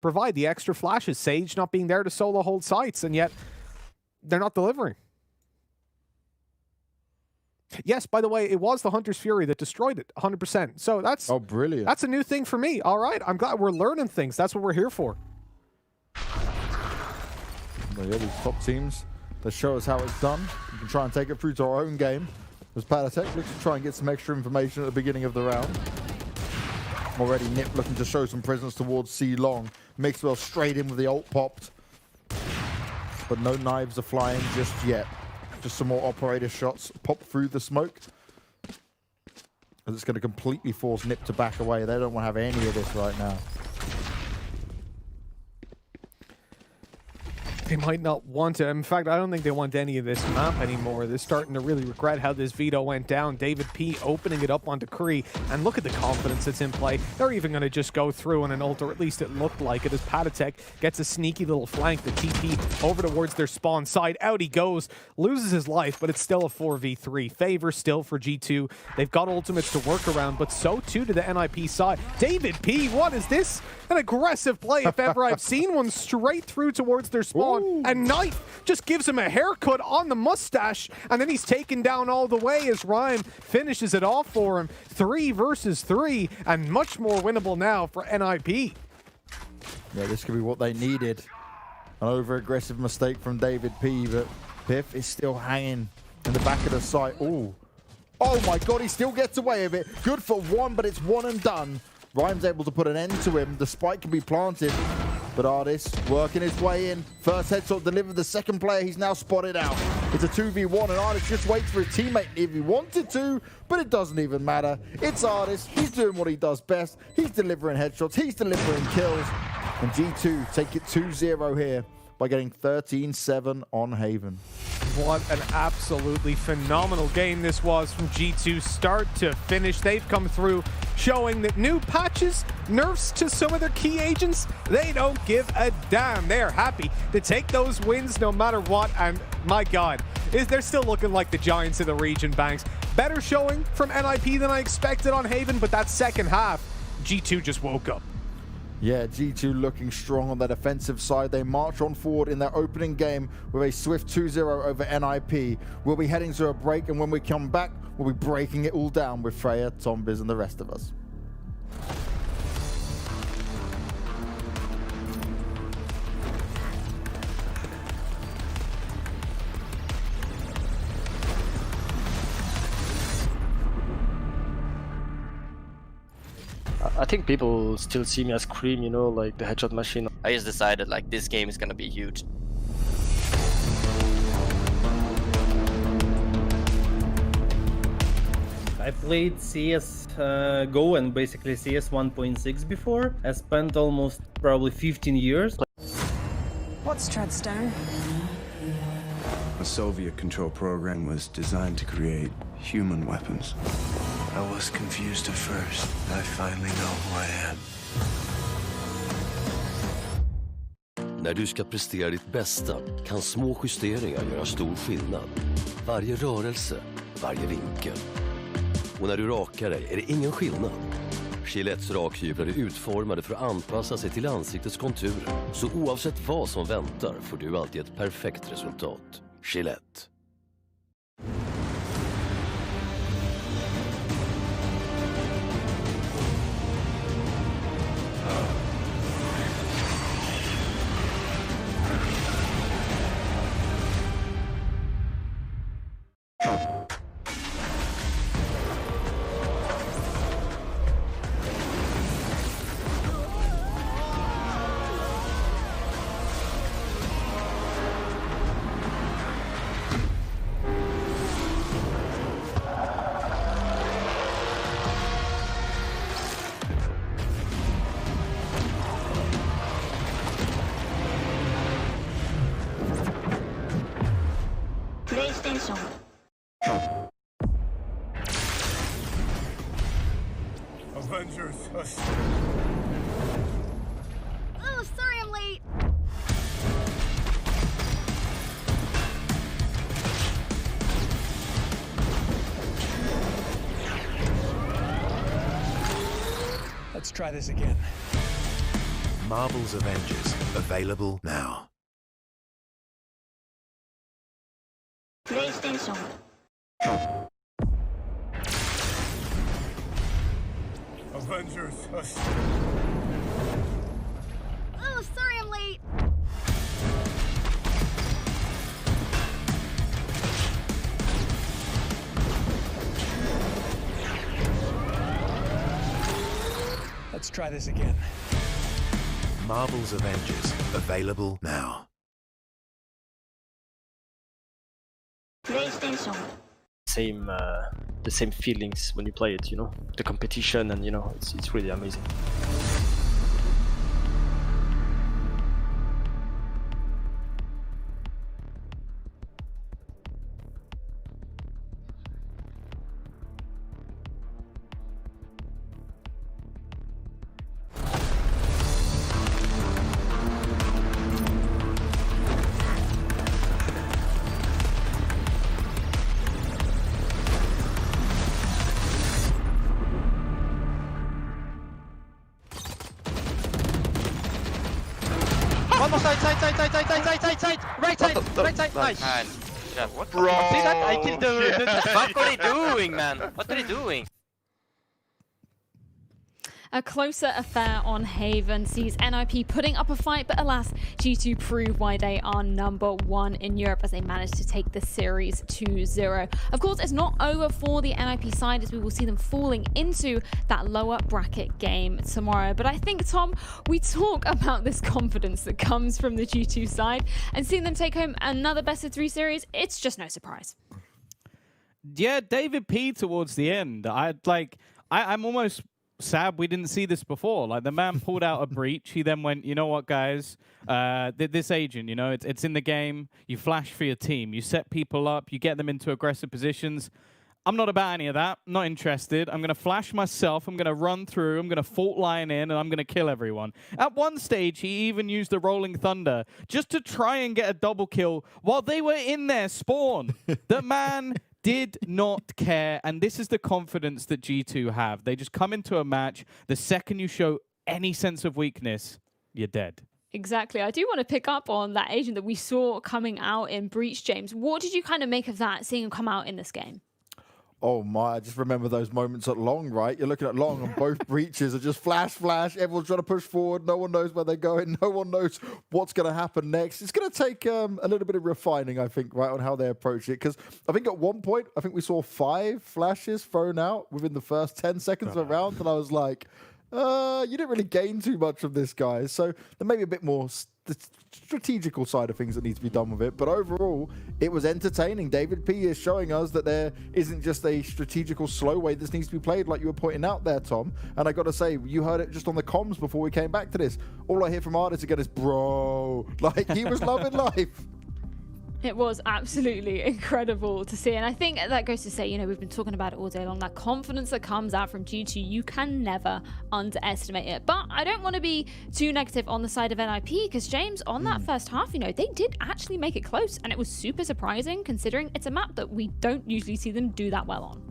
provide the extra flashes. Sage not being there to solo hold sites, and yet they're not delivering. Yes, by the way, it was the Hunter's Fury that destroyed it, 100%. So that's brilliant. That's a new thing for me. All right, I'm glad we're learning things. That's what we're here for. Well, yeah, these top teams, they show us how it's done. We can try and take it through to our own game. As Patatech looks to try and get some extra information at the beginning of the round. Already Nip looking to show some presence towards C Long. Mixwell straight in with the ult popped. But no knives are flying just yet. Just some more operator shots pop through the smoke. And it's going to completely force Nip to back away. They don't want to have any of this right now. They might not want to. In fact, I don't think they want any of this map anymore. They're starting to really regret how this veto went down. David P opening it up onto Kree, and look at the confidence that's in play. They're even going to just go through on an ult, or at least it looked like it, as Patatech gets a sneaky little flank. The TP over towards their spawn side. Out he goes, loses his life, but it's still a 4v3. Favor still for G2. They've got ultimates to work around, but so too to the NIP side. David P, what is this? An aggressive play if ever I've seen one, straight through towards their spawn. Ooh. And Knife just gives him a haircut on the mustache, and then he's taken down all the way as Ryan finishes it off for him. 3 versus 3, and much more winnable now for NIP. Yeah, this could be what they needed. An over-aggressive mistake from David P, but Piff is still hanging in the back of the site. Ooh. Oh my god, he still gets away with it. Good for one, but it's one and done. Ryan's able to put an end to him. The spike can be planted, but Ardis working his way in. First headshot delivered. The second player he's now spotted out. It's a 2v1, and Ardis just waits for his teammate if he wanted to, but it doesn't even matter. It's Ardis. He's doing what he does best. He's delivering headshots. He's delivering kills. And G2 take it 2-0 here by getting 13-7 on Haven. What an absolutely phenomenal game this was from G2 start to finish. They've come through showing that new patches, nerfs to some of their key agents, they don't give a damn. They're happy to take those wins no matter what, and my god, they're still looking like the giants of the region, Banks. Better showing from NIP than I expected on Haven, but that second half, G2 just woke up. Yeah, G2 looking strong on the defensive side. They march on forward in their opening game with a swift 2-0 over NIP. We'll be heading to a break, and when we come back, we'll be breaking it all down with Freya, Tombiz, and the rest of us. I think people still see me as Cream, you know, like the headshot machine. I just decided like this game is gonna be huge. I played CS GO and basically CS 1.6 before. I spent almost probably 15 years. What's Treadstone? A Soviet control program was designed to create human weapons. I was confused at first. I finally know who I am. När du ska prestera ditt bästa kan små justeringar göra stor skillnad. Varje rörelse, varje vinkel. Och när du rakar dig är det ingen skillnad. Gillettes rakhyvlar är utformade för att anpassa sig till ansiktets konturer. Så oavsett vad som väntar får du alltid ett perfekt resultat. Gillette. PlayStation. Avengers. Oh, sorry I'm late. Let's try this again. Marvel's Avengers, available now. PlayStation. Avengers. Oh, sorry I'm late. Let's try this again. Marvel's Avengers, available now. PlayStation. The same feelings when you play it, you know, the competition, and you know, it's really amazing. One more side, right side, nice. Man, yeah, what? Bro, see that? I killed the What are they doing, man? What are they doing? A closer affair on Haven sees NIP putting up a fight, but alas, G2 prove why they are #1 in Europe as they manage to take the series 2-0. Of course, it's not over for the NIP side as we will see them falling into that lower bracket game tomorrow. But I think, Tom, we talk about this confidence that comes from the G2 side, and seeing them take home another best-of-3 series, it's just no surprise. Yeah, David P towards the end. I'm almost sad we didn't see this before. Like, the man pulled out a breach. He then went, you know what, guys? This agent, you know, it's in the game. You flash for your team. You set people up. You get them into aggressive positions. I'm not about any of that. Not interested. I'm going to flash myself. I'm going to run through. I'm going to fault line in, and I'm going to kill everyone. At one stage, he even used the Rolling Thunder just to try and get a double kill while they were in their spawn. The man did not care, and this is the confidence that G2 have. They just come into a match. The second you show any sense of weakness, you're dead. Exactly. I do want to pick up on that agent that we saw coming out in Breach, James. What did you kind of make of that, seeing him come out in this game? Oh my, I just remember those moments at Long, right? You're looking at Long and both breaches are just flash, flash. Everyone's trying to push forward. No one knows where they're going. No one knows what's going to happen next. It's going to take a little bit of refining, I think, right, on how they approach it. Because I think at one point, I think we saw 5 flashes thrown out within the first 10 seconds of a round. And I was like, you didn't really gain too much of this, guys. So there may be a bit more the strategical side of things that needs to be done with it. But overall, it was entertaining. David P is showing us that there isn't just a strategical slow way this needs to be played, like you were pointing out there, Tom. And I got to say, you heard it just on the comms before we came back to this. All I hear from Ardis again is, bro. Like, he was loving life. It was absolutely incredible to see. And I think that goes to say, you know, we've been talking about it all day long, that confidence that comes out from G2, you can never underestimate it. But I don't want to be too negative on the side of NIP, because James, on that first half, you know, they did actually make it close. And it was super surprising, considering it's a map that we don't usually see them do that well on.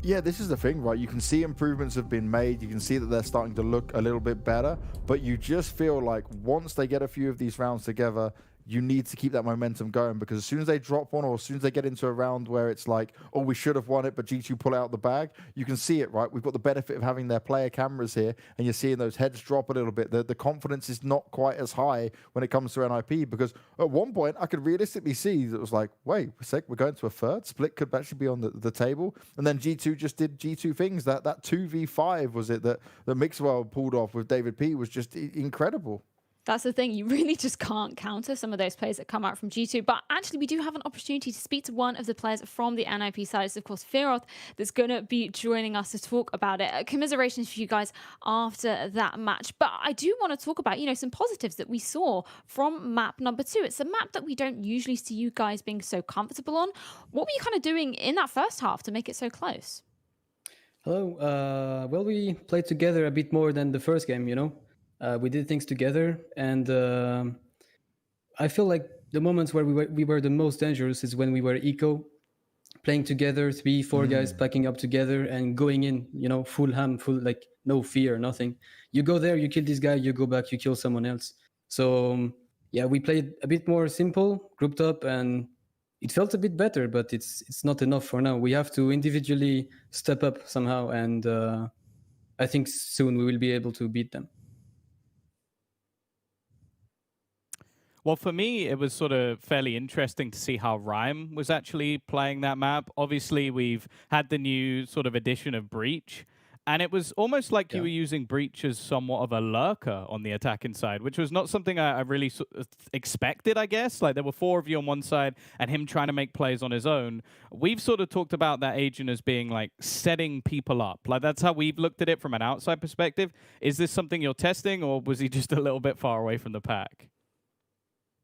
Yeah, this is the thing, right? You can see improvements have been made. You can see that they're starting to look a little bit better. But you just feel like once they get a few of these rounds together, you need to keep that momentum going, because as soon as they drop one, or as soon as they get into a round where it's like, oh, we should have won it, but G2 pull out the bag, you can see it, right? We've got the benefit of having their player cameras here, and you're seeing those heads drop a little bit. The confidence is not quite as high when it comes to NIP, because at one point, I could realistically see that it was like, wait a sec, we're going to a third. Split could actually be on the table. And then G2 just did G2 things. That 2v5, was it, that Mixwell pulled off with David P was just incredible. That's the thing. You really just can't counter some of those players that come out from G2. But actually, we do have an opportunity to speak to one of the players from the NIP side. It's, of course, Fearoth that's going to be joining us to talk about it. Commiserations for you guys after that match. But I do want to talk about, you know, some positives that we saw from map number 2. It's a map that we don't usually see you guys being so comfortable on. What were you kind of doing in that first half to make it so close? Hello. Well, we played together a bit more than the first game, you know. We did things together, and I feel like the moments where we were the most dangerous is when we were eco, playing together, 3-4 guys packing up together and going in, you know, full ham, full, like, no fear, nothing. You go there, you kill this guy, you go back, you kill someone else. So yeah, we played a bit more simple, grouped up, and it felt a bit better, but it's not enough for now. We have to individually step up somehow, and I think soon we will be able to beat them. Well, for me, it was sort of fairly interesting to see how Rhyme was actually playing that map. Obviously, we've had the new sort of addition of Breach, and it was almost like you were using Breach as somewhat of a lurker on the attacking side, which was not something I really expected, I guess. Like, there were 4 of you on one side and him trying to make plays on his own. We've sort of talked about that agent as being, like, setting people up. Like, that's how we've looked at it from an outside perspective. Is this something you're testing, or was he just a little bit far away from the pack?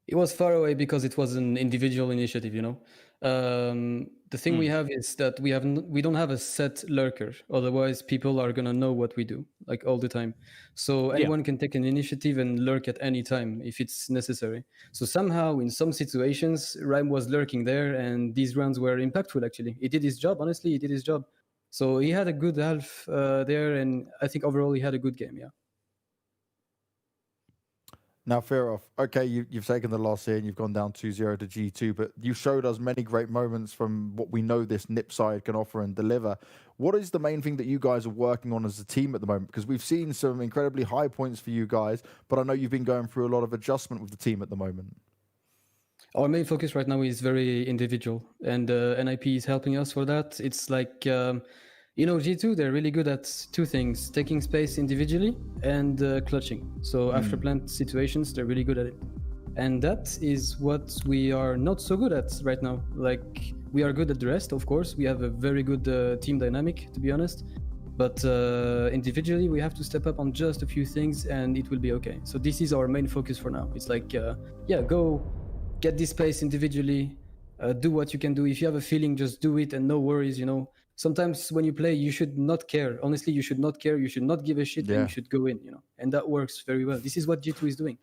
It was far away because it was an individual initiative, you know. The thing we have is that we don't have a set lurker. Otherwise, people are gonna know what we do, like, all the time. So anyone can take an initiative and lurk at any time if it's necessary. So somehow, in some situations, Rhyme was lurking there, and these rounds were impactful. Actually, he did his job. Honestly, he did his job. So he had a good half there, and I think overall he had a good game. Yeah. Now, Firov, okay, you've taken the loss here and you've gone down 2-0 to G2, but you showed us many great moments from what we know this NiP side can offer and deliver. What is the main thing that you guys are working on as a team at the moment? Because we've seen some incredibly high points for you guys, but I know you've been going through a lot of adjustment with the team at the moment. Our main focus right now is very individual, and NIP is helping us for that. It's like... you know, G2, they're really good at 2 things, taking space individually and clutching. So after plant situations, they're really good at it. And that is what we are not so good at right now. Like, we are good at the rest, of course. We have a very good team dynamic, to be honest. But individually, we have to step up on just a few things and it will be okay. So this is our main focus for now. It's like, yeah, go get this space individually, do what you can do. If you have a feeling, just do it and no worries, you know. Sometimes when you play, you should not care. Honestly, you should not care. You should not give a shit, and you should go in, you know. And that works very well. This is what G2 is doing.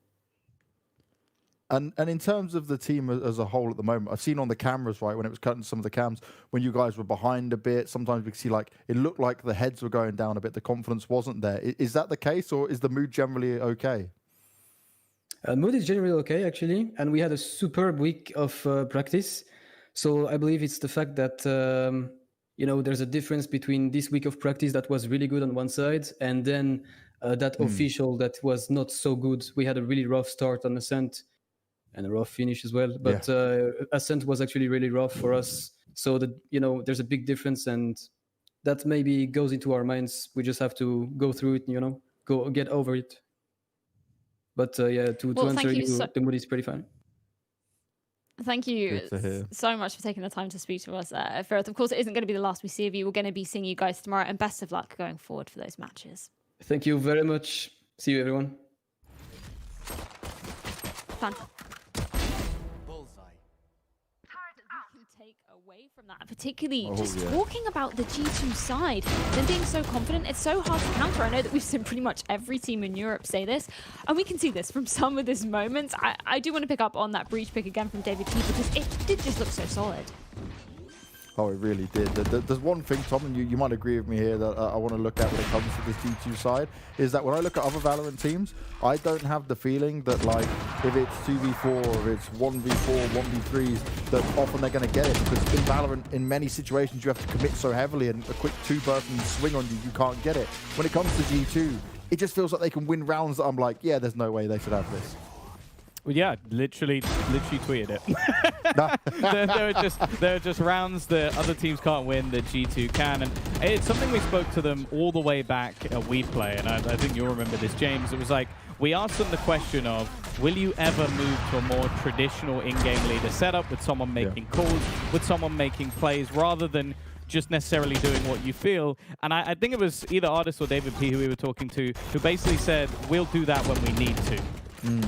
And in terms of the team as a whole at the moment, I've seen on the cameras, right, when it was cutting some of the cams, when you guys were behind a bit, sometimes we could see, like, it looked like the heads were going down a bit. The confidence wasn't there. Is that the case, or is the mood generally okay? Mood is generally okay, actually. And we had a superb week of practice. So I believe it's the fact that... you know, there's a difference between this week of practice that was really good on one side and then that official that was not so good. We had a really rough start on Ascent and a rough finish as well. But Ascent was actually really rough for us. So that, you know, there's a big difference and that maybe goes into our minds. We just have to go through it, you know, get over it. But yeah, to answer you, the mood is pretty fine. Thank you so much for taking the time to speak to us, Firth. Of course, it isn't going to be the last we see of you. We're going to be seeing you guys tomorrow, and best of luck going forward for those matches. Thank you very much. See you, everyone. Fun. Take away from that, particularly talking about the G2 side, them being so confident, it's so hard to counter. I know that we've seen pretty much every team in Europe say this, and we can see this from some of these moments. I do want to pick up on that Breach pick again from David P, because it did just look so solid. Oh, it really did. There's one thing, Tom, and you might agree with me here, that I want to look at when it comes to this G2 side, is that when I look at other Valorant teams, I don't have the feeling that, like, if it's 2v4 or if it's 1v4, 1v3s, that often they're going to get it. Because in Valorant, in many situations, you have to commit so heavily, and a quick 2-person swing on you, you can't get it. When it comes to G2, it just feels like they can win rounds that I'm like, yeah, there's no way they should have this. Well, yeah, literally tweeted it. there are just rounds that other teams can't win that G2 can, and it's something we spoke to them all the way back at WePlay, and I think you'll remember this, James. It was like, we asked them the question of, will you ever move to a more traditional in-game leader setup with someone making calls, with someone making plays, rather than just necessarily doing what you feel? And I think it was either Artis or David P who we were talking to, who basically said, we'll do that when we need to.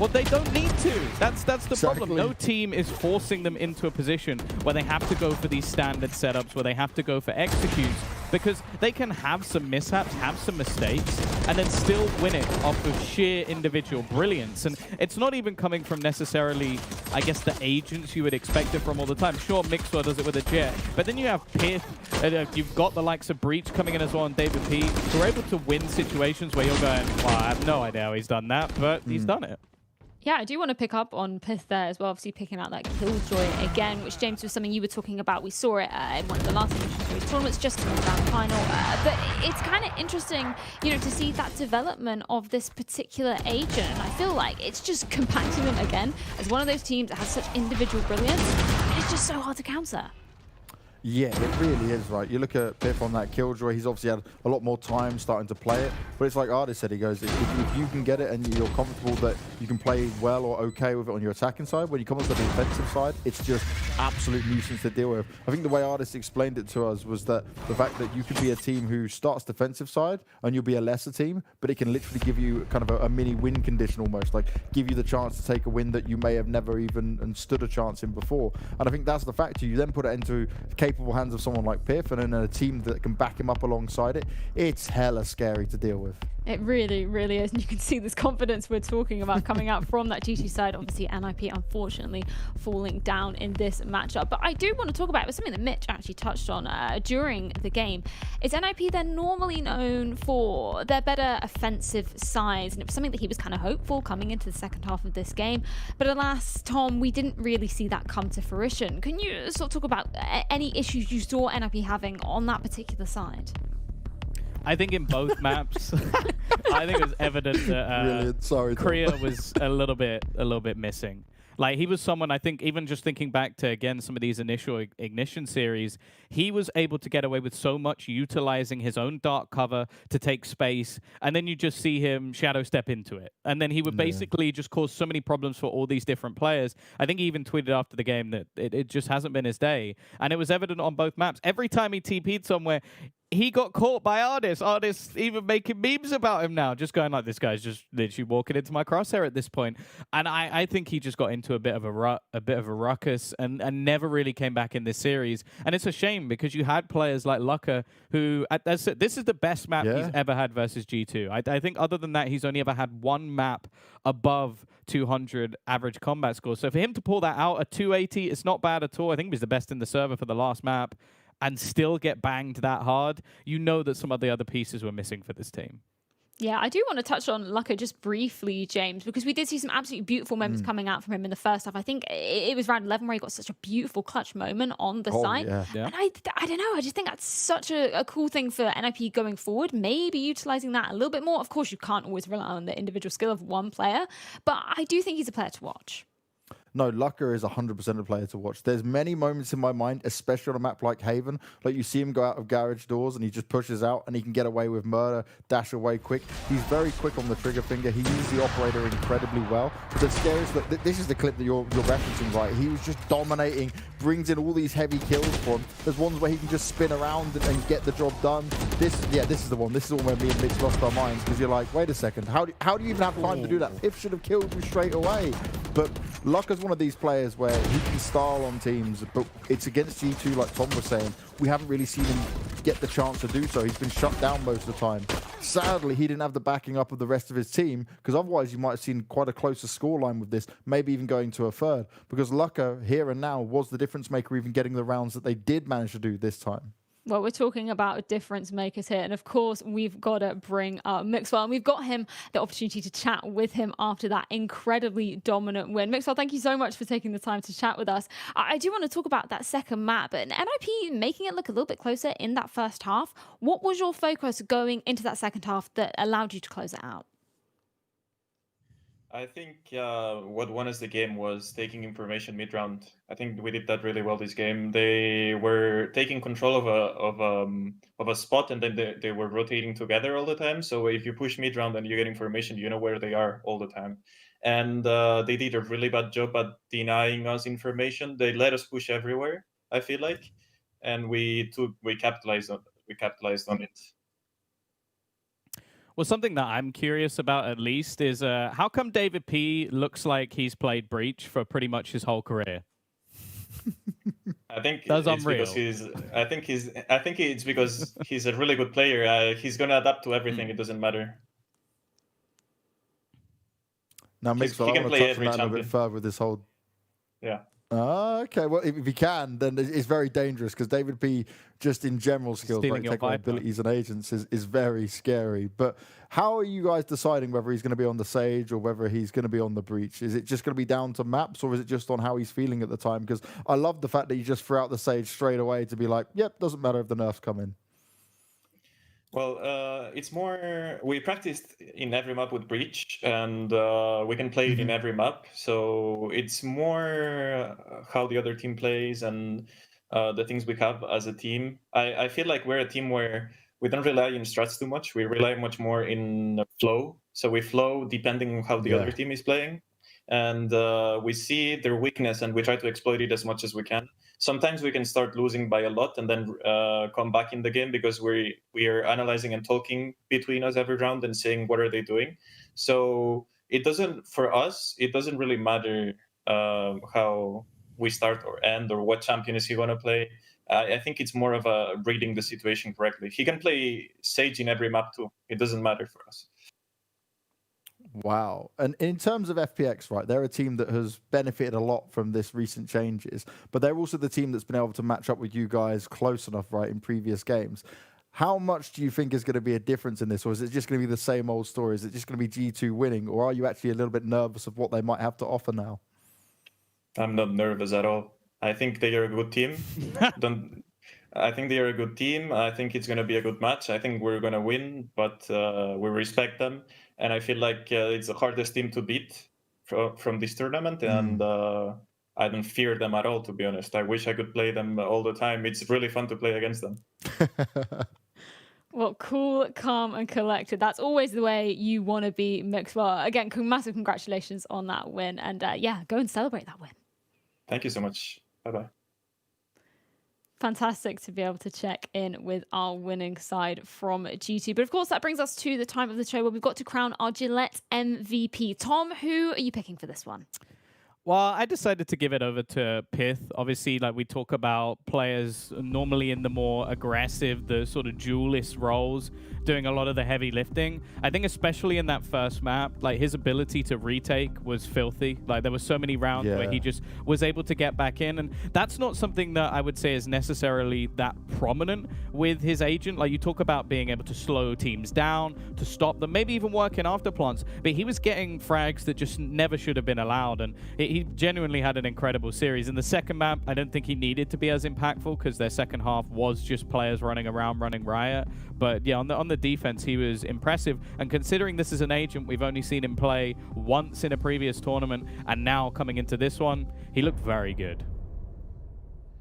Well, they don't need to. That's the problem. No team is forcing them into a position where they have to go for these standard setups, where they have to go for executes. because they can have some mishaps, have some mistakes, and then still win it off of sheer individual brilliance. And it's not even coming from necessarily, I guess, the agents you would expect it from all the time. Sure, Mixwell does it with a Jet, but then you have Pith, you've got the likes of Breach coming in as well, and David P, who are able to win situations where you're going, well, I have no idea how he's done that, but he's done it. Yeah, I do want to pick up on Pith there as well, obviously picking out that Killjoy again, which, James, was something you were talking about. We saw it in one of the last tournaments, just in the grand final. But it's kind of interesting, you know, to see that development of this particular agent. And I feel like it's just compacting them again as one of those teams that has such individual brilliance. And it's just so hard to counter. Yeah, it really is, right? You look at Pith on that Killjoy, he's obviously had a lot more time starting to play it. But it's like Ardis said, he goes, if you can get it and you're comfortable that you can play well or okay with it on your attacking side, when you come onto the defensive side, it's just absolute nuisance to deal with. I think the way Ardis explained it to us was that the fact that you could be a team who starts defensive side and you'll be a lesser team, but it can literally give you kind of a mini win condition almost, like give you the chance to take a win that you may have never even stood a chance in before. And I think that's the factor. You then put it into capable hands of someone like Pith and then a team that can back him up alongside it. It's hella scary to deal with. It really, really is. And you can see this confidence we're talking about coming out from that GT side. Obviously, NIP unfortunately falling down in this matchup. But I do want to talk about it. It was something that Mitch actually touched on during the game. Is NIP then normally known for their better offensive sides? And it was something that he was kind of hopeful coming into the second half of this game. But alas, Tom, we didn't really see that come to fruition. Can you sort of talk about any issues you saw NIP having on that particular side? I think in both maps, I think it was evident that Korea was a little bit missing. Like, he was someone, I think, even just thinking back to, again, some of these initial Ignition series, he was able to get away with so much utilizing his own dark cover to take space, and then you just see him shadow step into it. And then he would basically just cause so many problems for all these different players. I think he even tweeted after the game that it just hasn't been his day. And it was evident on both maps. Every time he TP'd somewhere, he got caught by Ardis. Ardis even making memes about him now, just going like, this guy's just literally walking into my crosshair at this point. And I think he just got into a bit of a ruckus and never really came back in this series. And it's a shame because you had players like Lucka who, this is the best map he's ever had versus G2. I think other than that, he's only ever had one map above 200 average combat score. So for him to pull that out, a 280, it's not bad at all. I think he was the best in the server for the last map. And still get banged that hard, you know that some of the other pieces were missing for this team. Yeah, I do want to touch on Lucka just briefly, James, because we did see some absolutely beautiful moments coming out from him in the first half. I think it was round 11 where he got such a beautiful clutch moment on the site. Yeah. And I don't know, I just think that's such a cool thing for NIP going forward, maybe utilizing that a little bit more. Of course, you can't always rely on the individual skill of one player, but I do think he's a player to watch. No, Lucka is 100% a player to watch. There's many moments in my mind, especially on a map like Haven, like you see him go out of garage doors and he just pushes out and he can get away with murder, dash away quick. He's very quick on the trigger finger. He uses the operator incredibly well. But the scariest, this is the clip that you're referencing, right? He was just dominating, brings in all these heavy kills for him. There's ones where he can just spin around and get the job done. This is the one. This is the one where me and Mitch lost our minds because you're like, wait a second, how do you even have time to do that? Pith should have killed you straight away. But Lucka's one of these players where he can style on teams, but it's against G2, like Tom was saying. We haven't really seen him get the chance to do so. He's been shut down most of the time. Sadly, he didn't have the backing up of the rest of his team, because otherwise you might have seen quite a closer scoreline with this, maybe even going to a third, because Lucka, here and now, was the difference maker, even getting the rounds that they did manage to do this time. Well, we're talking about difference makers here. And of course, we've got to bring up Mixwell. And we've got him the opportunity to chat with him after that incredibly dominant win. Mixwell, thank you so much for taking the time to chat with us. I do want to talk about that second map and NIP making it look a little bit closer in that first half. What was your focus going into that second half that allowed you to close it out? I think what won us the game was taking information mid-round. I think we did that really well this game. They were taking control of a spot, and then they were rotating together all the time. So if you push mid-round and you get information, you know where they are all the time. And they did a really bad job at denying us information. They let us push everywhere, I feel like, and we capitalized on it. Well, something that I'm curious about at least is how come David P looks like he's played Breach for pretty much his whole career? I think That's it's unreal. because I think it's because he's a really good player. He's gonna adapt to everything. It doesn't matter. Now, He Mixwell, I can want play to touch on every that a little bit champion. further with this whole. Yeah. Okay. Well, if he can, then it's very dangerous because David P, just in general skills, Stealing like your technical Viper. abilities and agents, is very scary. But how are you guys deciding whether he's going to be on the Sage or whether he's going to be on the Breach? Is it just going to be down to maps, or is it just on how he's feeling at the time? Because I love the fact that you just threw out the Sage straight away to be like, yep, doesn't matter if the nerfs come in. Well, it's more. We practiced in every map with Breach, and we can play it in every map. So it's more how the other team plays and the things we have as a team. I feel like we're a team where we don't rely on strats too much. We rely much more in flow. So we flow depending on how the other team is playing, and we see their weakness and we try to exploit it as much as we can. Sometimes we can start losing by a lot and then come back in the game because we are analyzing and talking between us every round and saying what are they doing. So it doesn't, for us, it doesn't really matter how we start or end or what champion is he going to play. I think it's more of a reading the situation correctly. He can play Sage in every map too. It doesn't matter for us. Wow. And in terms of FPX, right, they're a team that has benefited a lot from this recent changes, but they're also the team that's been able to match up with you guys close enough, right, in previous games. How much do you think is going to be a difference in this, or is it just going to be the same old story? Is it just going to be G2 winning, or are you actually a little bit nervous of what they might have to offer now? I'm not nervous at all. I think they are a good team. I think they are a good team. I think it's going to be a good match. I think we're going to win, but we respect them. And I feel like it's the hardest team to beat from this tournament. And I don't fear them at all, to be honest. I wish I could play them all the time. It's really fun to play against them. Well, cool, calm, and collected. That's always the way you want to be, Mixwell. Again, massive congratulations on that win. And yeah, go and celebrate that win. Thank you so much. Bye-bye. Fantastic to be able to check in with our winning side from G2. But of course, that brings us to the time of the show where we've got to crown our Gillette MVP. Tom, who are you picking for this one? Well, I decided to give it over to Pyth. Obviously, like we talk about players normally in the more aggressive, the sort of duelist roles, doing a lot of the heavy lifting. I think especially in that first map, like his ability to retake was filthy. Like there were so many rounds where he just was able to get back in. And that's not something that I would say is necessarily that prominent with his agent. Like you talk about being able to slow teams down, to stop them, maybe even work in afterplants. But he was getting frags that just never should have been allowed. And he genuinely had an incredible series. In the second map, I don't think he needed to be as impactful because their second half was just players running around, running riot. But yeah, on the defense, he was impressive. And considering this is an agent, we've only seen him play once in a previous tournament, and now coming into this one, he looked very good.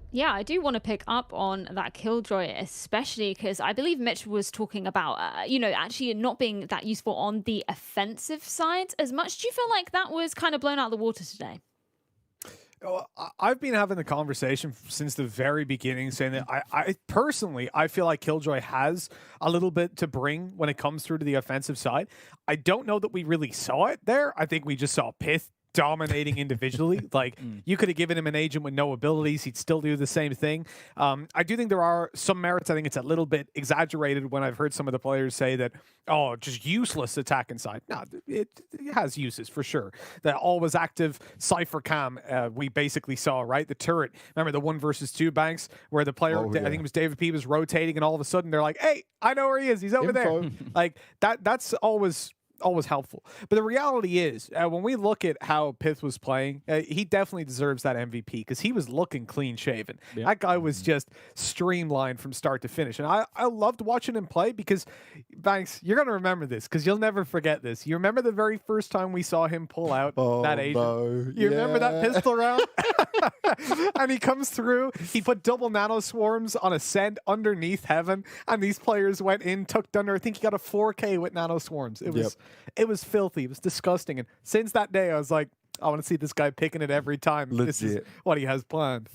Yeah, I do want to pick up on that Killjoy, especially because I believe Mitch was talking about, you know, actually not being that useful on the offensive side as much. Do you feel like that was kind of blown out of the water today? I've been having the conversation since the very beginning, saying that I personally, I feel like Killjoy has a little bit to bring when it comes through to the offensive side. I don't know that we really saw it there. I think we just saw Pyth dominating individually. Like you could have given him an agent with no abilities, he'd still do the same thing. I do think there are some merits. I think it's a little bit exaggerated when I've heard some of the players say that, oh, just useless attack inside. No, it has uses for sure. The always active Cypher cam we basically saw, right? The turret. Remember the 1 versus 2 banks where the player, I think it was David P, was rotating and all of a sudden they're like, hey, I know where he is. He's over there. Like that's always helpful. But the reality is, when we look at how Pyth was playing, he definitely deserves that MVP because he was looking clean shaven. Yep. That guy was just streamlined from start to finish. And I loved watching him play because, Banks, you're going to remember this because you'll never forget this. You remember the very first time we saw him pull out that agent? No. You remember that pistol round? And he comes through, he put double nano swarms on Ascent underneath Heaven, and these players went in, tucked under. I think he got a 4K with nano swarms. It was filthy. It was disgusting. And since that day, I was like, I want to see this guy picking it every time. Legit. This is what he has planned.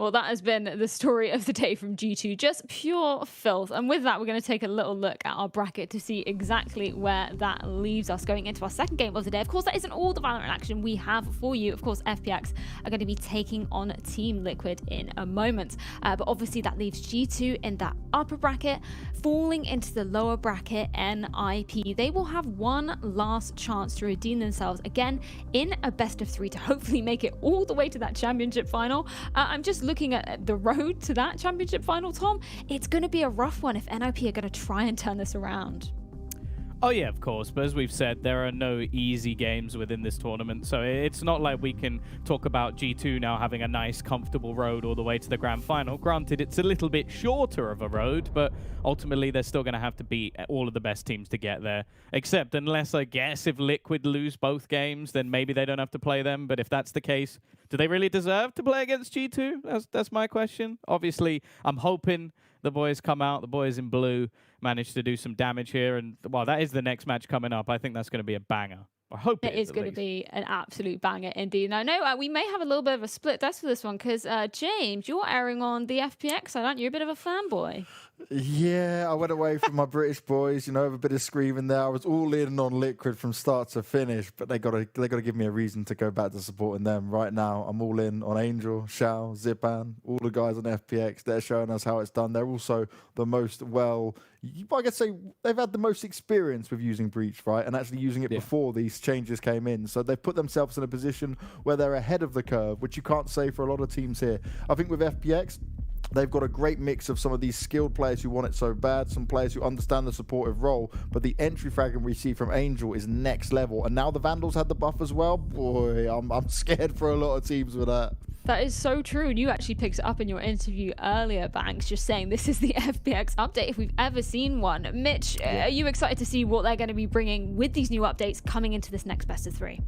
Well, that has been the story of the day from G2, just pure filth. And with that, we're going to take a little look at our bracket to see exactly where that leaves us going into our second game of the day. Of course, that isn't all the Valorant action we have for you. Of course, FPX are going to be taking on Team Liquid in a moment. But obviously, that leaves G2 in that upper bracket, falling into the lower bracket, NIP. They will have one last chance to redeem themselves again in a best of 3 to hopefully make it all the way to that championship final. I'm just looking at the road to that championship final, Tom. It's going to be a rough one if NIP are going to try and turn this around. Oh yeah, of course, but as we've said, there are no easy games within this tournament, so it's not like we can talk about G2 now having a nice, comfortable road all the way to the grand final. Granted, it's a little bit shorter of a road, but ultimately they're still going to have to beat all of the best teams to get there. Except unless, I guess, if Liquid lose both games, then maybe they don't have to play them, but if that's the case, do they really deserve to play against G2? That's my question. Obviously, I'm hoping the boys come out, the boys in blue manage to do some damage here, and well, that is the next match coming up. I think that's going to be a banger. I hope it is going to be an absolute banger indeed. Now, I know we may have a little bit of a split desk for this one because James, you're airing on the FPX side, aren't you? A bit of a fanboy. Yeah, I went away from my British boys, you know, with a bit of screaming there. I was all in on Liquid from start to finish, but they got to give me a reason to go back to supporting them. Right now, I'm all in on Angel, Shao, Zipan, all the guys on FPX. They're showing us how it's done. They're also the most I could say they've had the most experience with using Breach, right? And actually using it before these changes came in. So they've put themselves in a position where they're ahead of the curve, which you can't say for a lot of teams here. I think with FPX, they've got a great mix of some of these skilled players who want it so bad, some players who understand the supportive role, but the entry fragment we see from Angel is next level. And now the Vandals had the buff as well. Boy, I'm scared for a lot of teams with that. That is so true, and you actually picked it up in your interview earlier, Banks, just saying this is the FPX update if we've ever seen one. Mitch, are you excited to see what they're going to be bringing with these new updates coming into this next best of 3?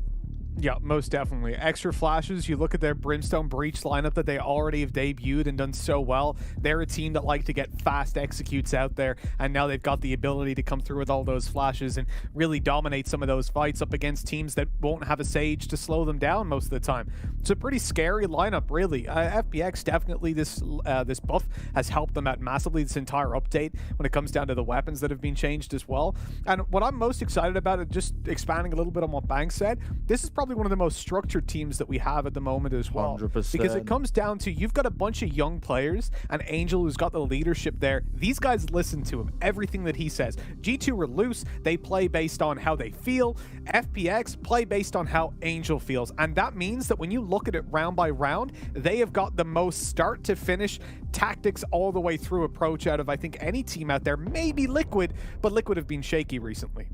Yeah, most definitely. Extra flashes. You look at their Brimstone Breach lineup that they already have debuted and done so well. They're a team that like to get fast executes out there, and now they've got the ability to come through with all those flashes and really dominate some of those fights up against teams that won't have a Sage to slow them down most of the time. It's a pretty scary lineup, really. FPX definitely, this buff has helped them out massively, this entire update, when it comes down to the weapons that have been changed as well. And what I'm most excited about, just expanding a little bit on what Banks said, this is probably one of the most structured teams that we have at the moment as well. 100%. Because it comes down to, you've got a bunch of young players, and Angel, who's got the leadership there. These guys listen to him, everything that he says. G2 are loose, they play based on how they feel. FPX play based on how Angel feels. And that means that when you look at it round by round, they have got the most start to finish tactics all the way through approach out of, I think, any team out there. Maybe Liquid, but Liquid have been shaky recently.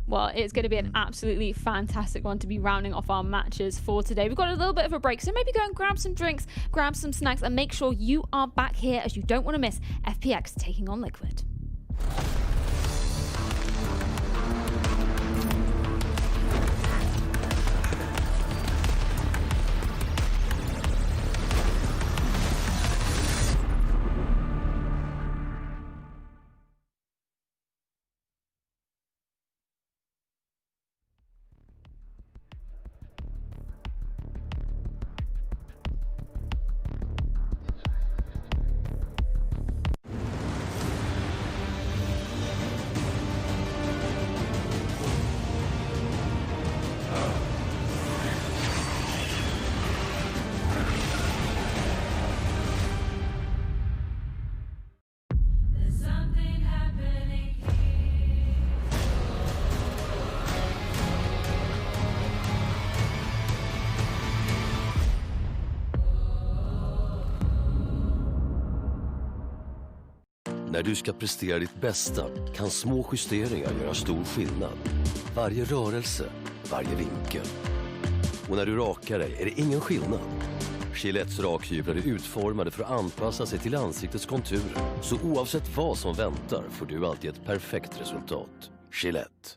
Well, it's going to be an absolutely fantastic one to be rounding off our matches for today. We've got a little bit of a break, so maybe go and grab some drinks, grab some snacks, and make sure you are back here, as you don't want to miss FPX taking on Liquid. När du ska prestera ditt bästa kan små justeringar göra stor skillnad. Varje rörelse, varje vinkel. Och när du rakar dig är det ingen skillnad. Gillettes rakhyvlar är utformade för att anpassa sig till ansiktets konturer. Så oavsett vad som väntar får du alltid ett perfekt resultat. Gillette.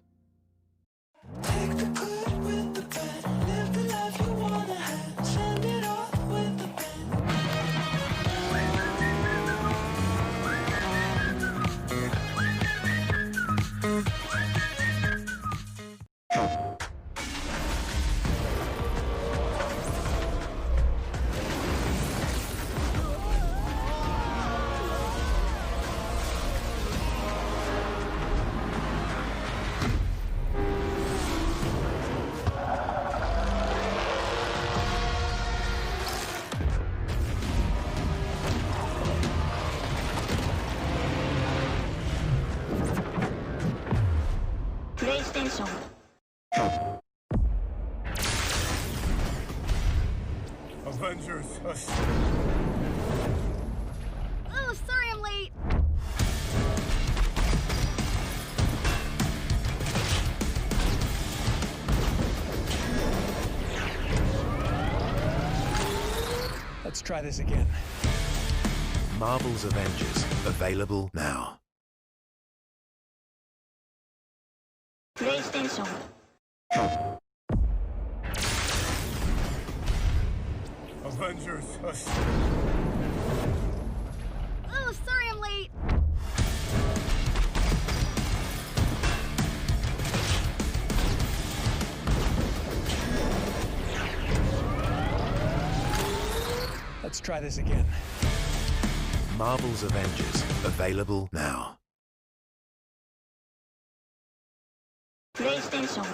Avengers. Oh, sorry I'm late. Let's try this again. Marvel's Avengers, available now. PlayStation. Avengers. Oh, sorry I'm late. Let's try this again. Marvel's Avengers, available now. PlayStation.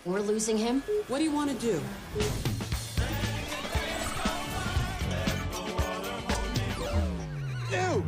We're losing him? What do you want to do? Ew!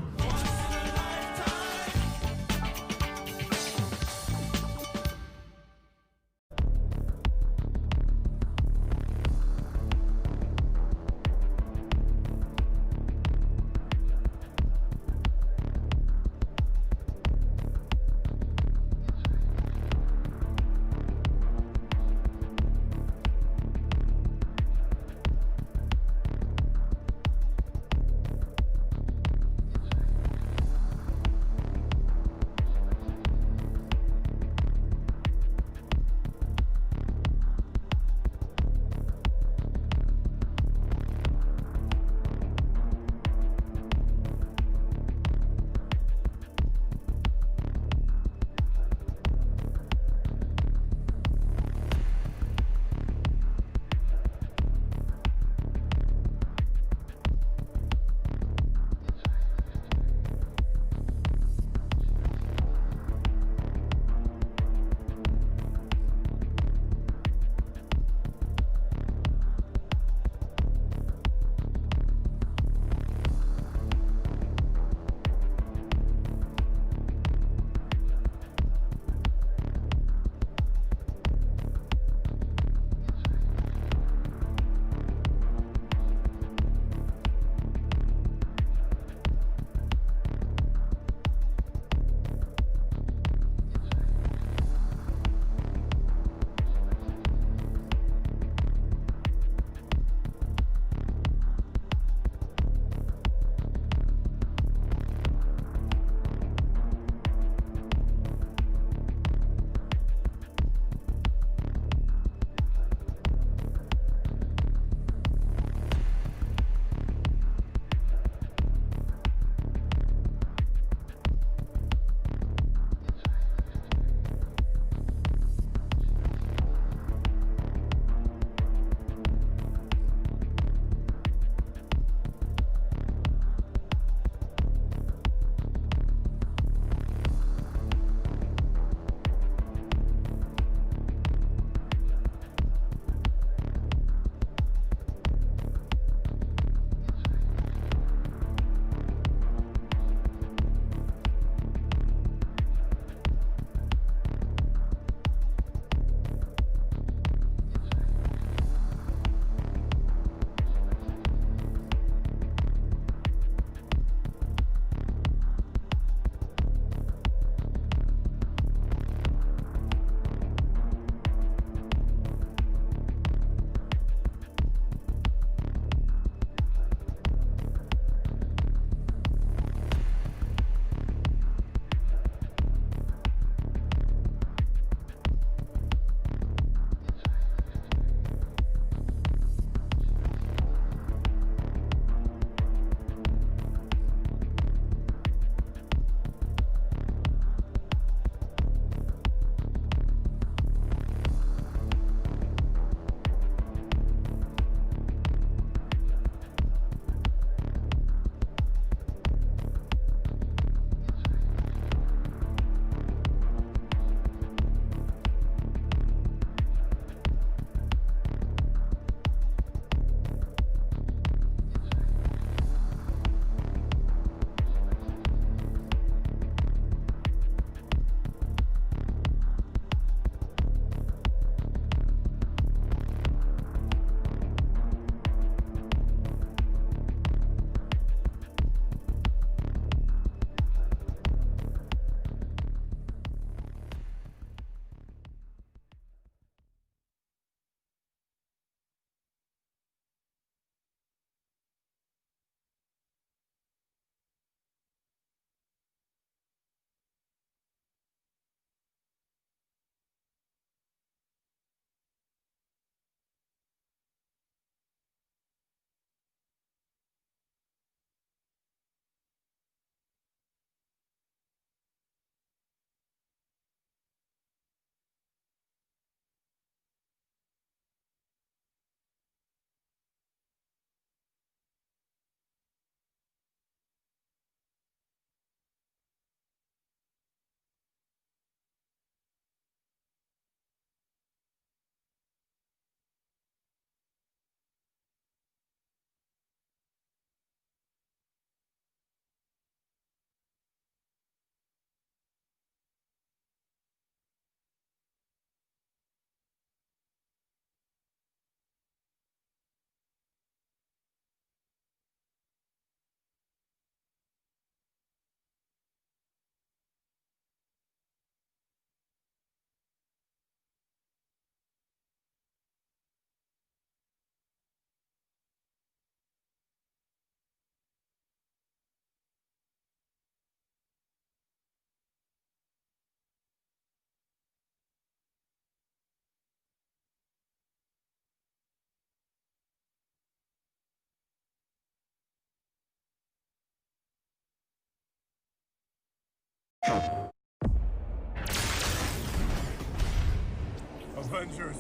Avengers.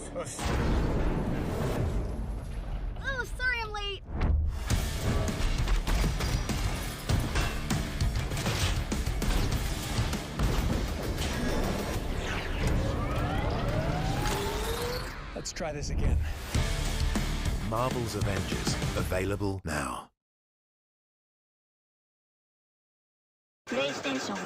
Oh, sorry I'm late. Let's try this again. Marvel's Avengers, available now. PlayStation.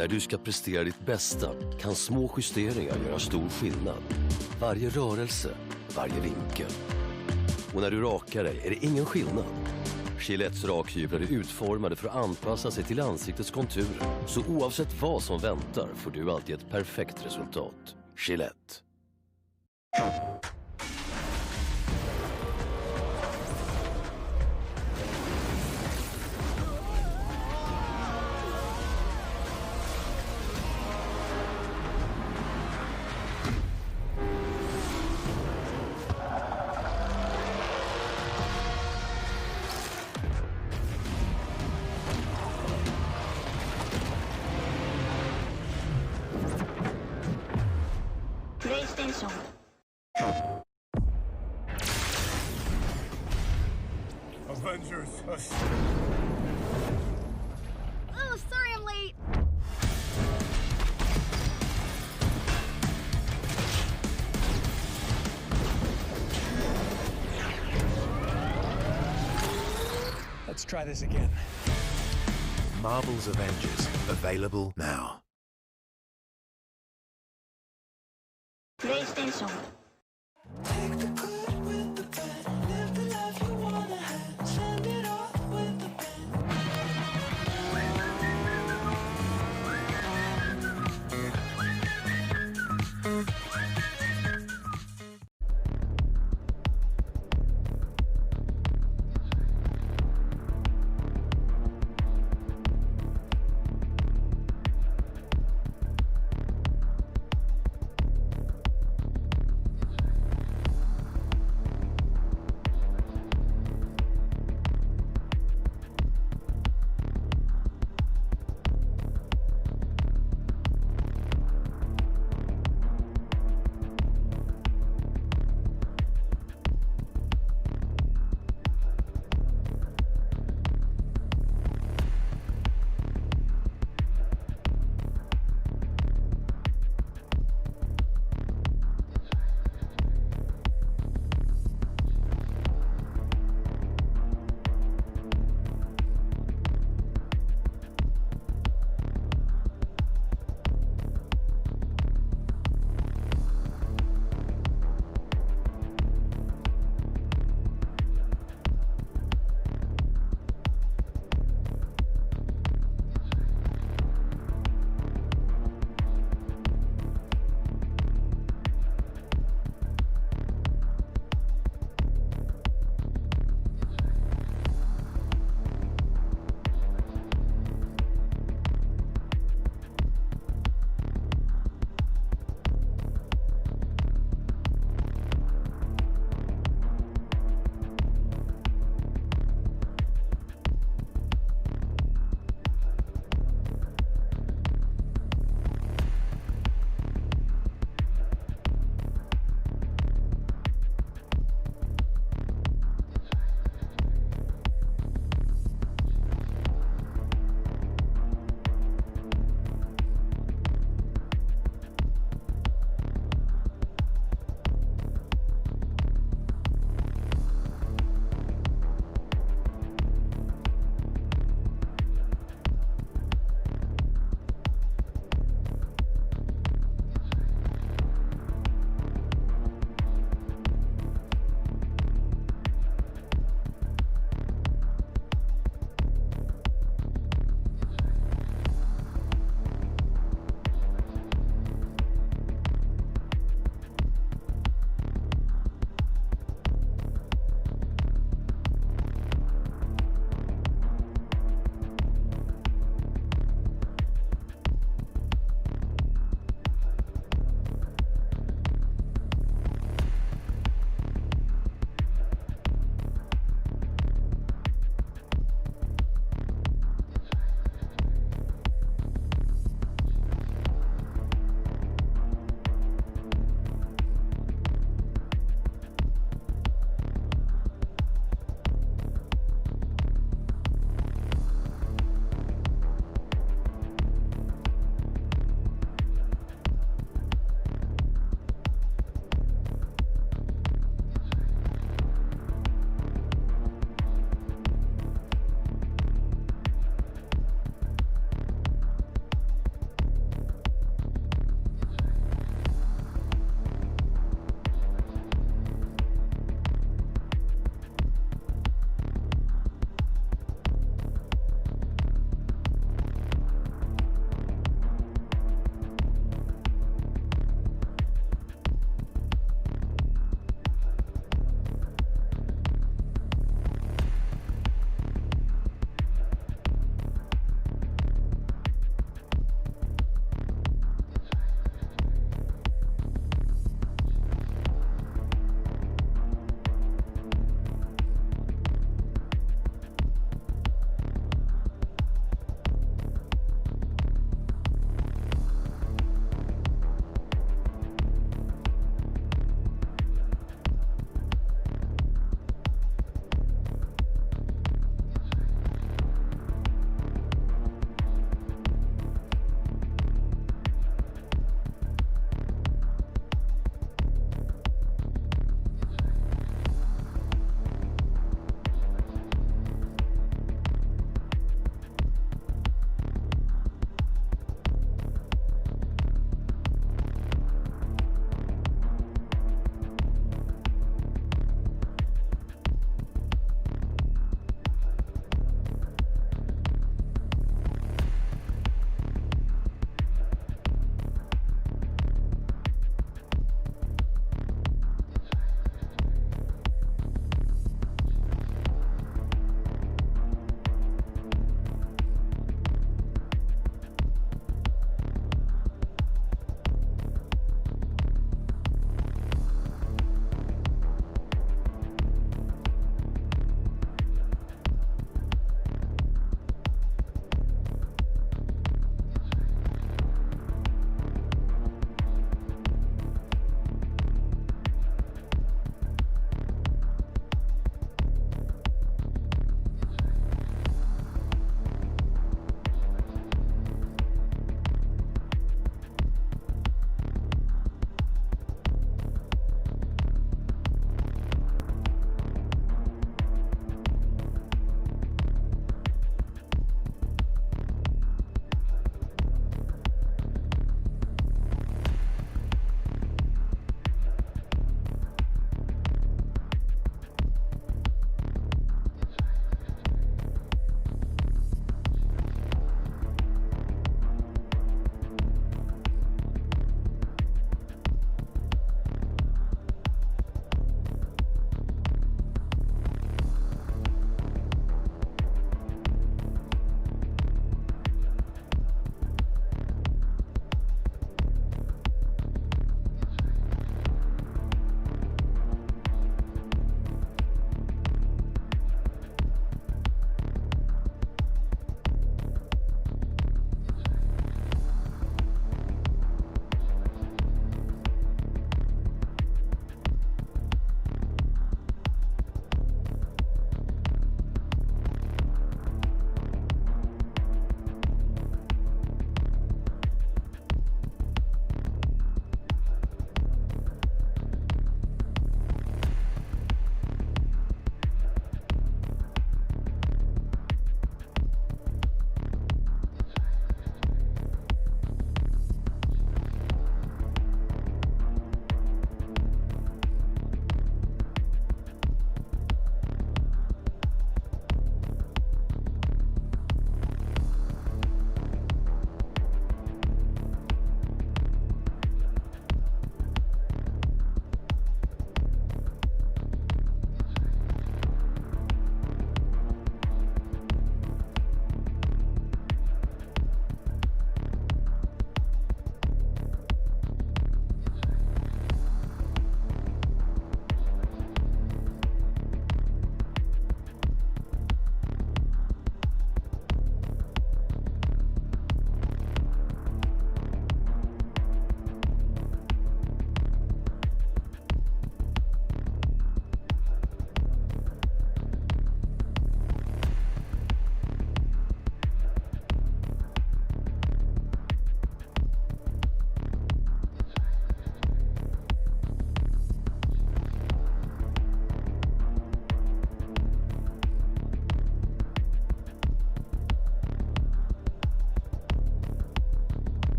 När du ska prestera ditt bästa kan små justeringar göra stor skillnad. Varje rörelse, varje vinkel. Och när du rakar dig är det ingen skillnad. Gillettes rakhyvlar är utformade för att anpassa sig till ansiktets konturer. Så oavsett vad som väntar får du alltid ett perfekt resultat. Gillette. PlayStation. Avengers. Oh, sorry I'm late. Let's try this again. Marvel's Avengers, available now. PlayStation.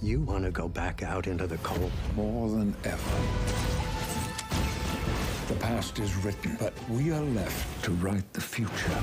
You want to go back out into the cold? More than ever. The past is written, but we are left to write the future.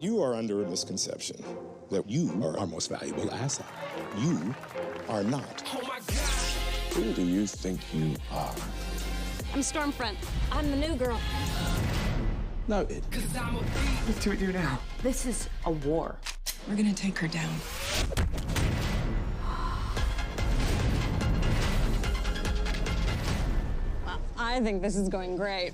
You are under a misconception that you are our most valuable asset. You are not. Oh my God! Who do you think you are? I'm Stormfront. I'm the new girl. Noted. What do we do now? This is a war. We're gonna take her down. Well, I think this is going great.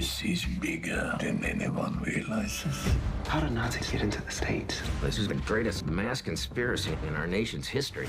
This is bigger than anyone realizes. How did Nazis get into the States? This is the greatest mass conspiracy in our nation's history.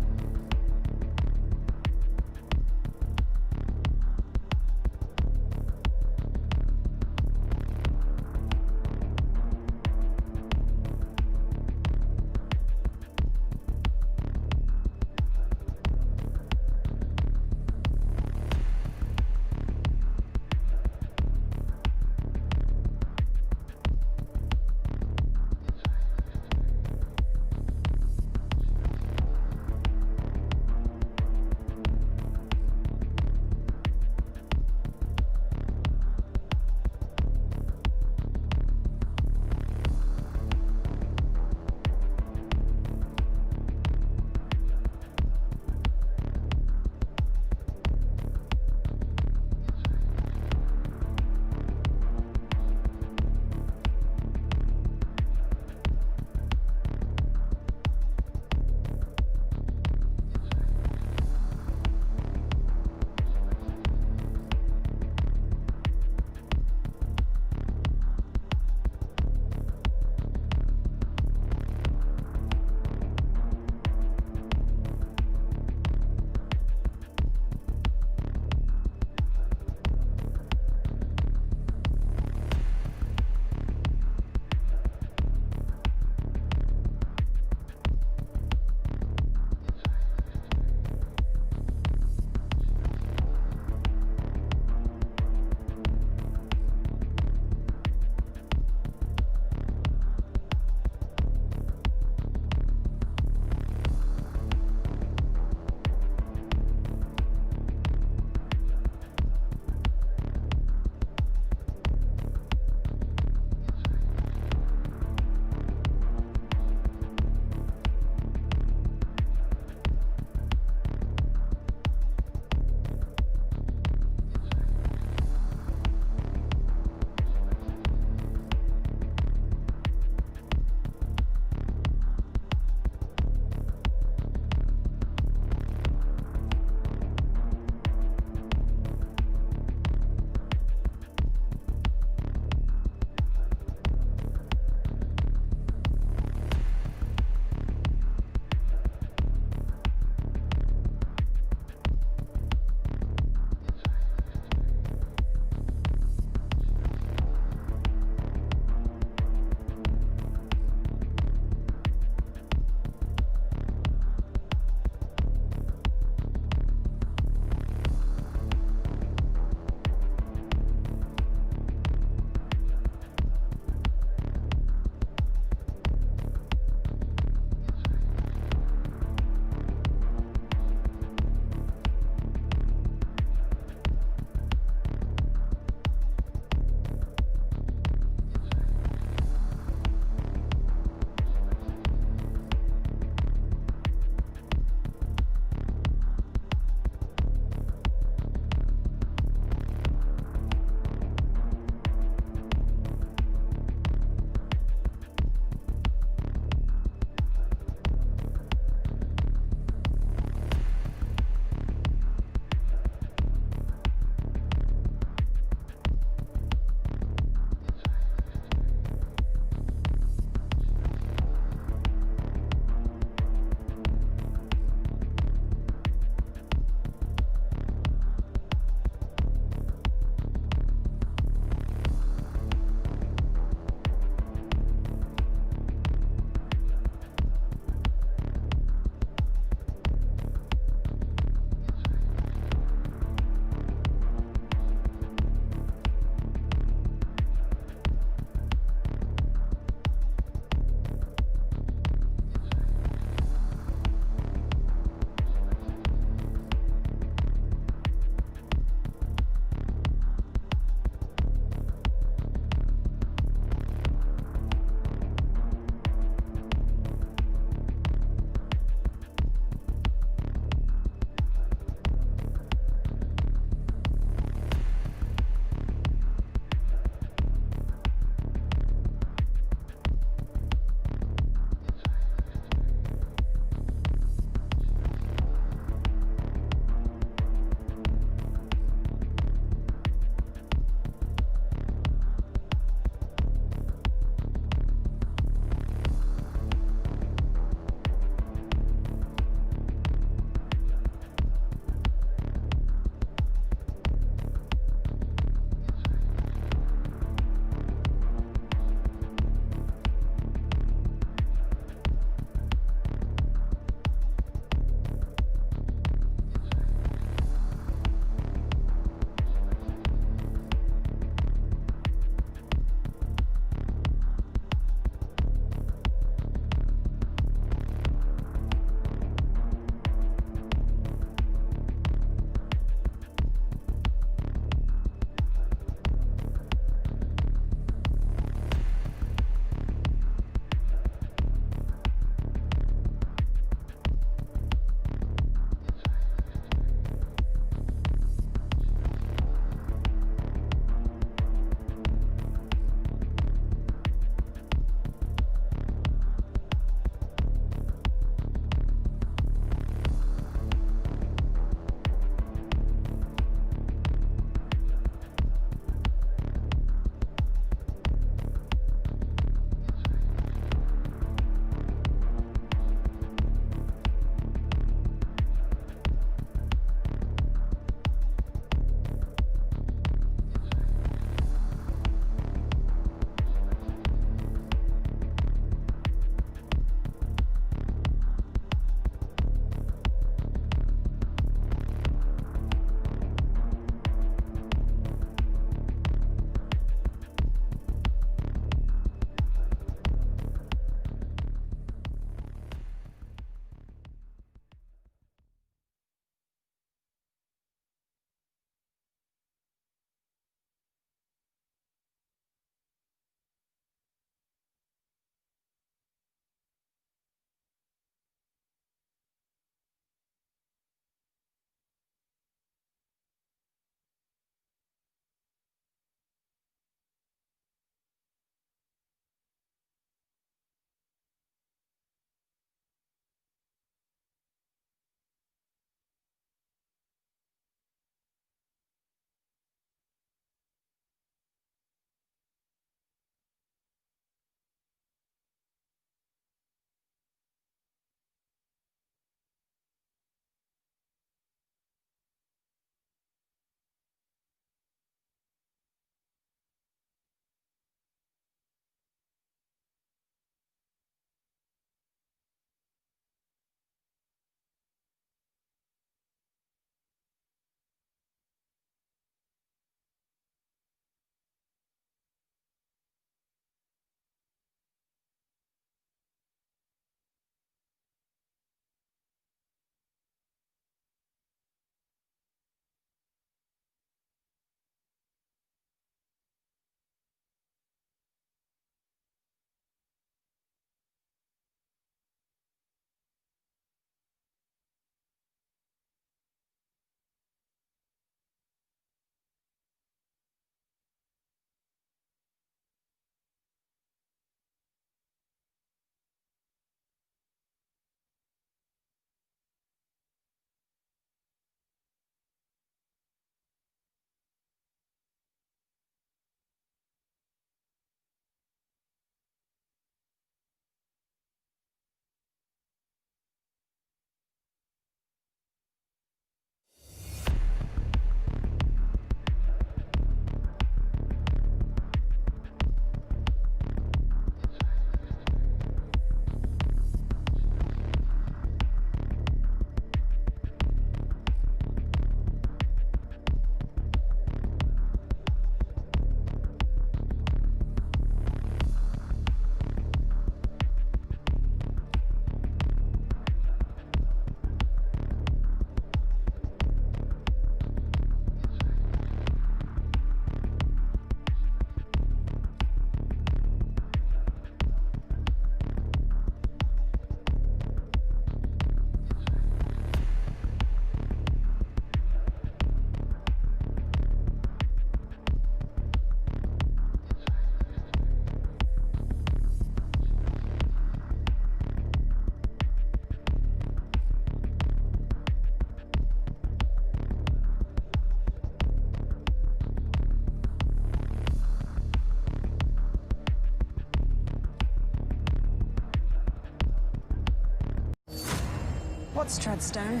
What's Treadstone?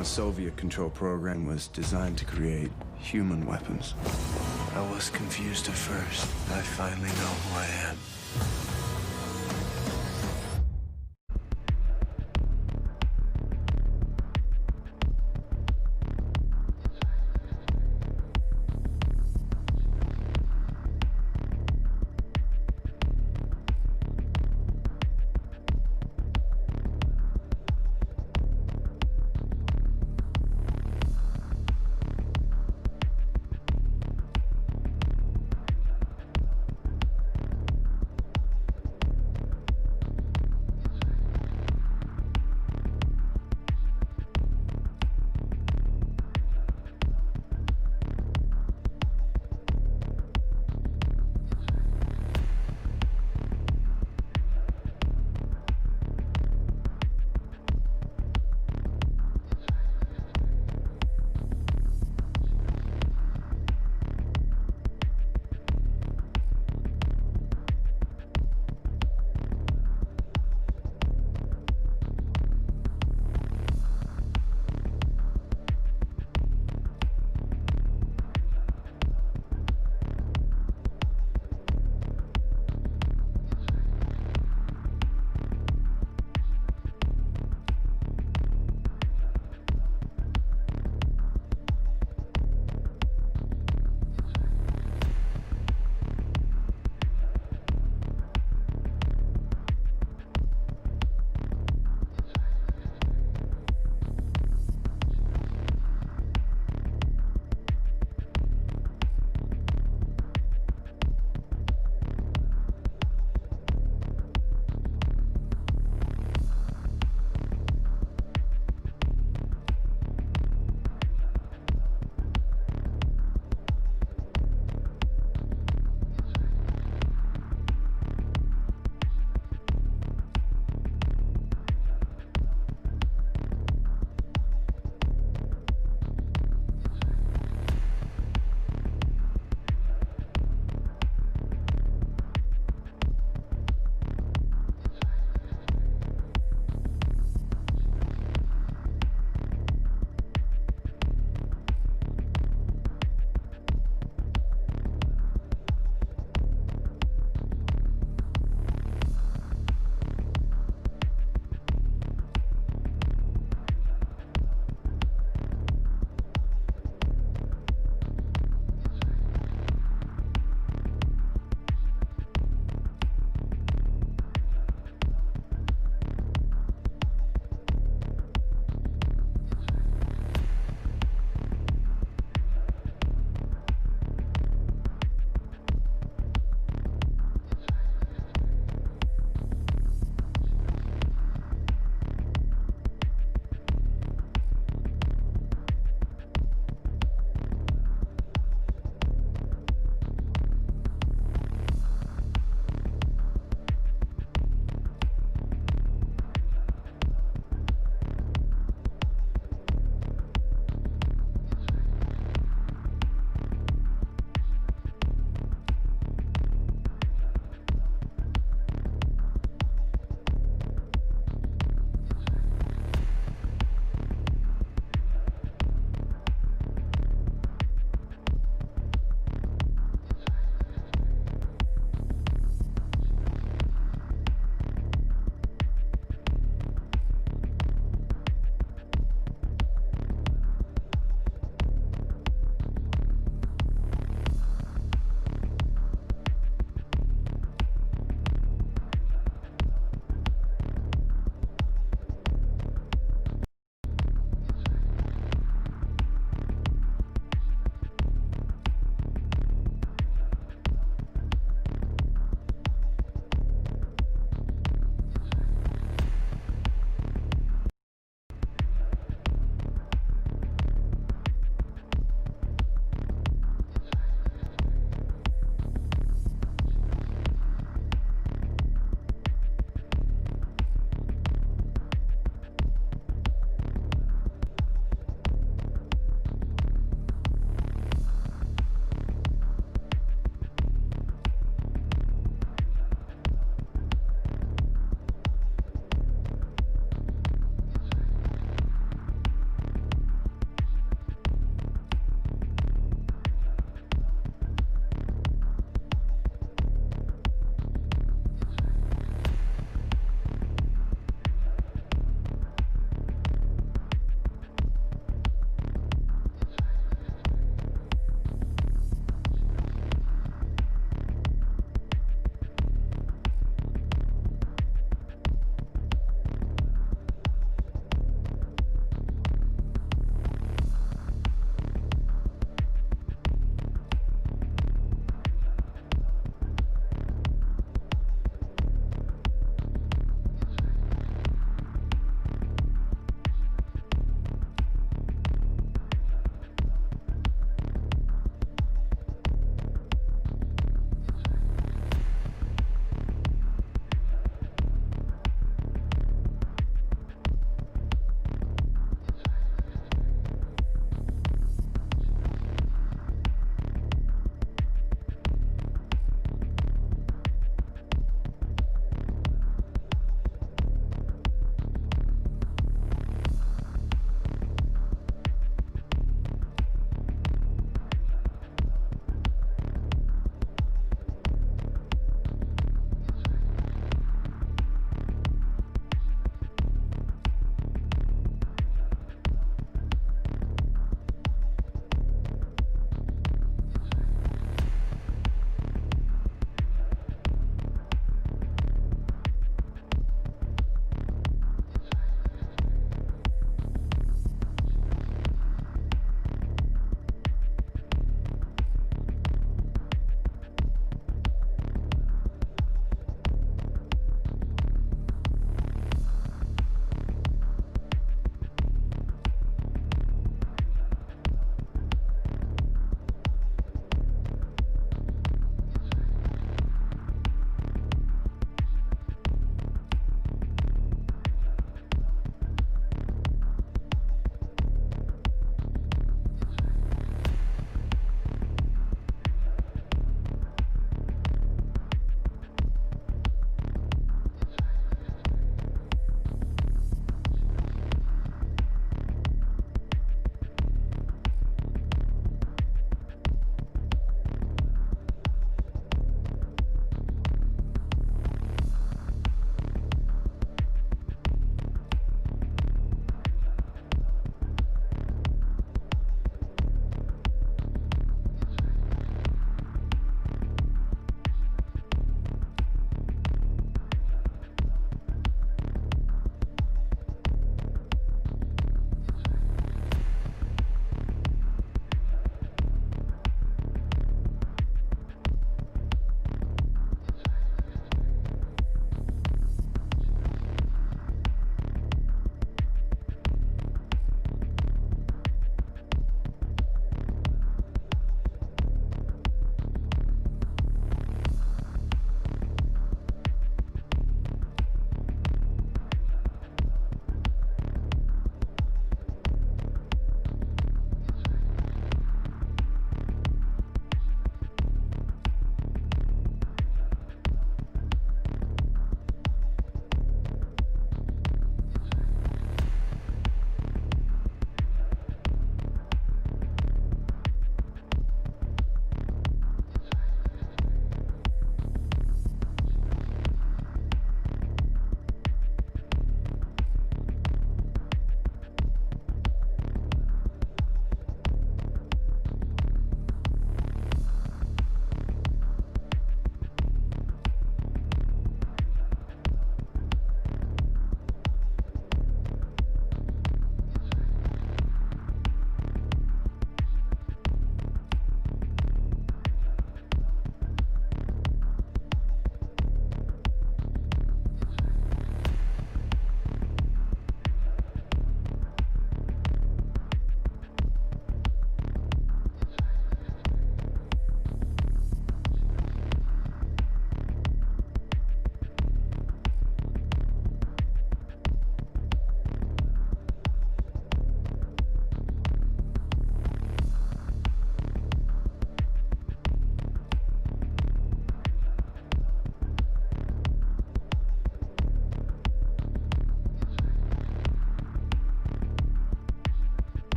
A Soviet control program was designed to create human weapons. I was confused at first. I finally know who I am.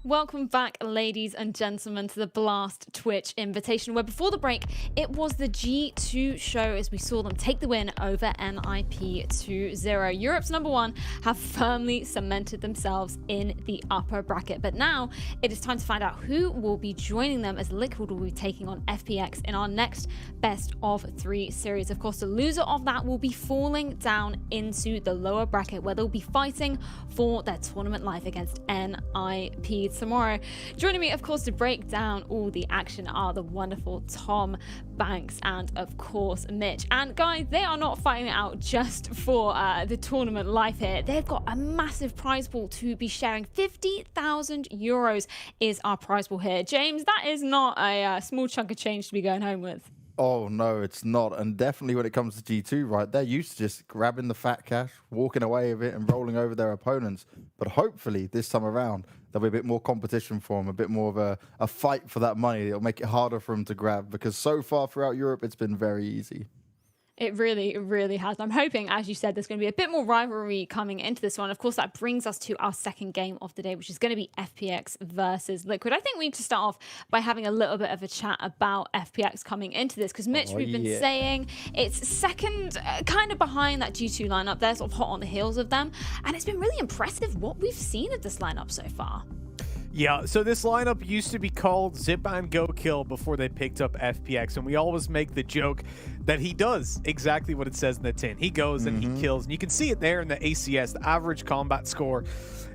Welcome back, ladies and gentlemen, to the Blast Twitch Invitation, where before the break, it was the G2 show as we saw them take the win over NIP 2-0. Europe's #1 have firmly cemented themselves in the upper bracket, but now it is time to find out who will be joining them as Liquid will be taking on FPX in our next best of 3 series. Of course, the loser of that will be falling down into the lower bracket, where they'll be fighting for their tournament life against NIP tomorrow. Joining me, of course, to break down all the action are the wonderful Tom, Banks, and of course Mitch. And guys, they are not fighting it out just for the tournament life here. They've got a massive prize pool to be sharing. 50,000 euros is our prize pool here. James, that is not a small chunk of change to be going home with. Oh, no, it's not. And definitely when it comes to G2, right, they're used to just grabbing the fat cash, walking away with it and rolling over their opponents. But hopefully this time around, there'll be a bit more competition for them, a bit more of a fight for that money. It'll make it harder for them to grab, because so far throughout Europe, it's been very easy. It really has. I'm hoping, as you said, there's going to be a bit more rivalry coming into this one. Of course, that brings us to our second game of the day, which is going to be FPX versus Liquid. I think we need to start off by having a little bit of a chat about FPX coming into this, because Mitch, we've been saying it's second, kind of behind that G2 lineup. They're sort of hot on the heels of them, and it's been really impressive what we've seen of this lineup so far. Yeah, so this lineup used to be called Zip and Go Kill before they picked up FPX, and we always make the joke that he does exactly what it says in the tin. He goes and he kills, and you can see it there in the ACS, the average combat score.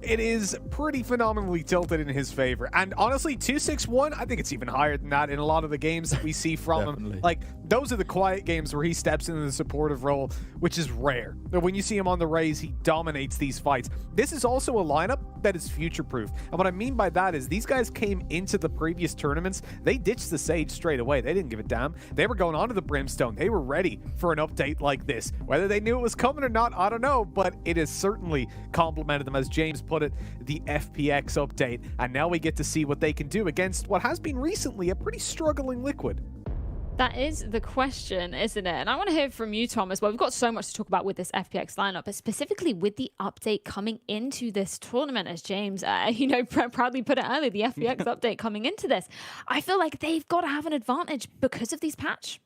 It is pretty phenomenally tilted in his favor. And honestly, 261, I think it's even higher than that in a lot of the games that we see from him. Like, those are the quiet games where he steps into the supportive role, which is rare. But when you see him on the Raze, he dominates these fights. This is also a lineup that is future-proof. And what I mean by that is these guys came into the previous tournaments, they ditched the Sage straight away. They didn't give a damn. They were going on to the Brimstone. They were ready for an update like this. Whether they knew it was coming or not, I don't know, but it has certainly complimented them, as James put it, the FPX update. And now we get to see what they can do against what has been recently a pretty struggling Liquid. That is the question, isn't it? And I want to hear from you, Tom, as well. We've got so much to talk about with this FPX lineup, but specifically with the update coming into this tournament, as James, proudly put it earlier, the FPX update coming into this. I feel like they've got to have an advantage because of these patch.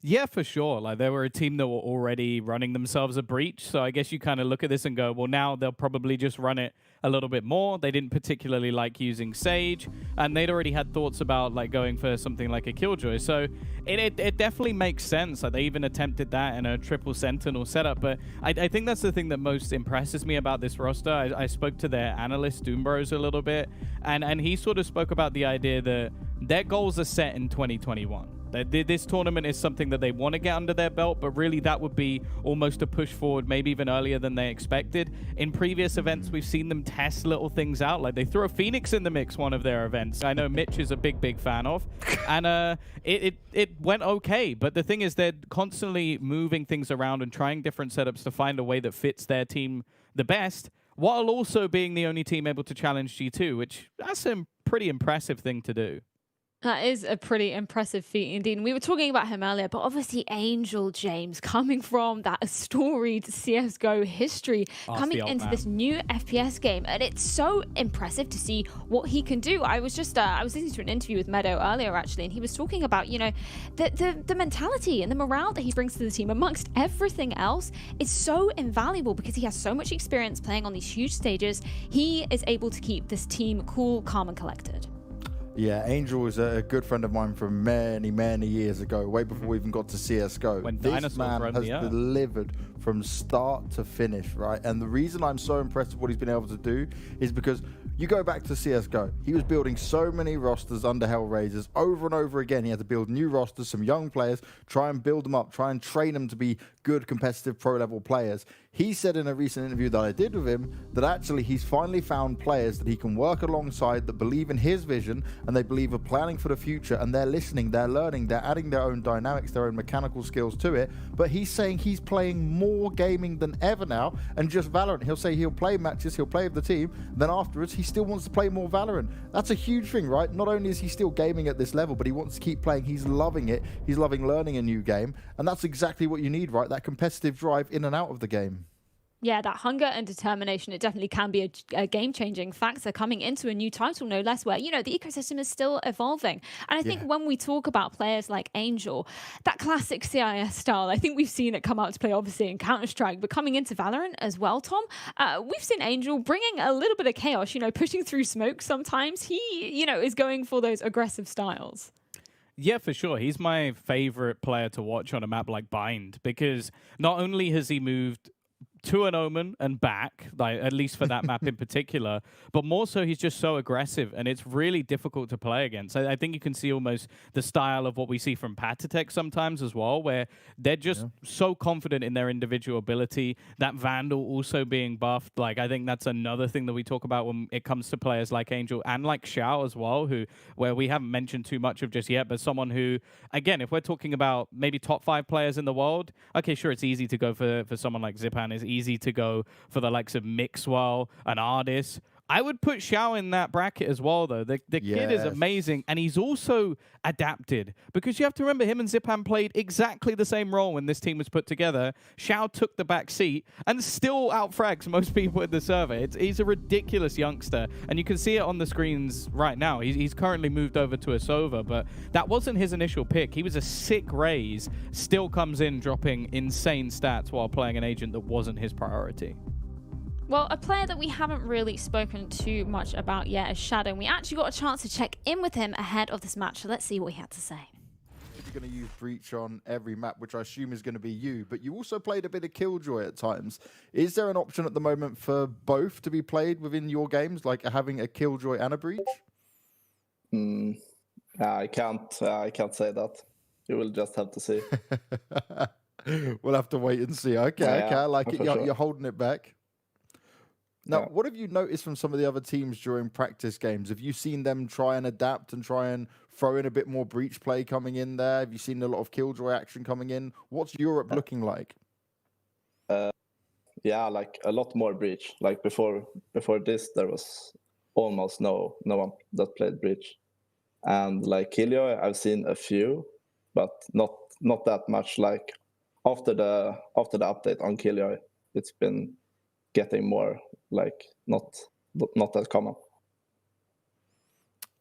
Yeah, for sure. Like, they were a team that were already running themselves a breach. So I guess you kind of look at this and go, well, now they'll probably just run it a little bit more. They didn't particularly like using Sage, and they'd already had thoughts about like going for something like a Killjoy. So it definitely makes sense. Like, they even attempted that in a triple Sentinel setup. But I think that's the thing that most impresses me about this roster. I spoke to their analyst, Doombros, a little bit, and he sort of spoke about the idea that their goals are set in 2021. This tournament is something that they want to get under their belt, but really that would be almost a push forward, maybe even earlier than they expected. In previous events, we've seen them test little things out. Like, they threw a Phoenix in the mix one of their events. I know Mitch is a big fan of. And it went okay. But the thing is, they're constantly moving things around and trying different setups to find a way that fits their team the best, while also being the only team able to challenge G2, which that's a pretty impressive thing to do. That is a pretty impressive feat indeed. And we were talking about him earlier, but obviously Angel, James, coming from that storied CSGO history, coming into this new FPS game. And it's so impressive to see what he can do. I was listening to an interview with Meadow earlier, actually, and he was talking about, the mentality and the morale that he brings to the team amongst everything else is so invaluable because he has so much experience playing on these huge stages. He is able to keep this team cool, calm, and collected. Yeah, Angel was a good friend of mine from many years ago, way before we even got to CSGO. When this man has delivered from start to finish, right? And the reason I'm so impressed with what he's been able to do is because you go back to CSGO, he was building so many rosters under Hellraisers over and over again. He had to build new rosters, some young players, try and build them up, try and train them to be good, competitive, pro-level players. He said in a recent interview that I did with him that actually he's finally found players that he can work alongside that believe in his vision and they believe are planning for the future, and they're listening, they're learning, they're adding their own dynamics, their own mechanical skills to it. But he's saying he's playing more gaming than ever now, and just Valorant. He'll say he'll play matches, he'll play with the team, then afterwards he still wants to play more Valorant. That's a huge thing, right? Not only is he still gaming at this level, but he wants to keep playing. He's loving it. He's loving learning a new game, and that's exactly what you need, right? That competitive drive in and out of the game. Yeah, that hunger and determination, it definitely can be a game-changing factor coming into a new title, no less, where, you know, the ecosystem is still evolving. And I think when we talk about players like Angel, that classic CIS style, I think we've seen it come out to play, obviously, in Counter-Strike, but coming into Valorant as well, Tom, we've seen Angel bringing a little bit of chaos, you know, pushing through smoke sometimes. He, you know, is going for those aggressive styles. Yeah, for sure. He's my favorite player to watch on a map like Bind, because not only has he moved to an Omen and back, like at least for that map in particular, but more so he's just so aggressive, and it's really difficult to play against. I think you can see almost the style of what we see from Patatech sometimes as well, where they're just so confident in their individual ability. That Vandal also being buffed, like I think that's another thing that we talk about when it comes to players like Angel and like Xiao as well, where we haven't mentioned too much of just yet, but someone who, again, if we're talking about maybe top 5 players in the world, okay, sure, it's easy to go for someone like Zipan, it's easy to go for the likes of Mixwell and Ardis. I would put Xiao in that bracket as well, though. The kid is amazing, and he's also adapted, because you have to remember him and Zipan played exactly the same role when this team was put together. Xiao took the back seat and still outfrags most people in the server. He's a ridiculous youngster, and you can see it on the screens right now. He's currently moved over to a Sova, but that wasn't his initial pick. He was a sick Raze, still comes in dropping insane stats while playing an agent that wasn't his priority. Well, a player that we haven't really spoken too much about yet is Shadow. And we actually got a chance to check in with him ahead of this match, so let's see what he had to say. You're going to use Breach on every map, which I assume is going to be you, but you also played a bit of Killjoy at times. Is there an option at the moment for both to be played within your games, like having a Killjoy and a Breach? I can't say that. You will just have to see. We'll have to wait and see. Okay, I like it. You're holding it back. Now, what have you noticed from some of the other teams during practice games? Have you seen them try and adapt and try and throw in a bit more Breach play coming in there? Have you seen a lot of Killjoy action coming in? What's Europe looking like? Yeah, like a lot more Breach. Like before this, there was almost no one that played Breach. And like Killjoy, I've seen a few, but not that much. Like after the update on Killjoy, it's been getting more like not that common.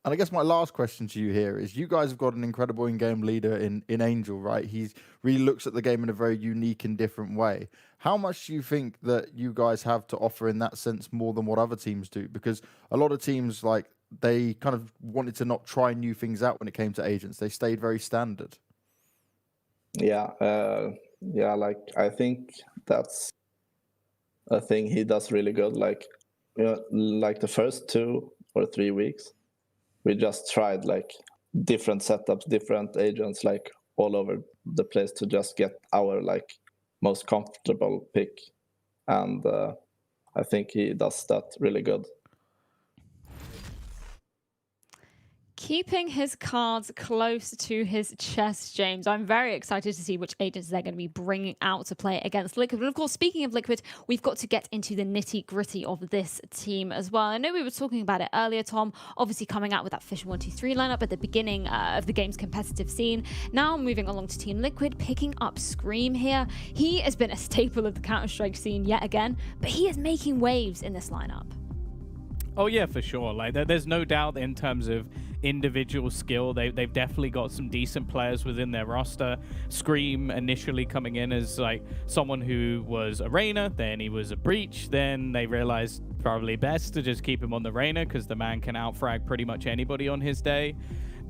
And I guess my last question to you here is, you guys have got an incredible in-game leader in Angel, right? He really looks at the game in a very unique and different way. How much do you think that you guys have to offer in that sense more than what other teams do? Because a lot of teams, like, they kind of wanted to not try new things out when it came to agents. They stayed very standard. Yeah, like I think that's a thing he does really good. Like, you know, like the first 2 or 3 weeks, we just tried like different setups, different agents, like all over the place to just get our like most comfortable pick. And I think he does that really good. Keeping his cards close to his chest, James. I'm very excited to see which agents they're going to be bringing out to play against Liquid. And of course, speaking of Liquid, we've got to get into the nitty-gritty of this team as well. I know we were talking about it earlier, Tom, obviously coming out with that Fisher123 lineup at the beginning of the game's competitive scene. Now moving along to Team Liquid, picking up Scream here. He has been a staple of the Counter-Strike scene yet again, but he is making waves in this lineup. Oh yeah, for sure. Like there's no doubt that in terms of individual skill, they've definitely got some decent players within their roster. Scream initially coming in as like someone who was a Reyna, then he was a Breach, then they realized probably best to just keep him on the Reyna because the man can outfrag pretty much anybody on his day.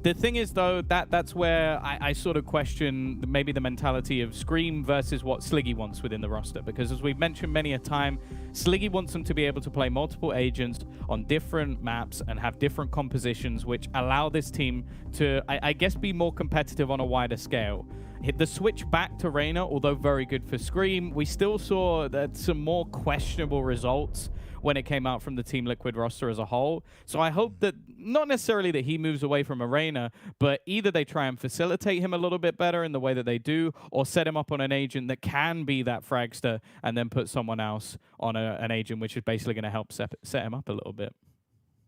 The thing is, though, that's where I sort of question maybe the mentality of Scream versus what Sliggy wants within the roster. Because as we've mentioned many a time, Sliggy wants them to be able to play multiple agents on different maps and have different compositions, which allow this team to, I guess, be more competitive on a wider scale. The switch back to Reyna, although very good for Scream, we still saw that some more questionable results when it came out from the Team Liquid roster as a whole. So I hope that, not necessarily that he moves away from Arena, but either they try and facilitate him a little bit better in the way that they do, or set him up on an agent that can be that fragster, and then put someone else on an agent which is basically going to help set him up a little bit.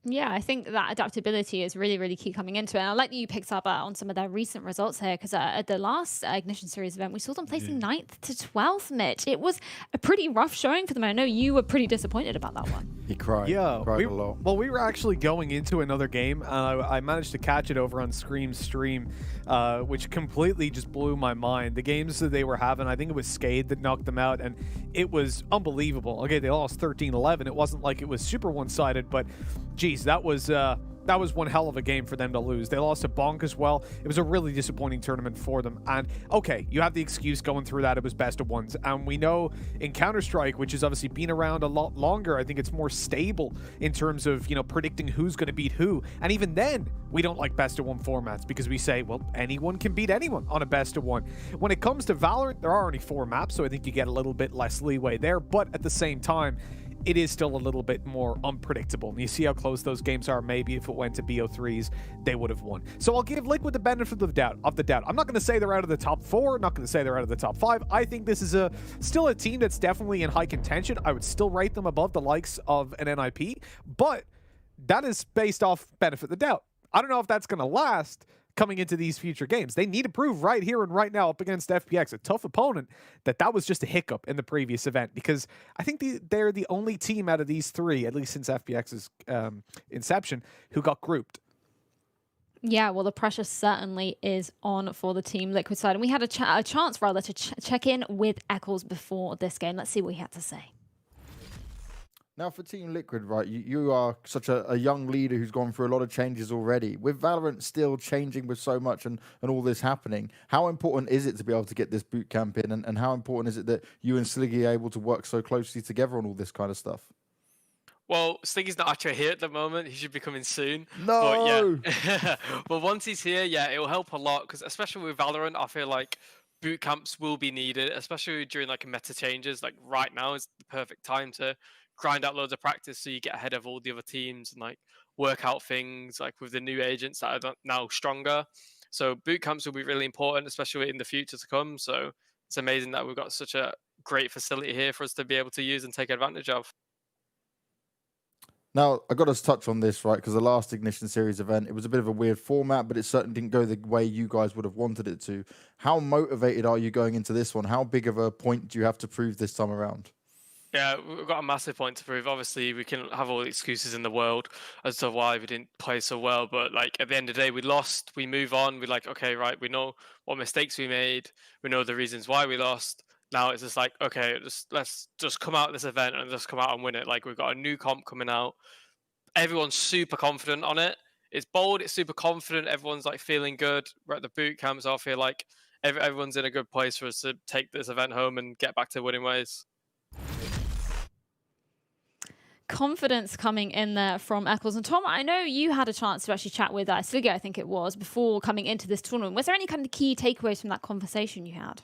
Yeah, I think that adaptability is really, really key coming into it. And I like that you picked up on some of their recent results here, because at the last Ignition Series event, we saw them placing 9th to 12th, Mitch. It was a pretty rough showing for them. I know you were pretty disappointed about that one. He cried. Yeah, He cried a lot. Well, we were actually going into another game, and I managed to catch it over on Scream's stream, which completely just blew my mind. The games that they were having, I think it was Skade that knocked them out, and it was unbelievable. Okay, they lost 13-11. It wasn't like it was super one-sided, but geez, that was one hell of a game for them to lose. They lost to Bonk as well. It was a really disappointing tournament for them. And okay, you have the excuse going through that it was best of ones. And we know in Counter-Strike, which has obviously been around a lot longer, I think it's more stable in terms of, you know, predicting who's going to beat who. And even then, we don't like best of one formats because we say, well, anyone can beat anyone on a best of one. When it comes to Valorant, there are only 4 maps, so I think you get a little bit less leeway there. But at the same time, it is still a little bit more unpredictable. And you see how close those games are. Maybe if it went to BO3s, they would have won. So I'll give Liquid the benefit of the doubt. I'm not going to say they're out of the top 4. I'm not going to say they're out of the top 5. I think this is still a team that's definitely in high contention. I would still rate them above the likes of an NIP, but that is based off benefit of the doubt. I don't know if that's going to last coming into these future games. They need to prove right here and right now up against FPX, a tough opponent, that was just a hiccup in the previous event, because I think they're the only team out of these 3, at least since FPX's inception, who got grouped. Yeah, well, the pressure certainly is on for the Team Liquid side. And we had a chance to check in with Eccles before this game. Let's see what he had to say. Now for Team Liquid, right, you are such a young leader who's gone through a lot of changes already. With Valorant still changing with so much and all this happening, how important is it to be able to get this boot camp in, and how important is it that you and Sliggy are able to work so closely together on all this kind of stuff? Well, Sliggy's not actually here at the moment. He should be coming soon. No! But yeah, but once he's here, yeah, it will help a lot, because especially with Valorant, I feel like boot camps will be needed, especially during like meta changes. Like right now is the perfect time to grind out loads of practice so you get ahead of all the other teams and like work out things like with the new agents that are now stronger. So boot camps will be really important, especially in the future to come. So it's amazing that we've got such a great facility here for us to be able to use and take advantage of. Now, I got to touch on this, right, because the last Ignition Series event, it was a bit of a weird format, but it certainly didn't go the way you guys would have wanted it to. How motivated are you going into this one? How big of a point do you have to prove this time around? Yeah, we've got a massive point to prove. Obviously, we can have all the excuses in the world as to why we didn't play so well. But like at the end of the day, we lost. We move on. We're like, okay, right. We know what mistakes we made. We know the reasons why we lost. Now it's just like, okay, let's just come out of this event and just come out and win it. Like we've got a new comp coming out. Everyone's super confident on it. It's bold. It's super confident. Everyone's like feeling good. We're at the boot camp, so I feel like everyone's in a good place for us to take this event home and get back to winning ways. Confidence coming in there from Eccles. And Tom, I know you had a chance to actually chat with Sliggy, I think it was, before coming into this tournament. Was there any kind of key takeaways from that conversation you had?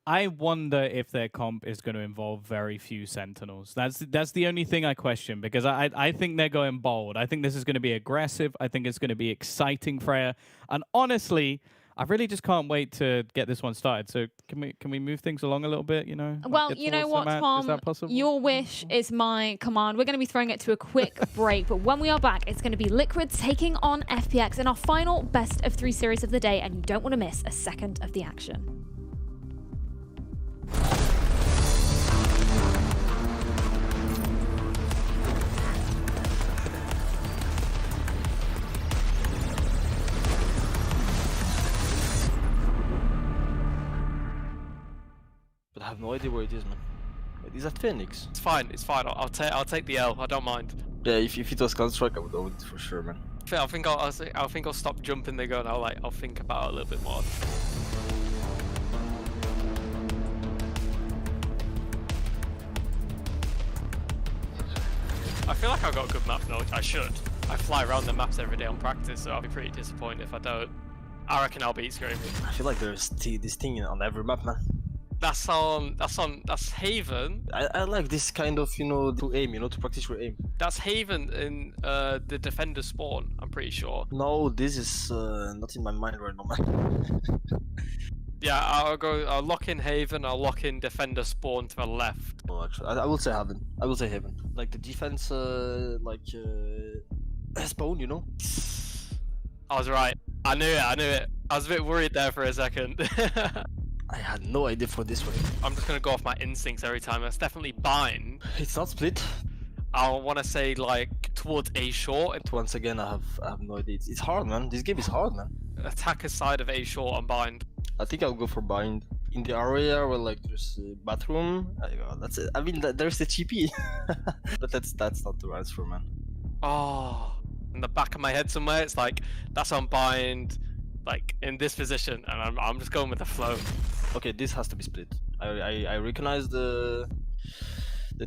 I wonder if their comp is going to involve very few Sentinels. That's the only thing I question, because I think they're going bold. I think this is going to be aggressive. I think it's going to be exciting, Freya. And honestly, I really just can't wait to get this one started. So can we move things along a little bit, you know? Well, you know what, Tom? Is that possible? Your wish is my command. We're going to be throwing it to a quick break, but when we are back, it's going to be Liquid taking on FPX in our final best of 3 series of the day, and you don't want to miss a second of the action. But I have no idea where it is, man. Wait, is that Phoenix? It's fine. It's fine. I'll take the L. I don't mind. Yeah, if it was Counter-Strike, I would own it for sure, man. I think I'll stop jumping the gun. I'll think about it a little bit more. I feel like I've got good map knowledge. I should. I fly around the maps every day on practice, so I'll be pretty disappointed if I don't. I reckon I'll beat Scream. I feel like there's this thing on every map, man. That's Haven. I like this kind of, to aim, to practice your aim. That's Haven in the Defender spawn, I'm pretty sure. No, this is not in my mind right now, man. Yeah, I'll lock in Haven. I'll lock in Defender Spawn to the left. Oh, actually, I will say Haven. I will say Haven. Like the defense, Spawn, you know. I was right. I knew it. I was a bit worried there for a second. I had no idea for this one. I'm just gonna go off my instincts every time. It's definitely bind. It's not split. I want to say like towards A short. Once again, I have no idea. It's hard, man. This game is hard, man. Attacker side of A short on bind. I think I'll go for bind. In the area where like there's a bathroom, that's it. I mean, there's the TP, but that's not the answer, man. Oh, in the back of my head somewhere, it's like that's on bind, like in this position, and I'm just going with the flow. Okay, this has to be split. I recognize the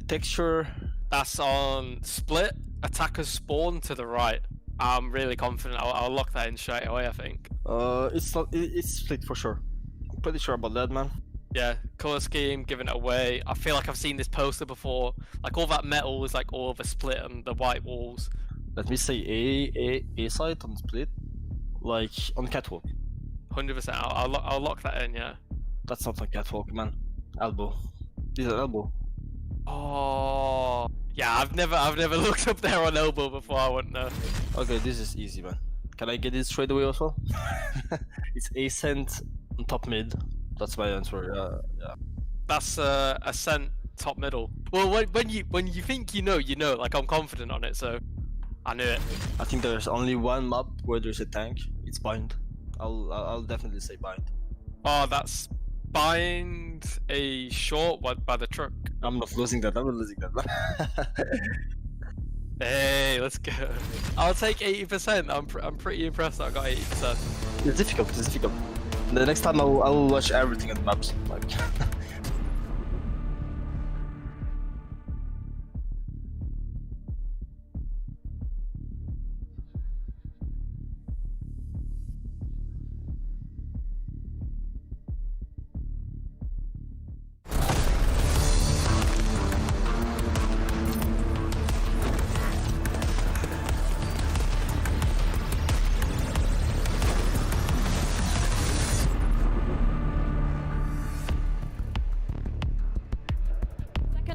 texture. That's on split. Attackers spawn to the right. I'm really confident. I'll lock that in straight away. I think. It's split for sure. I'm pretty sure about that, man. Yeah, color scheme, giving it away. I feel like I've seen this poster before. Like all that metal is like all of a split on the white walls. Let me say A side on split, like on catwalk. 100%. I'll lock that in. Yeah. That's not on catwalk, man. Elbow. This is an elbow. Oh. Yeah, I've never looked up there on elbow before. I wouldn't know. Okay, this is easy, man. Can I get it straight away also? It's Ascent on top mid. That's my answer. Yeah. That's Ascent top middle. Well, when you think you know. Like I'm confident on it, so I knew it. I think there's only one map where there's a tank. It's bind. I'll definitely say bind. Oh, that's bind a short one by the truck. I'm not losing that. I'm not losing that. Hey, let's go. I'll take 80%. I'm pretty impressed that I got 80%. It's difficult. It's difficult. The next time I'll watch everything on the maps. Like.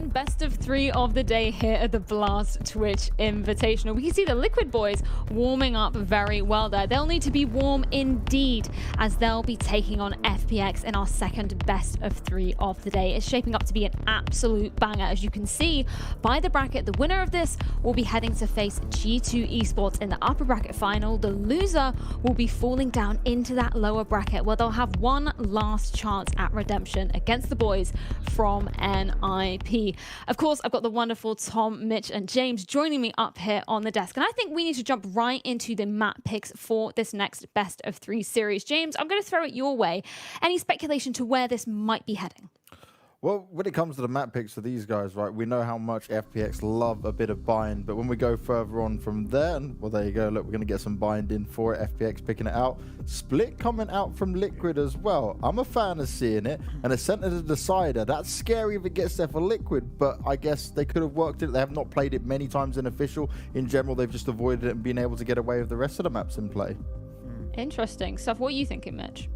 Best of 3 of the day here at the Blast Twitch Invitational. We can see the Liquid boys warming up very well there. They'll need to be warm indeed, as they'll be taking on FPX in our second best of 3 of the day. It's shaping up to be an absolute banger. As you can see by the bracket, the winner of this will be heading to face G2 Esports in the upper bracket final. The loser will be falling down into that lower bracket, where they'll have one last chance at redemption against the boys from NIP. Of course, I've got the wonderful Tom, Mitch, and James joining me up here on the desk. And I think we need to jump right into the map picks for this next best of 3 series. James, I'm going to throw it your way. Any speculation to where this might be heading? Well, when it comes to the map picks for these guys, right, we know how much FPX love a bit of bind, but when we go further on from there, and well, there you go, look, we're going to get some bind in for it, FPX picking it out. Split coming out from Liquid as well. I'm a fan of seeing it, and Ascent as a decider, that's scary if it gets there for Liquid, but I guess they could have worked it. They have not played it many times in official. In general, they've just avoided it and been able to get away with the rest of the maps in play. Interesting stuff. What are you thinking, Mitch?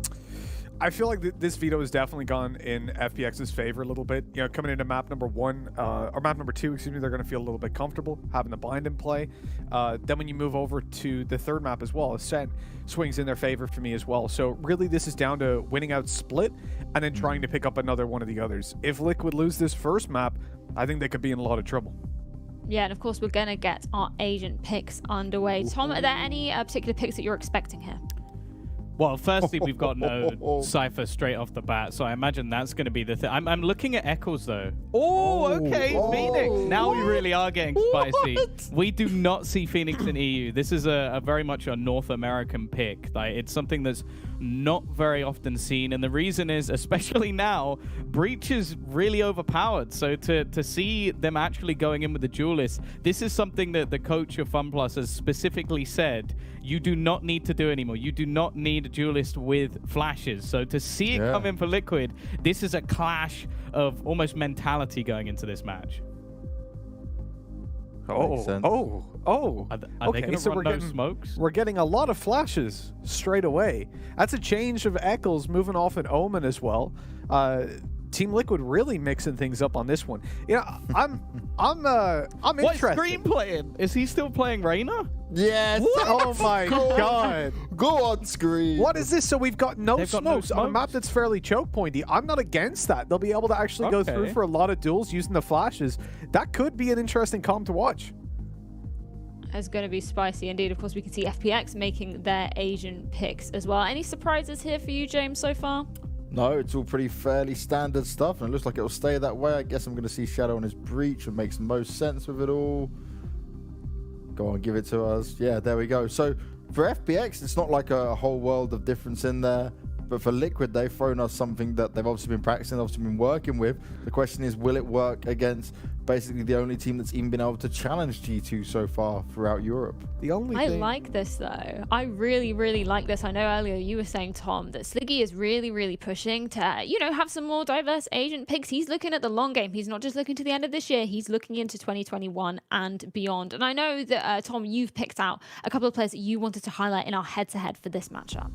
I feel like this veto has definitely gone in FPX's favor a little bit. You know, coming into map number 1, or map number 2, excuse me, they're going to feel a little bit comfortable having the bind in play. Then when you move over to the third map as well, Ascent swings in their favor for me as well. So really this is down to winning out Split and then trying to pick up another one of the others. If Liquid lose this first map, I think they could be in a lot of trouble. Yeah, and of course we're going to get our agent picks underway. Tom, are there any particular picks that you're expecting here? Well, firstly, we've got no Cypher straight off the bat, so I imagine that's going to be the thing. I'm looking at Eccles, though. Oh, okay, Phoenix. Now we really are getting spicy. We do not see Phoenix in EU. This is a very much a North American pick. Like, it's something that's not very often seen, and the reason is, especially now, Breach is really overpowered. So to see them actually going in with the Duelist, this is something that the coach of FunPlus has specifically said, you do not need to do anymore. You do not need a Duelist with flashes. So to see it come in for Liquid, this is a clash of almost mentality going into this match. Oh, sense. oh. Are Okay, they going to so run those smokes? We're getting a lot of flashes straight away. That's a change of Eccles moving off an Omen as well. Team Liquid really mixing things up on this one. You know, I'm What interested. Scream playing? Is he still playing Reyna? Yes. Oh my god. Go on, Scream. What is this? So we've got no They've got no smokes on a map smokes. that's fairly choke pointy. I'm not against that. They'll be able to actually go through Okay. for a lot of duels using the flashes. That could be an interesting comp to watch. It's going to be spicy indeed. Of course, we can see FPX making their Asian picks as well. Any surprises here for you, James, so far? No, it's all pretty fairly standard stuff, and it looks like it'll stay that way. I guess I'm going to see Shadow on his breach, and makes the most sense with it all. Go on, give it to us. Yeah, there we go. So for FPX, it's not like a whole world of difference in there. But for Liquid, they've thrown us something that they've obviously been practicing, obviously been working with. The question is, will it work against basically the only team that's even been able to challenge G2 so far throughout Europe? The only I thing... like this though. I really, really like this. I know earlier you were saying, Tom, that Sliggy is really, really pushing to, you know, have some more diverse agent picks. He's looking at the long game. He's not just looking to the end of this year. He's looking into 2021 and beyond. And I know that, Tom, you've picked out a couple of players that you wanted to highlight in our head-to-head for this matchup.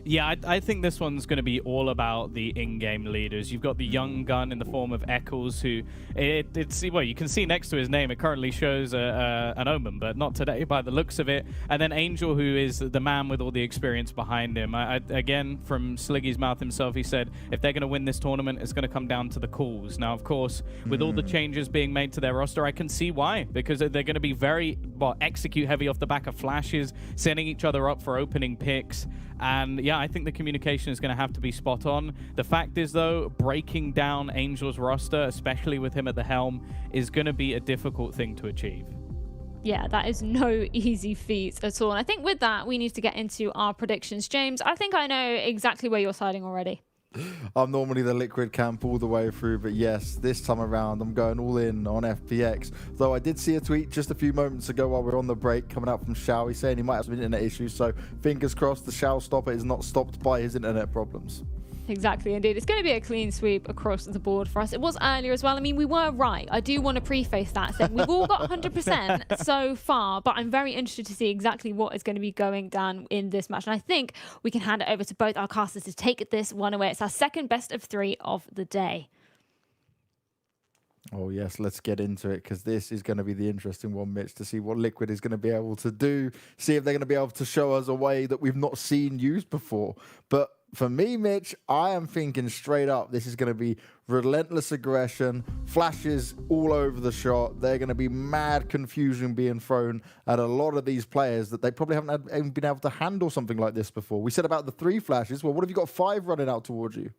Yeah, I think this one's going to be all about the in-game leaders. You've got the young gun in the form of Eccles, who it's well, you can see next to his name, it currently shows an Omen, but not today by the looks of it. And then Angel, who is the man with all the experience behind him. Again, from Sliggy's mouth himself, he said if they're going to win this tournament, it's going to come down to the calls. Now, of course, with all the changes being made to their roster, I can see why, because they're going to be very execute heavy off the back of flashes, setting each other up for opening picks. And yeah, I think the communication is going to have to be spot on. The fact is, though, breaking down Angel's roster, especially with him at the helm, is going to be a difficult thing to achieve. Yeah, that is no easy feat at all. And I think with that, we need to get into our predictions. James, I think I know exactly where you're siding already. I'm normally the Liquid camp all the way through, but yes, this time around I'm going all in on FPX. Though I did see a tweet just a few moments ago while we were on the break coming out from Shao. He's saying he might have some internet issues, so fingers crossed the Shao stopper is not stopped by his internet problems. Exactly, indeed. It's going to be a clean sweep across the board for us. It was earlier as well. I mean, we were right. I do want to preface that, saying we've all got 100% so far, but I'm very interested to see exactly what is going to be going down in this match. And I think we can hand it over to both our casters to take this one away. It's our second best of 3 of the day. Oh yes, let's get into it, because this is going to be the interesting one, Mitch, to see what Liquid is going to be able to do, see if they're going to be able to show us a way that we've not seen used before. But for me, Mitch, I am thinking straight up this is going to be relentless aggression, flashes all over the shot. They're going to be mad confusion being thrown at a lot of these players that they probably haven't even been able to handle something like this before. We said about the 3 flashes. Well, what if you got 5 running out towards you?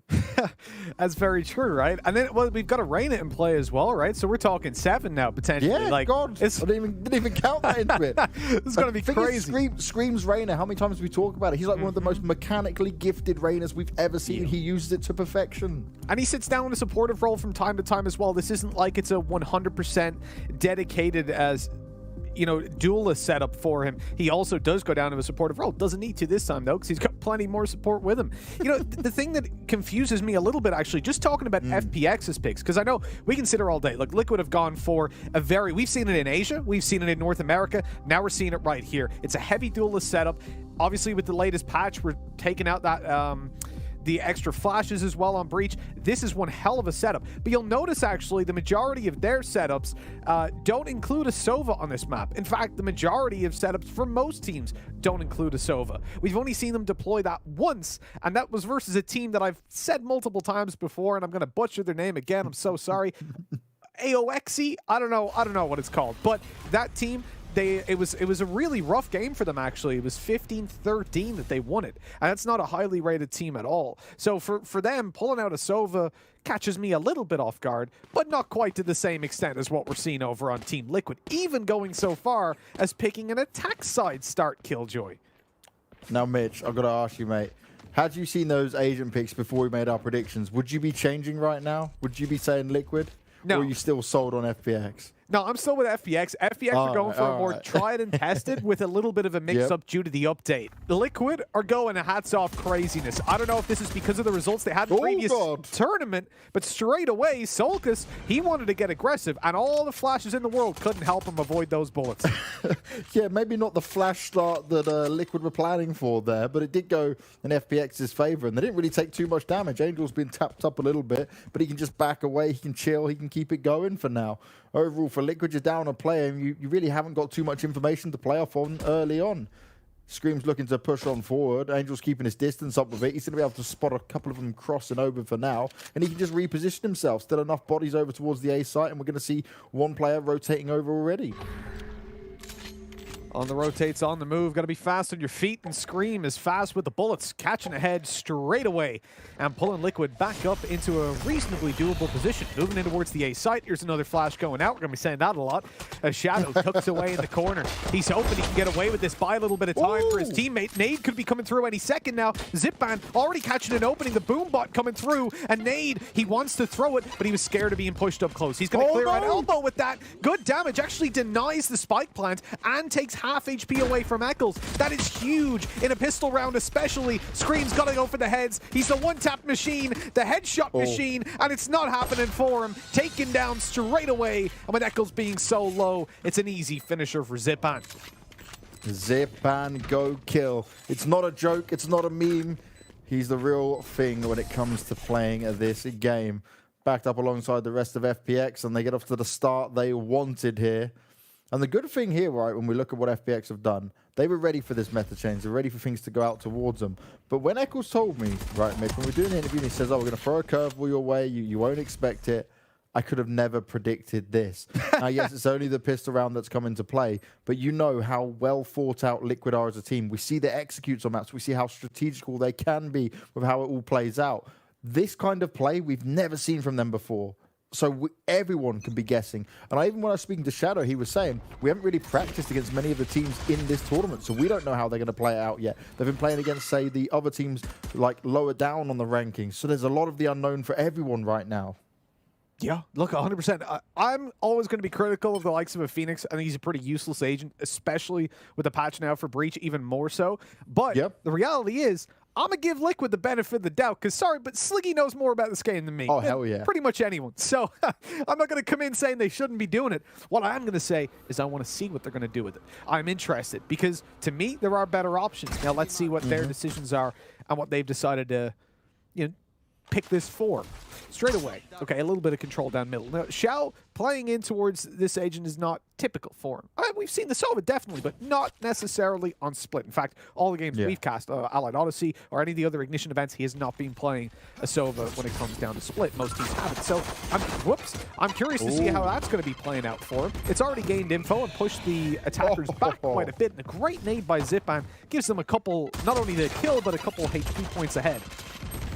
That's very true, right? And then, well, we've got a Reyna in play as well, right? So we're talking 7 now, potentially. Yeah, like, God. I didn't even count that into it. It's going to be crazy. Screams Reyna. How many times do we talk about it? He's like one of the most mechanically gifted Reynas we've ever seen. He uses it to perfection. And he sits down in a supportive role from time to time as well. This isn't like it's a 100% dedicated as, you know, duelist setup for him. He also does go down to a supportive role. Doesn't need to this time, though, because he's got plenty more support with him. You know, the thing that confuses me a little bit, actually, just talking about FPX's picks, because I know we consider all day. Like, Liquid have gone for a very... We've seen it in Asia. We've seen it in North America. Now we're seeing it right here. It's a heavy duelist setup. Obviously, with the latest patch, we're taking out that... the extra flashes as well on Breach. This is one hell of a setup. But you'll notice, actually, the majority of their setups don't include a Sova on this map. In fact, the majority of setups for most teams don't include a Sova. We've only seen them deploy that once, and that was versus a team that I've said multiple times before, and I'm going to butcher their name again. I'm so sorry. AOXE? I don't know what it's called. But that team... It was a really rough game for them, actually. It was 15-13 that they won it. And that's not a highly rated team at all. So for them, pulling out a Sova catches me a little bit off guard, but not quite to the same extent as what we're seeing over on Team Liquid, even going so far as picking an attack side start Killjoy. Now, Mitch, I've got to ask you, mate. Had you seen those Asian picks before we made our predictions? Would you be changing right now? Would you be saying Liquid? No. Or are you still sold on FPX? No, I'm still with FPX. FPX are going for a more tried and tested with a little bit of a mix-up due to the update. Liquid are going a hats-off craziness. I don't know if this is because of the results they had in the previous tournament, but straight away, Solkis, he wanted to get aggressive, and all the flashes in the world couldn't help him avoid those bullets. Yeah, maybe not the flash start that Liquid were planning for there, but it did go in FPX's favor, and they didn't really take too much damage. Angel's been tapped up a little bit, but he can just back away, he can chill, he can keep it going for now. Overall, for Liquid, you're down a player, and you really haven't got too much information to play off on early on. Scream's looking to push on forward. Angel's keeping his distance up with it. He's going to be able to spot a couple of them crossing over for now, and he can just reposition himself. Still enough bodies over towards the A site, and we're going to see one player rotating over already. On the rotates, on the move. Got to be fast on your feet, and Scream is fast with the bullets, catching ahead straight away and pulling Liquid back up into a reasonably doable position. Moving in towards the A site. Here's another flash going out. We're going to be saying that a lot. As Shadow tucks away in the corner. He's hoping he can get away with this, buy a little bit of time for his teammate. Nade could be coming through any second now. Zipban already catching an opening. The boom bot coming through, and Nade, he wants to throw it, but he was scared of being pushed up close. He's going to clear out elbow with that. Good damage. Actually denies the spike plant and takes half HP away from Eccles. That is huge in a pistol round especially. Scream's got to go for the heads. He's the one-tap machine, the headshot machine, and it's not happening for him. Taken down straight away, and with Eccles being so low, it's an easy finisher for Zipan. Zipan go kill. It's not a joke, it's not a meme. He's the real thing when it comes to playing this game. Backed up alongside the rest of FPX, and they get off to the start they wanted here. And the good thing here, right, when we look at what FPX have done, they were ready for this meta change. They're ready for things to go out towards them. But when Eccles told me, right, Mitch, when we're doing the interview, and he says, oh, we're going to throw a curveball your way, you won't expect it, I could have never predicted this. Now, yes, it's only the pistol round that's come into play, but you know how well thought out Liquid are as a team. We see their executes on maps. We see how strategical they can be with how it all plays out. This kind of play we've never seen from them before. So everyone can be guessing. And even when I was speaking to Shadow, he was saying, we haven't really practiced against many of the teams in this tournament, so we don't know how they're going to play it out yet. They've been playing against, say, the other teams like lower down on the rankings. So there's a lot of the unknown for everyone right now. Yeah, look, 100%. I'm always going to be critical of the likes of a Phoenix. I think he's a pretty useless agent, especially with the patch now for Breach, even more so. But the reality is, I'm going to give Liquid the benefit of the doubt, because, sorry, but Sliggy knows more about this game than me. Oh, hell yeah. Pretty much anyone. So I'm not going to come in saying they shouldn't be doing it. What I am going to say is I want to see what they're going to do with it. I'm interested, because to me, there are better options. Now, let's see what their decisions are and what they've decided to, you know, pick this for. Straight away. Okay, a little bit of control down middle. Now, Xiao playing in towards this agent is not typical for him. We've seen the Sova, definitely, but not necessarily on Split. In fact, all the games we've cast, Allied Odyssey, or any of the other Ignition events, he has not been playing a Sova when it comes down to Split. Most teams haven't. So, I'm curious to see how that's going to be playing out for him. It's already gained info and pushed the attackers back quite a bit. And a great nade by Zipan gives them a couple, not only the kill, but a couple HP points ahead.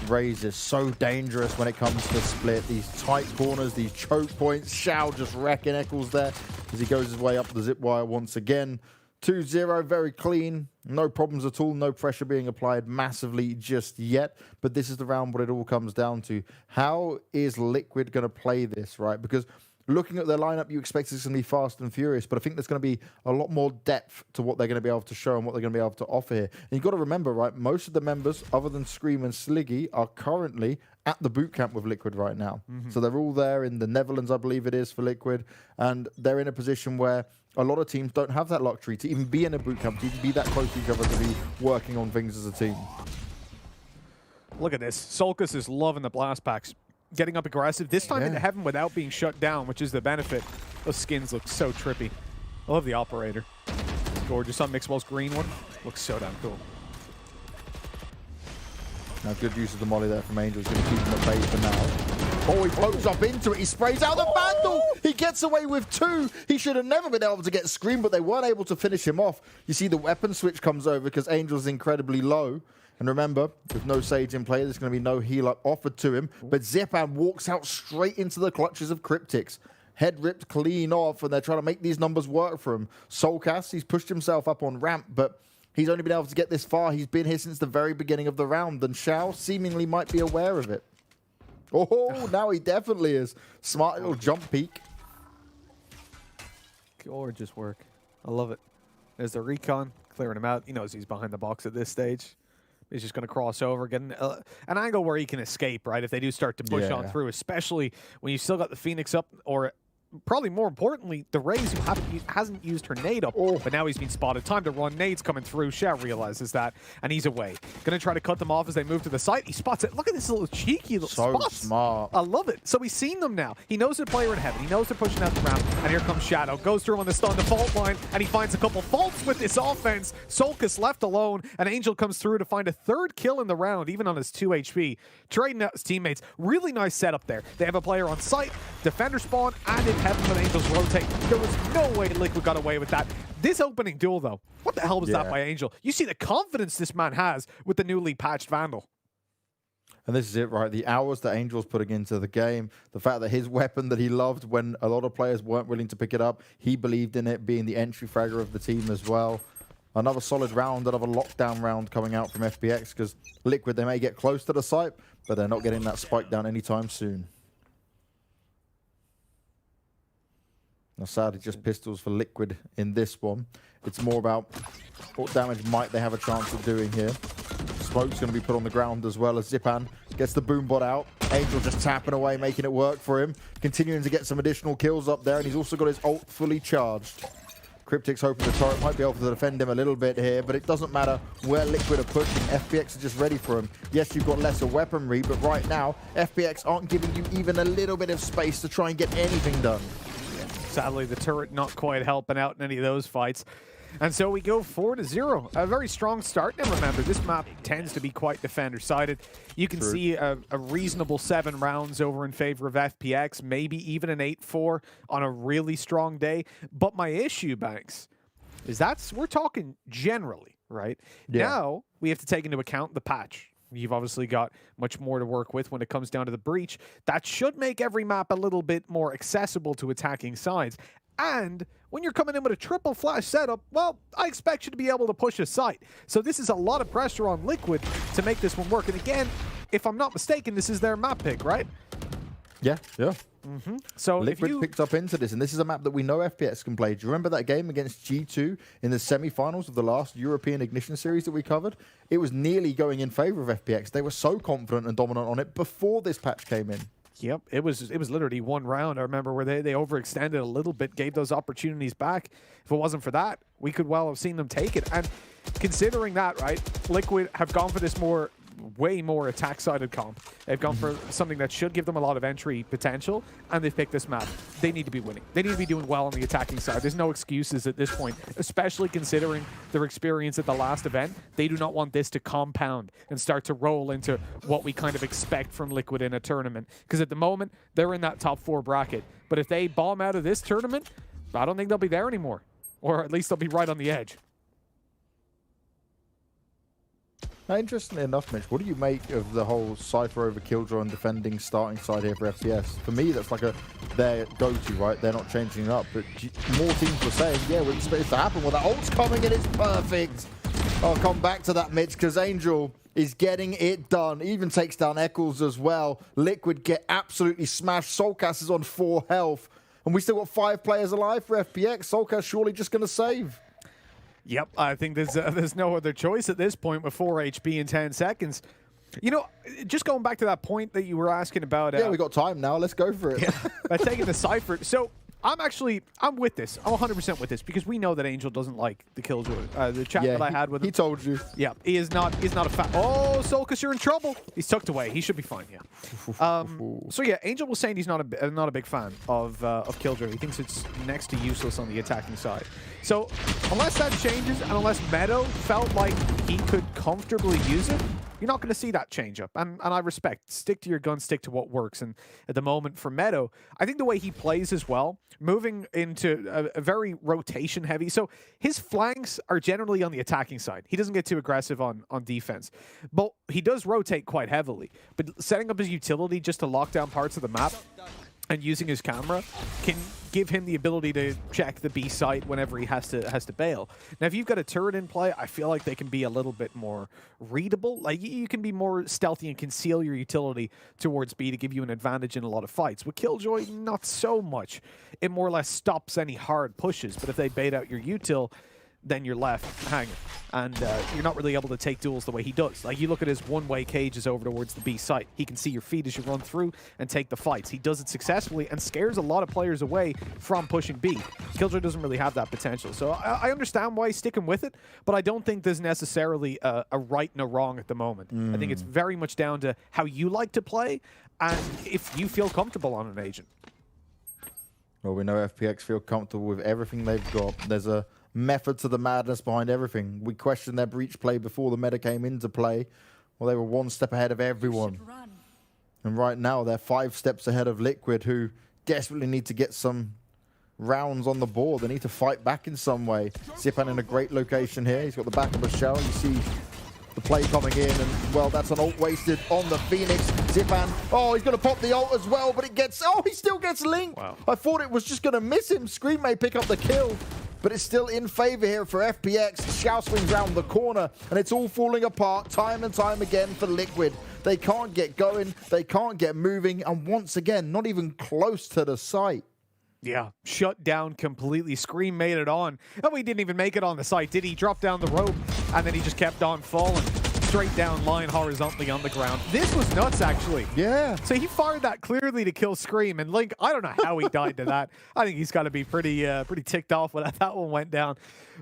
Raze is so dangerous when it comes to Split. These tight corners, these choke points. Xiao just wrecking Eccles there as he goes his way up the zip wire once again. 2-0, very clean. No problems at all. No pressure being applied massively just yet. But this is the round what it all comes down to. How is Liquid going to play this, right? Because looking at their lineup, you expect it's going to be fast and furious, but I think there's going to be a lot more depth to what they're going to be able to show and what they're going to be able to offer here. And you've got to remember, right, most of the members, other than Scream and Sliggy, are currently at the boot camp with Liquid right now. So they're all there in the Netherlands, I believe it is, for Liquid, and they're in a position where a lot of teams don't have that luxury to even be in a boot camp, to even be that close to each other, to be working on things as a team. Look at this. Solkis is loving the blast packs. Getting up aggressive, this time into heaven without being shut down, which is the benefit. Those skins look so trippy. I love the operator. Gorgeous on Mixwell's green one. Looks so damn cool. Now, good use of the molly there from Angel. He's going to keep him at bay for now. Oh, he pokes up into it. He sprays out the Vandal. He gets away with two. He should have never been able to get Scream, but they weren't able to finish him off. You see the weapon switch comes over because Angel's incredibly low. And remember, with no Sage in play, there's going to be no heal-up offered to him. But Zipan walks out straight into the clutches of Cryptix. Head ripped clean off, and they're trying to make these numbers work for him. Soulcast, he's pushed himself up on ramp, but he's only been able to get this far. He's been here since the very beginning of the round, and Xiao seemingly might be aware of it. Oh, now he definitely is. Smart little jump peek. Gorgeous work. I love it. There's the recon, clearing him out. He knows he's behind the box at this stage. He's just going to cross over, get an angle where he can escape, right, if they do start to push on through, especially when you still got the Phoenix up, or probably more importantly, the Raze, who hasn't used her nade up, but now he's been spotted. Time to run. Nade's coming through. Shao realizes that, and he's away. Going to try to cut them off as they move to the site. He spots it. Look at this little cheeky little spot. So smart. I love it. So he's seen them now. He knows the player in heaven. He knows they're pushing out the ramp, and here comes Shadow. Goes through on the stun, the fault line, and he finds a couple faults with this offense. Solkis left alone, and Angel comes through to find a third kill in the round, even on his 2 HP. Trading out his teammates. Really nice setup there. They have a player on site, defender spawn, and in heaven with Angel's rotate. There was no way Liquid got away with that. This opening duel, though, what the hell was that by Angel? You see the confidence this man has with the newly patched Vandal. And this is it, right? The hours that Angel's putting into the game, the fact that his weapon that he loved when a lot of players weren't willing to pick it up, he believed in it, being the entry fragger of the team as well. Another solid round, another lockdown round coming out from FPX, because Liquid, they may get close to the site, but they're not getting that spike down anytime soon. Now, sadly, just pistols for Liquid in this one. It's more about what damage might they have a chance of doing here. Smoke's going to be put on the ground as well as Zipan gets the boombot out. Angel just tapping away, making it work for him. Continuing to get some additional kills up there, and he's also got his ult fully charged. Cryptic's hoping the turret might be able to defend him a little bit here, but it doesn't matter where Liquid are pushing. FPX are just ready for him. Yes, you've got lesser weaponry, but right now, FPX aren't giving you even a little bit of space to try and get anything done. Sadly, the turret not quite helping out in any of those fights. And so we go 4-0. A very strong start. And remember, this map tends to be quite defender-sided. You can see a reasonable 7 rounds over in favor of FPX, maybe even an 8-4 on a really strong day. But my issue, Banks, is we're talking generally, right? Yeah. Now, we have to take into account the patch. You've obviously got much more to work with when it comes down to the breach. That should make every map a little bit more accessible to attacking sides. And when you're coming in with a triple flash setup, well, I expect you to be able to push a site. So this is a lot of pressure on Liquid to make this one work. And again, if I'm not mistaken, this is their map pick, right? Yeah. So Liquid picked up into this, and this is a map that we know FPX can play. Do you remember that game against G2 in the semi-finals of the last European Ignition series that we covered? It was nearly going in favor of FPX. They were so confident and dominant on it before this patch came in. Yep, it was literally one round. I remember where they overextended a little bit, gave those opportunities back. If it wasn't for that, we could well have seen them take it. And considering that, right, Liquid have gone for this way more attack-sided comp. They've gone for something that should give them a lot of entry potential, and they've picked this map. They need to be winning. They need to be doing well on the attacking side. There's no excuses at this point, especially considering their experience at the last event. They do not want this to compound and start to roll into what we kind of expect from Liquid in a tournament. Because at the moment, they're in that top 4 bracket. But if they bomb out of this tournament, I don't think they'll be there anymore. Or at least they'll be right on the edge. Now, interestingly enough, Mitch, what do you make of the whole Cypher over Killjoy and defending starting side here for FPS? For me, that's like their go-to, right? They're not changing it up, but more teams were saying, yeah, we expect this to happen. Well, that ult's coming and it's perfect. I'll come back to that, Mitch, because Angel is getting it done. Even takes down Eccles as well. Liquid get absolutely smashed. Soulcast is on 4 health, and we still got 5 players alive for FPX. Soulcast surely just going to save. Yep, I think there's no other choice at this point with 4 HP in 10 seconds. You know, just going back to that point that you were asking about... yeah, we got time now. Let's go for it. By taking the Cypher. So, I'm with this. I'm 100% with this because we know that Angel doesn't like the Killjoy. The chat that I had with him. He told you. Yeah, he is not a fan. Oh, Solkis, you're in trouble. He's tucked away. He should be fine, yeah. So yeah, Angel was saying he's not a big fan of Killjoy. He thinks it's next to useless on the attacking side. So unless that changes and unless Meadow felt like he could comfortably use it, you're not going to see that change up. And I respect. Stick to your gun, stick to what works. And at the moment for Meadow, I think the way he plays as well, moving into a very rotation heavy. So his flanks are generally on the attacking side. He doesn't get too aggressive on defense. But he does rotate quite heavily. But setting up his utility just to lock down parts of the map and using his camera can give him the ability to check the B site whenever he has to bail. Now, if you've got a turret in play, I feel like they can be a little bit more readable. Like, you can be more stealthy and conceal your utility towards B to give you an advantage in a lot of fights. With Killjoy, not so much. It more or less stops any hard pushes, but if they bait out your util, then you're left hanging. And you're not really able to take duels the way he does. Like, you look at his one-way cages over towards the B site. He can see your feet as you run through and take the fights. He does it successfully and scares a lot of players away from pushing B. Killjoy doesn't really have that potential. So I understand why he's sticking with it, but I don't think there's necessarily a right and a wrong at the moment. I think it's very much down to how you like to play and if you feel comfortable on an agent. Well, we know FPX feel comfortable with everything they've got. There's a method to the madness behind everything. We questioned their breach play before the meta came into play. Well, they were one step ahead of everyone. And right now, they're 5 steps ahead of Liquid, who desperately need to get some rounds on the board. They need to fight back in some way. Zipan in a great location here. He's got the back of a shell. You see the play coming in, and, well, that's an ult wasted on the Phoenix. Zipan, oh, he's going to pop the ult as well, but it gets, oh, he still gets linked. Wow. I thought it was just going to miss him. Scream may pick up the kill, but it's still in favor here for FPX. Xiao swings round the corner, and it's all falling apart time and time again for Liquid. They can't get going, they can't get moving, and once again, not even close to the site. Yeah, shut down completely. Scream made it on. Oh, he didn't even make it on the site, did he? Dropped down the rope, and then he just kept on falling. Straight down line horizontally on the ground. This was nuts, actually. Yeah. So he fired that clearly to kill Scream, and Link, I don't know how he died to that. I think he's got to be pretty ticked off when that one went down.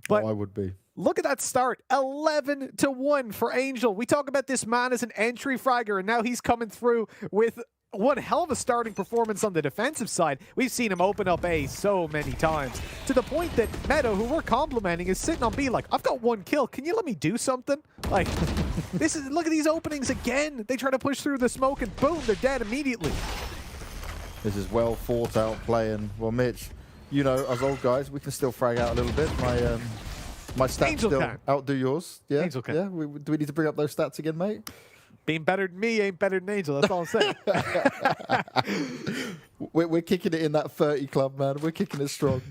But I would be. Look at that start. 11-1 for Angel. We talk about this man as an entry fragger, and now he's coming through with one hell of a starting performance on the defensive side. We've seen him open up A so many times, to the point that Meadow, who we're complimenting, is sitting on B like, I've got 1 kill. Can you let me do something? Like, look at these openings again. They try to push through the smoke and boom, they're dead immediately. This is well thought out play, and, well, Mitch, you know, as old guys, we can still frag out a little bit. My stats Angel still can. outdo yours. Yeah, Angel can. Yeah. Do we need to bring up those stats again, mate? Being better than me ain't better than Angel. That's all I'm saying. We're kicking it in that 30 club, man. We're kicking it strong.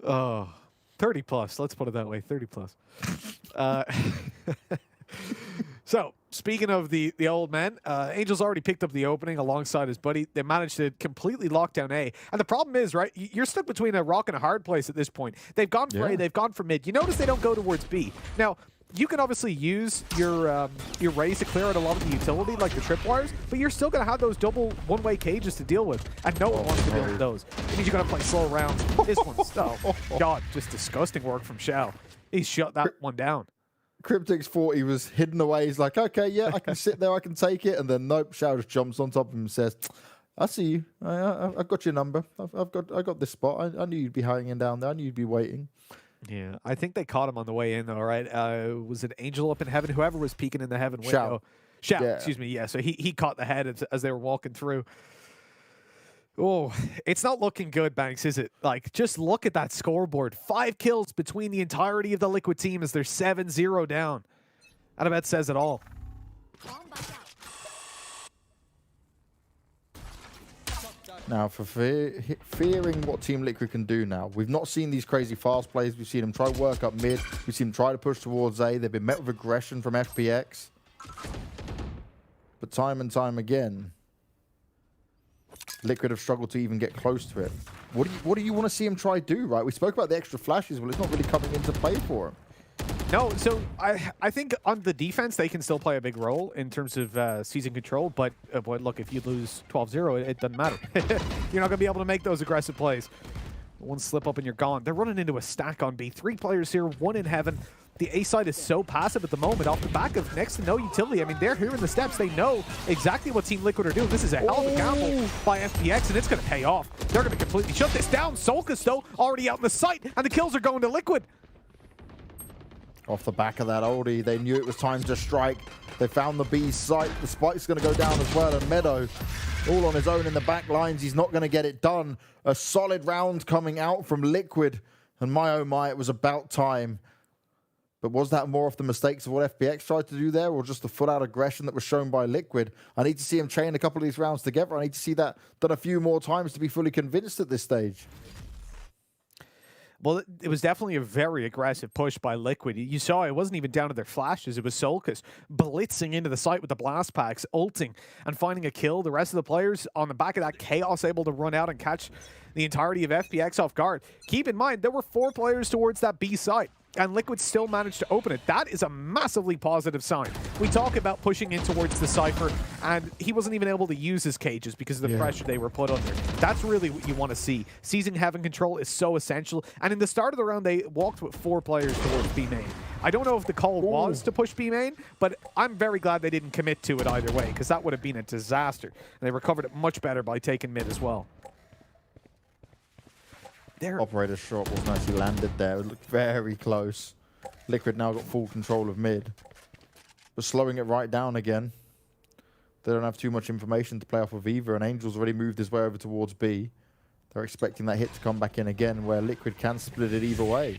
Oh, 30 plus. Let's put it that way. 30 plus. So, speaking of the old man, Angel's already picked up the opening alongside his buddy. They managed to completely lock down A. And the problem is, right, you're stuck between a rock and a hard place at this point. They've gone for A, they've gone for mid. You notice they don't go towards B. Now, you can obviously use your raise to clear out a lot of the utility, like the tripwires, but you're still going to have those double one-way cages to deal with, and no one wants to deal with those. It means you're going to play slow rounds. This one's, oh, God, just disgusting work from Xiao. He shut that one down. Cryptix thought he was hidden away. He's like, okay, yeah, I can sit there, I can take it. And then, nope, Xiao just jumps on top of him and says, I see you. I got your number. I got this spot. I knew you'd be hanging down there. I knew you'd be waiting. Yeah, I think they caught him on the way in, though, right? Was it Angel up in heaven? Whoever was peeking in the heaven window. Xiao, yeah. Excuse me. Yeah, so he caught the head as they were walking through. Oh, it's not looking good, Banks, is it? Like, just look at that scoreboard. 5 kills between the entirety of the Liquid team as they're 7-0 down. That about says it all. Now, for fearing what Team Liquid can do now, we've not seen these crazy fast plays. We've seen them try to work up mid. We've seen them try to push towards A. They've been met with aggression from FPX. But time and time again, Liquid have struggled to even get close to it. What do you want to see him try to do, right? We spoke about the extra flashes. Well, it's not really coming into play for him. No, so I think on the defense, they can still play a big role in terms of season control. But look, if you lose 12-0, it doesn't matter. You're not going to be able to make those aggressive plays. One slip up and you're gone. They're running into a stack on B. 3 players here, 1 in heaven. The A side is so passive at the moment off the back of next to no utility. I mean, they're hearing the steps. They know exactly what Team Liquid are doing. This is a hell of a gamble by FPX, and it's going to pay off. They're going to completely shut this down. Solkis, though, already out in the site, and the kills are going to Liquid. Off the back of that oldie, they knew it was time to strike. They found the B site. The spike's going to go down as well, and Meadow, all on his own in the back lines, he's not going to get it done. A solid round coming out from Liquid, and my oh my, it was about time. But was that more of the mistakes of what FPX tried to do there, or just the full-out aggression that was shown by Liquid? I need to see him chain a couple of these rounds together. I need to see that done a few more times to be fully convinced at this stage. Well, it was definitely a very aggressive push by Liquid. You saw it wasn't even down to their flashes. It was Solkis blitzing into the site with the blast packs, ulting, and finding a kill. The rest of the players on the back of that chaos able to run out and catch the entirety of FPX off guard. Keep in mind, there were 4 players towards that B site, and Liquid still managed to open it. That is a massively positive sign. We talk about pushing in towards the Cypher, and he wasn't even able to use his cages because of the pressure they were put under. That's really what you want to see. Seizing Heaven control is so essential, and in the start of the round, they walked with 4 players towards B main. I don't know if the call was to push B main, but I'm very glad they didn't commit to it either way, because that would have been a disaster. And they recovered it much better by taking mid as well. Operator's shot wasn't actually landed there. It looked very close. Liquid now got full control of mid. But slowing it right down again. They don't have too much information to play off of either, and Angel's already moved his way over towards B. They're expecting that hit to come back in again, where Liquid can split it either way.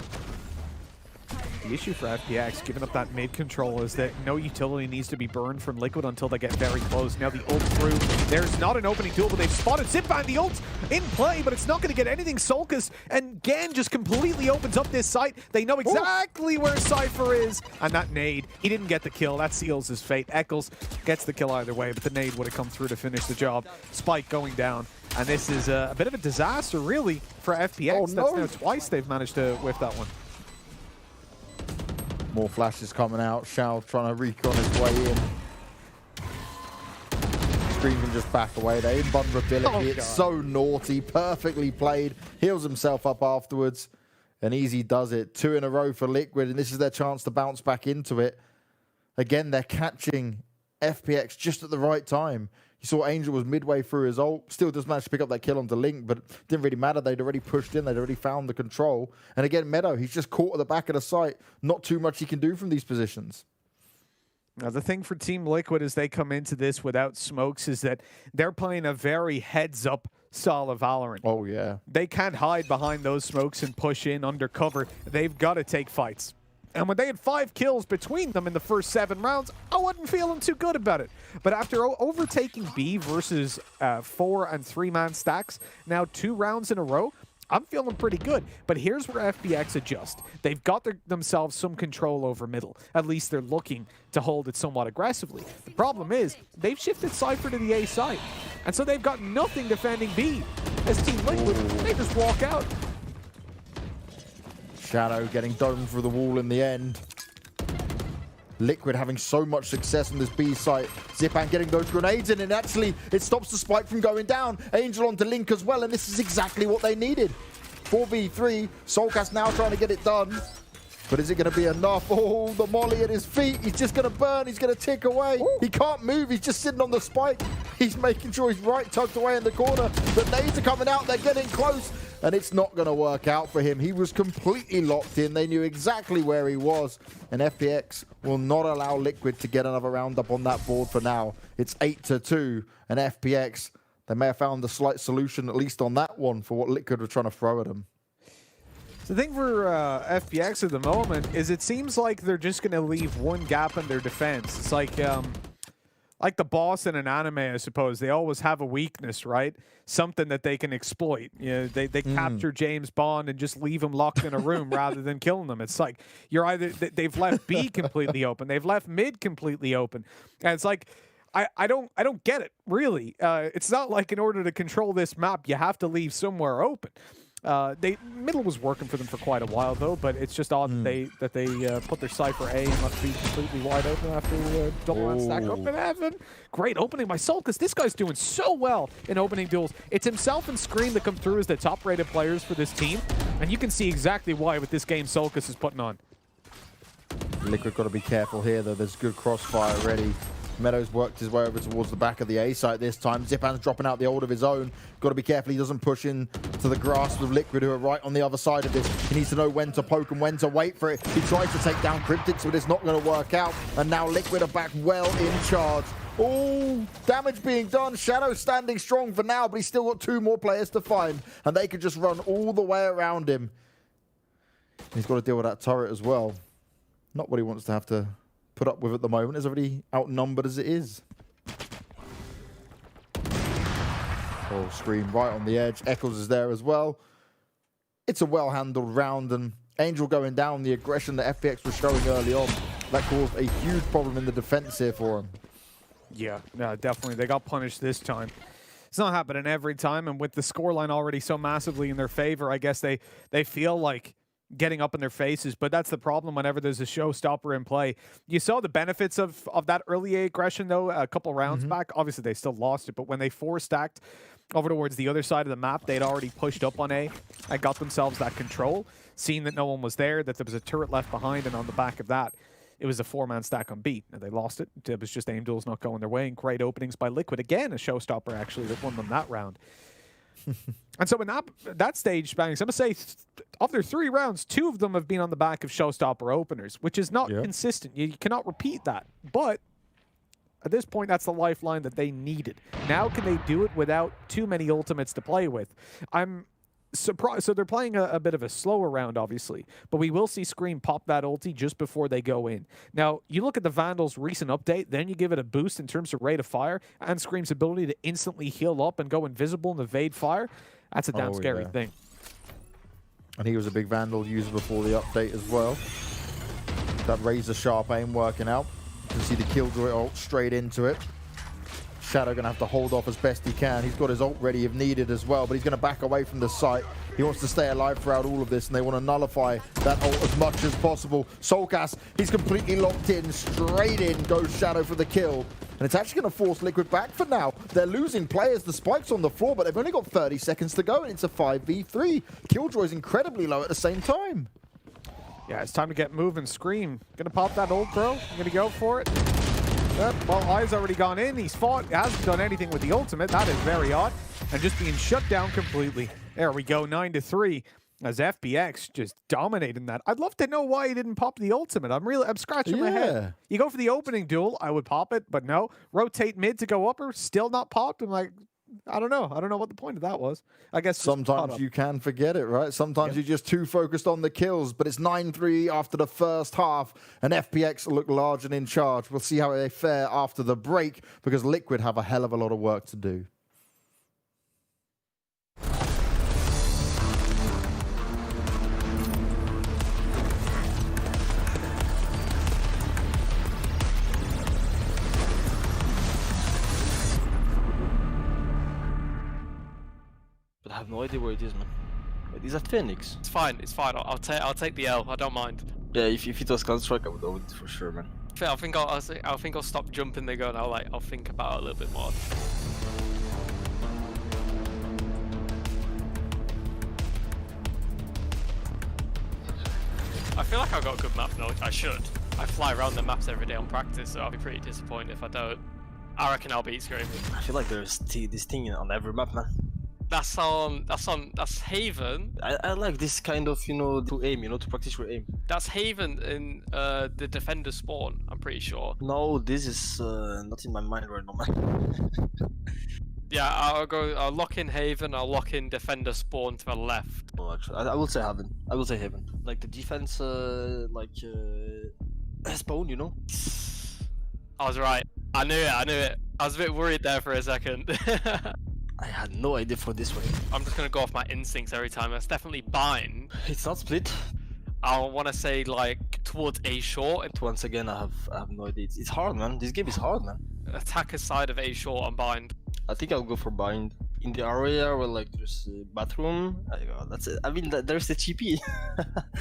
The issue for FPX, giving up that mid control, is that no utility needs to be burned from Liquid until they get very close. Now the ult through. There's not an opening tool, but they've spotted Zipan. The ult in play, but it's not going to get anything. Solkis and Gan just completely opens up this site. They know exactly where Cypher is. And that nade, he didn't get the kill. That seals his fate. Eccles gets the kill either way, but the nade would have come through to finish the job. Spike going down. And this is a bit of a disaster, really, for FPX. That's now twice they've managed to whiff that one. More flashes coming out. Shao trying to recon his way in. Scream can just back away. The invulnerability, it's so naughty. Perfectly played. Heals himself up afterwards. And Easy does it. 2 in a row for Liquid, and this is their chance to bounce back into it. Again, they're catching FPX just at the right time. You saw Angel was midway through his ult. Still just managed to pick up that kill onto Link, but it didn't really matter. They'd already pushed in. They'd already found the control. And again, Meadow, he's just caught at the back of the site. Not too much he can do from these positions. Now, the thing for Team Liquid as they come into this without smokes is that they're playing a very heads-up style of Valorant. Oh, yeah. They can't hide behind those smokes and push in undercover. They've got to take fights. And when they had 5 kills between them in the first 7 rounds, I wasn't feeling too good about it. But after overtaking B versus 4 and 3-man stacks, now 2 rounds in a row, I'm feeling pretty good. But here's where FPX adjust. They've got themselves some control over middle. At least they're looking to hold it somewhat aggressively. The problem is, they've shifted Cypher to the A side. And so they've got nothing defending B. As Team Liquid, they just walk out. Shadow getting domed through the wall in the end. Liquid having so much success on this B site. Zipan getting those grenades in, and actually it stops the spike from going down. Angel onto Link as well, and this is exactly what they needed. 4v3. Solcast now trying to get it done. But is it going to be enough? Oh, the molly at his feet. He's just going to burn. He's going to tick away. Ooh. He can't move. He's just sitting on the spike. He's making sure he's right tucked away in the corner. The nades are coming out. They're getting close. And it's not going to work out for him. He was completely locked in. They knew exactly where he was. And FPX will not allow Liquid to get another round up on that board for now. It's 8-2. And FPX, they may have found a slight solution, at least on that one, for what Liquid were trying to throw at them. The thing for FPX at the moment is it seems like they're just going to leave one gap in their defense. It's like the boss in an anime, I suppose. They always have a weakness, right? Something that they can exploit. You know, they capture James Bond and just leave him locked in a room rather than killing them. It's like you're either they've left B completely open, they've left mid completely open, and it's like I don't get it really. It's not like in order to control this map you have to leave somewhere open. Middle was working for them for quite a while though, but it's just odd that they put their Cypher A and left B completely wide open after double round stack up in heaven. Great opening by Solkis. This guy's doing so well in opening duels. It's himself and Scream that come through as the top rated players for this team, and you can see exactly why with this game Solkis is putting on. Liquid got to be careful here though. There's good crossfire already. Meadows worked his way over towards the back of the A site this time. Zipan's dropping out the ult of his own. Got to be careful he doesn't push in to the grasp of Liquid, who are right on the other side of this. He needs to know when to poke and when to wait for it. He tries to take down Cryptic, but it's not going to work out. And now Liquid are back well in charge. Oh, damage being done. Shadow standing strong for now, but he's still got 2 more players to find. And they could just run all the way around him. He's got to deal with that turret as well. Not what he wants to have to put up with at the moment. He's already outnumbered as it is. Oh, Scream right on the edge. Eccles is there as well. It's a well-handled round, and Angel going down, the aggression that FPX was showing early on, that caused a huge problem in the defense here for him. Yeah, definitely. They got punished this time. It's not happening every time, and with the scoreline already so massively in their favor, I guess they feel like getting up in their faces, but that's the problem whenever there's a showstopper in play. You saw the benefits of that early aggression, though, a couple rounds back. Obviously, they still lost it, but when they stacked over towards the other side of the map, they'd already pushed up on A and got themselves that control, seeing that no one was there, that there was a turret left behind, and on the back of that, it was a 4-man stack on B. And they lost it. It was just aim duels not going their way, and great openings by Liquid. Again, a showstopper, actually, that won them that round. And so in that stage, Spanix, I'm going to say, of their 3 rounds, 2 of them have been on the back of showstopper openers, which is not consistent. You cannot repeat that. But at this point, that's the lifeline that they needed. Now can they do it without too many ultimates to play with? I'm surprised. So they're playing a bit of a slower round, obviously, but we will see Scream pop that ulti just before they go in. Now, you look at the Vandals' recent update, then you give it a boost in terms of rate of fire, and Scream's ability to instantly heal up and go invisible and evade fire. That's a damn scary thing. And he was a big Vandal user before the update as well. That razor-sharp aim working out. You can see the Killjoy ult straight into it. Shadow going to have to hold off as best he can. He's got his ult ready if needed as well, but he's going to back away from the site. He wants to stay alive throughout all of this, and they want to nullify that ult as much as possible. Soulcast, he's completely locked in. Straight in goes Shadow for the kill. And it's actually going to force Liquid back for now. They're losing players. The spike's on the floor, but they've only got 30 seconds to go, and it's a 5v3. Killjoy's incredibly low at the same time. Yeah, it's time to get moving. Scream. Gonna pop that ult, bro? Gonna go for it? Yep, well, I's already gone in. He's fought. Hasn't done anything with the ultimate. That is very odd. And just being shut down completely. There we go, 9-3. As FPX just dominating that. I'd love to know why he didn't pop the ultimate. I'm scratching my head. You go for the opening duel, I would pop it, but no. Rotate mid to go upper, still not popped. I'm like, I don't know. I don't know what the point of that was. I guess sometimes you can forget it, right? Sometimes you're just too focused on the kills, but it's 9-3 after the first half, and FPX look large and in charge. We'll see how they fare after the break, because Liquid have a hell of a lot of work to do. I have no idea where it is, man. Wait, is that Phoenix? It's fine. It's fine. I'll take the L. I don't mind. Yeah, if it was Counter-Strike, I would own it for sure, man. I think I'll stop jumping the gun. I'll think about it a little bit more. I feel like I've got a good map knowledge. I should. I fly around the maps every day on practice, so I'll be pretty disappointed if I don't. I reckon I'll beat Scream. I feel like there's this thing on every map, man. That's Haven. I like this kind of, to aim, to practice your aim. That's Haven in the Defender spawn, I'm pretty sure. No, this is not in my mind right now, man. Yeah, I'll lock in Haven, I'll lock in Defender spawn to the left. Oh, actually, I will say Haven. I will say Haven. Like the defense, spawn, I was right. I knew it. I was a bit worried there for a second. I had no idea for this way. I'm just gonna go off my instincts every time. That's definitely bind. It's not split. I want to say like towards A short. And once again, I have no idea. It's hard, man. This game is hard, man. Attacker side of A short on bind. I think I'll go for bind. In the area where like there's a bathroom, that's it. I mean, there's the TP.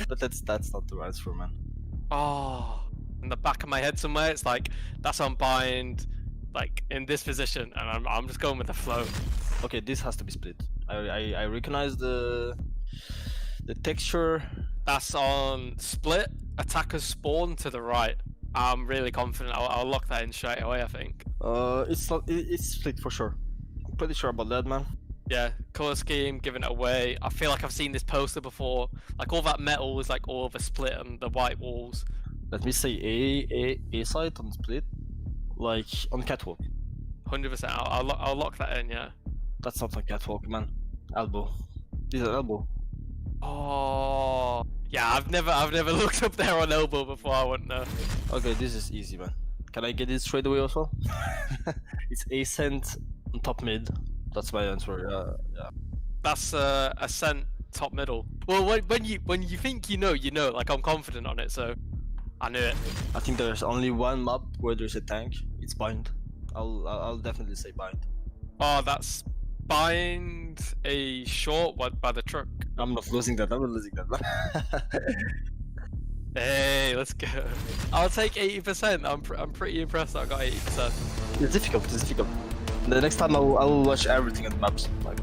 But that's not the answer, man. Oh, in the back of my head somewhere, it's like that's on bind, like in this position, and I'm just going with the flow. Okay, this has to be split. I recognize the texture. That's on split. Attackers spawn to the right. I'm really confident. I'll lock that in straight away, I think. It's split for sure. I'm pretty sure about that, man. Yeah, color scheme, giving it away. I feel like I've seen this poster before. Like all that metal is like all of a split and the white walls. Let me say A side on split, like on catwalk. 100%. I'll lock that in. Yeah. That's not on catwalk, man. Elbow. This is elbow. Oh, Yeah, I've never looked up there on elbow before. I wouldn't know. Okay, this is easy, man. Can I get it straight away also? It's Ascent on top mid. That's my answer. Yeah. That's Ascent top middle. Well, when you think you know, like I'm confident on it, so I knew it. I think there's only one map where there's a tank. It's Bind. I'll definitely say Bind. Oh, that's Bind a short one by the truck. I'm not losing that. I'm not losing that. Hey, let's go. I'll take 80%. I'm pretty impressed that I got 80%. It's difficult. It's difficult. The next time I'll watch everything on the maps. Like.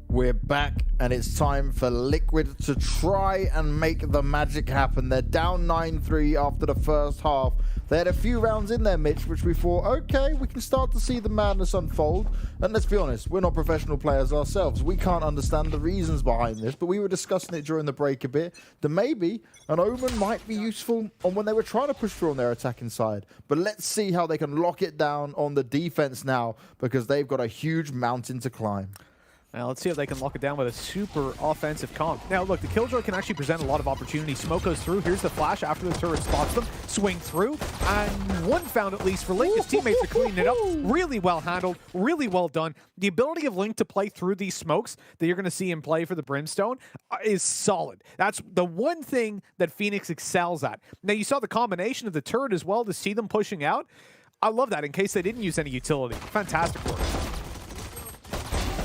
We're back, and it's time for Liquid to try and make the magic happen. They're down 9-3 after the first half. They had a few rounds in there, Mitch, which we thought, okay, we can start to see the madness unfold. And let's be honest, we're not professional players ourselves. We can't understand the reasons behind this, but we were discussing it during the break a bit, that maybe an Omen might be useful on when they were trying to push through on their attacking side. But let's see how they can lock it down on the defense now, because they've got a huge mountain to climb. Now, let's see if they can lock it down with a super offensive comp. Now, look, the Killjoy can actually present a lot of opportunity. Smoke goes through. Here's the flash after the turret spots them. Swing through. And one found, at least, for Link. His teammates are cleaning it up. Really well handled. Really well done. The ability of Link to play through these smokes that you're going to see him play for the Brimstone is solid. That's the one thing that Phoenix excels at. Now, you saw the combination of the turret as well to see them pushing out. I love that in case they didn't use any utility. Fantastic work.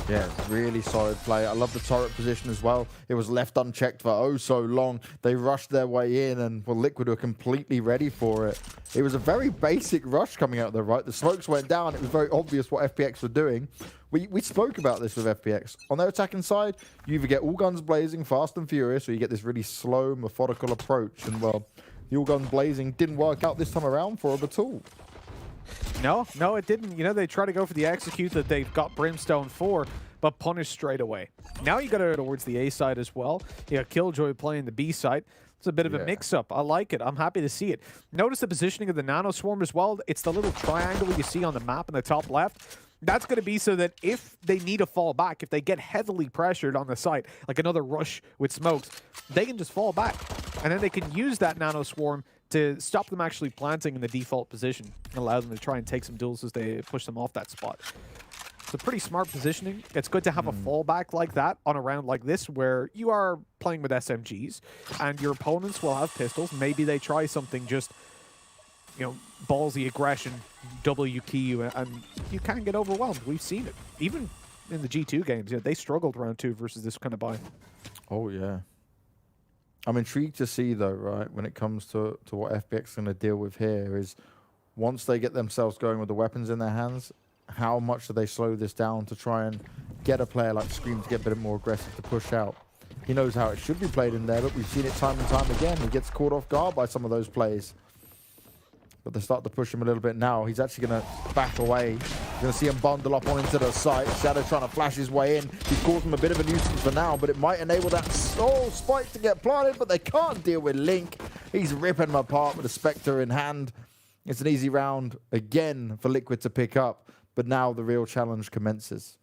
Yeah, really solid play. I love the turret position as well. It was left unchecked for oh so long. They rushed their way in, and well, Liquid were completely ready for it. It was a very basic rush coming out there, right? The smokes went down. It was very obvious what FPX were doing. We spoke about this with FPX. On their attacking side, you either get all guns blazing, fast and furious, or you get this really slow, methodical approach. And well, the all guns blazing didn't work out this time around for them at all. No, it didn't. You know, they try to go for the execute that they've got Brimstone for, but punished straight away. Now you got to go towards the A side as well. You got Killjoy playing the B side. It's a bit of a mix-up. I like it. I'm happy to see it. Notice the positioning of the Nano Swarm as well. It's the little triangle you see on the map in the top left. That's going to be so that if they need to fall back, if they get heavily pressured on the site, like another rush with smokes, they can just fall back. And then they can use that Nano Swarm to stop them actually planting in the default position and allow them to try and take some duels as they push them off that spot. It's a pretty smart positioning. It's good to have a fallback like that on a round like this where you are playing with SMGs and your opponents will have pistols. Maybe they try something just, you know, ballsy aggression, W key you, and you can get overwhelmed. We've seen it. Even in the G2 games, they struggled round 2 versus this kind of buy. Oh, yeah. I'm intrigued to see, though, right, when it comes to what FPX is going to deal with here is once they get themselves going with the weapons in their hands, how much do they slow this down to try and get a player like Scream to get a bit more aggressive to push out? He knows how it should be played in there, but we've seen it time and time again. He gets caught off guard by some of those plays. But they start to push him a little bit now. He's actually going to back away. You're going to see him bundle up on into the site. Shadow trying to flash his way in. He's caused him a bit of a nuisance for now, but it might enable that spike to get planted, but they can't deal with Link. He's ripping him apart with a Spectre in hand. It's an easy round again for Liquid to pick up, but now the real challenge commences.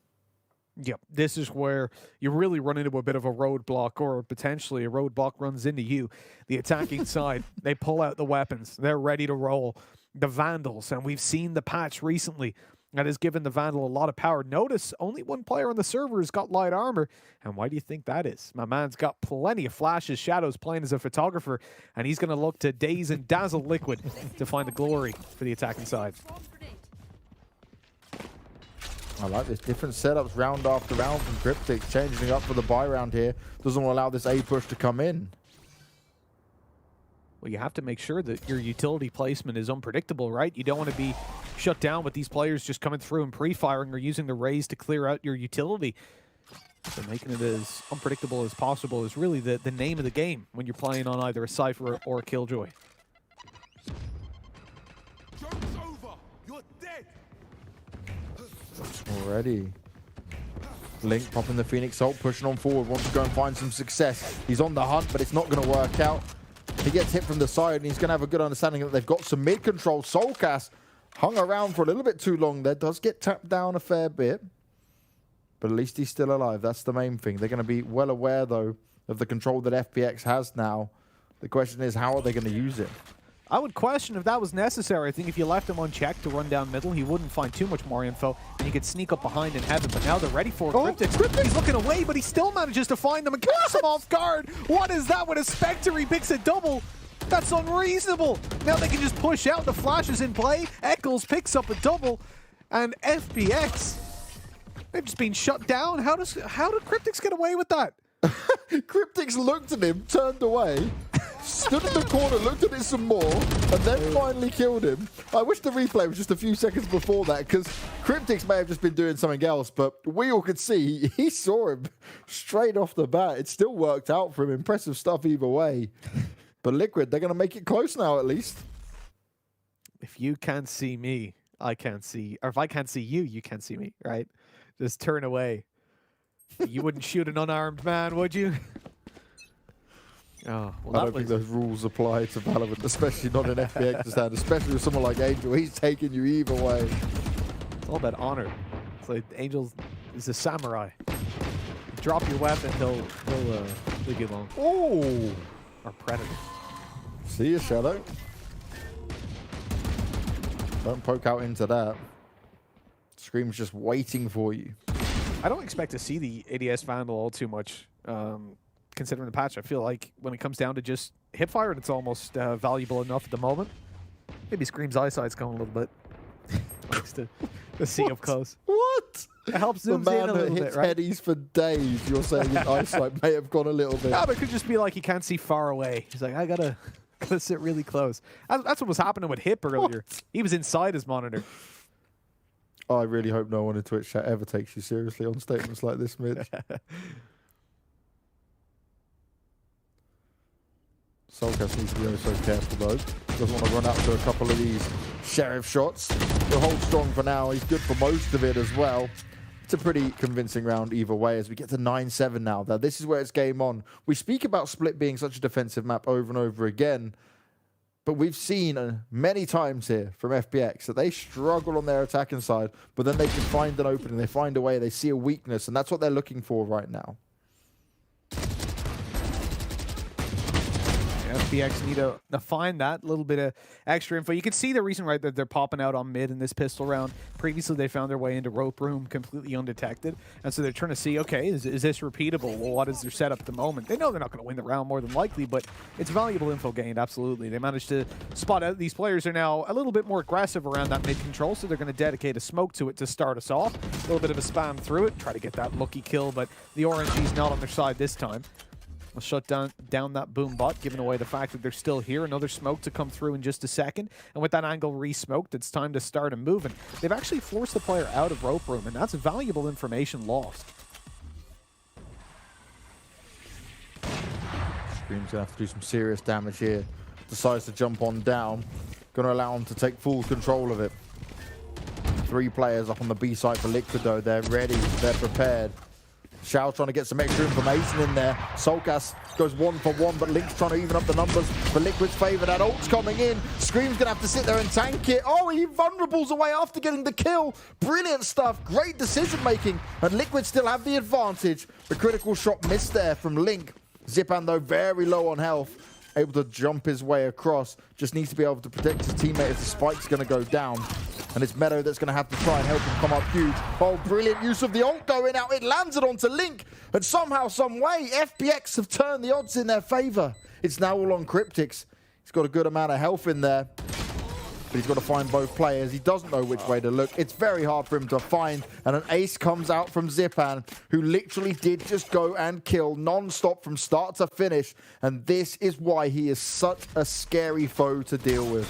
Yep, this is where you really run into a bit of a roadblock, or potentially a roadblock runs into you. The attacking side, they pull out the weapons. They're ready to roll. The Vandals, and we've seen the patch recently that has given the Vandal a lot of power. Notice only one player on the server has got light armor, and why do you think that is? My man's got plenty of flashes. Shadow's playing as a photographer, and he's going to look to daze and dazzle Liquid to find the glory for the attacking side. I like this. Different setups round after round from Cryptic, changing it up for the buy round here. Doesn't allow this A push to come in. Well, you have to make sure that your utility placement is unpredictable, right? You don't want to be shut down with these players just coming through and pre-firing or using the raise to clear out your utility. So making it as unpredictable as possible is really the name of the game when you're playing on either a Cypher or a Killjoy. Already. Link popping the Phoenix ult, pushing on forward, wants to go and find some success. He's on the hunt, but it's not going to work out. He gets hit from the side, and he's going to have a good understanding that they've got some mid control. Soulcast hung around for a little bit too long there. Does get tapped down a fair bit, but at least he's still alive. That's the main thing. They're going to be well aware, though, of the control that FPX has now. The question is, how are they going to use it? I would question if that was necessary. I think if you left him unchecked to run down middle, he wouldn't find too much more info, and he could sneak up behind in heaven. But now they're ready for it. Cryptix. He's looking away, but he still manages to find them and catch him off guard. What is that with a Spectre? He picks a double. That's unreasonable. Now they can just push out. The flash is in play. Eccles picks up a double, and FPX, they've just been shut down. How did Cryptix get away with that? Cryptix looked at him, turned away, stood in the corner, looked at it some more, and then finally killed him. I wish the replay was just a few seconds before that, because Cryptix may have just been doing something else, but we all could see he saw him straight off the bat. It still worked out for him. Impressive stuff either way. But Liquid, they're going to make it close now at least. If you can't see me, I can't see. Or if I can't see you, you can't see me, right? Just turn away. You wouldn't shoot an unarmed man, would you? Oh, well, I don't think those rules apply to Valorant, especially not in FPX's hand, especially with someone like Angel. He's taking you either way. It's all about honor. It's like Angel is a samurai. Drop your weapon, he'll leave you alone. Oh! Or Predator. See you, Shadow. Don't poke out into that. Scream's just waiting for you. I don't expect to see the ADS Vandal all too much, considering the patch. I feel like when it comes down to just hipfire, it's almost valuable enough at the moment. Maybe Scream's eyesight's going a little bit. Thanks to see up close. What? It helps zoom the in man a that little hits bit, right? headies for days. You're saying his eyesight may have gone a little bit. Yeah, but it could just be like he can't see far away. He's like, I gotta sit really close. That's what was happening with Hip earlier. What? He was inside his monitor. I really hope no one in Twitch chat ever takes you seriously on statements like this, Mitch. Soulcast needs to be so careful though. Doesn't want to run out to a couple of these Sheriff shots. He'll hold strong for now. He's good for most of it as well. It's a pretty convincing round either way as we get to 9-7 now. Now this is where it's game on. We speak about Split being such a defensive map over and over again. But we've seen many times here from FPX that they struggle on their attacking side, but then they can find an opening, they find a way, they see a weakness, and that's what they're looking for right now. FPX need to find that little bit of extra info. You can see the reason, right, that they're popping out on mid in this pistol round. Previously, they found their way into rope room completely undetected, and so they're trying to see, okay, is this repeatable? Well, what is their setup at the moment? They know they're not going to win the round more than likely, but it's valuable info gained, absolutely. They managed to spot out. These players are now a little bit more aggressive around that mid control, so they're going to dedicate a smoke to it to start us off. A little bit of a spam through it, try to get that lucky kill, but the RNG's not on their side this time. We'll shut down that boom bot, giving away the fact that they're still here. Another smoke to come through in just a second. And with that angle re-smoked, it's time to start a move. And they've actually forced the player out of rope room, and that's valuable information lost. Scream's going to have to do some serious damage here. Decides to jump on down. Going to allow him to take full control of it. 3 players up on the B side for Liquid though. They're ready. They're prepared. Shao trying to get some extra information in there. Soulcast goes 1 for 1, but Link's trying to even up the numbers for Liquid's favor. That ult's coming in. Scream's going to have to sit there and tank it. Oh, he vulnerables away after getting the kill. Brilliant stuff. Great decision making. And Liquid still have the advantage. The critical shot missed there from Link. Zipan, though, very low on health. Able to jump his way across. Just needs to be able to protect his teammate if the spike's going to go down. And it's Meadow that's going to have to try and help him come up huge. Oh, brilliant use of the ult going out. It landed onto Link. And somehow, some way, FPX have turned the odds in their favor. It's now all on Cryptix. He's got a good amount of health in there. But he's got to find both players. He doesn't know which way to look. It's very hard for him to find. And an ace comes out from Zipan, who literally did just go and kill non-stop from start to finish. And this is why he is such a scary foe to deal with.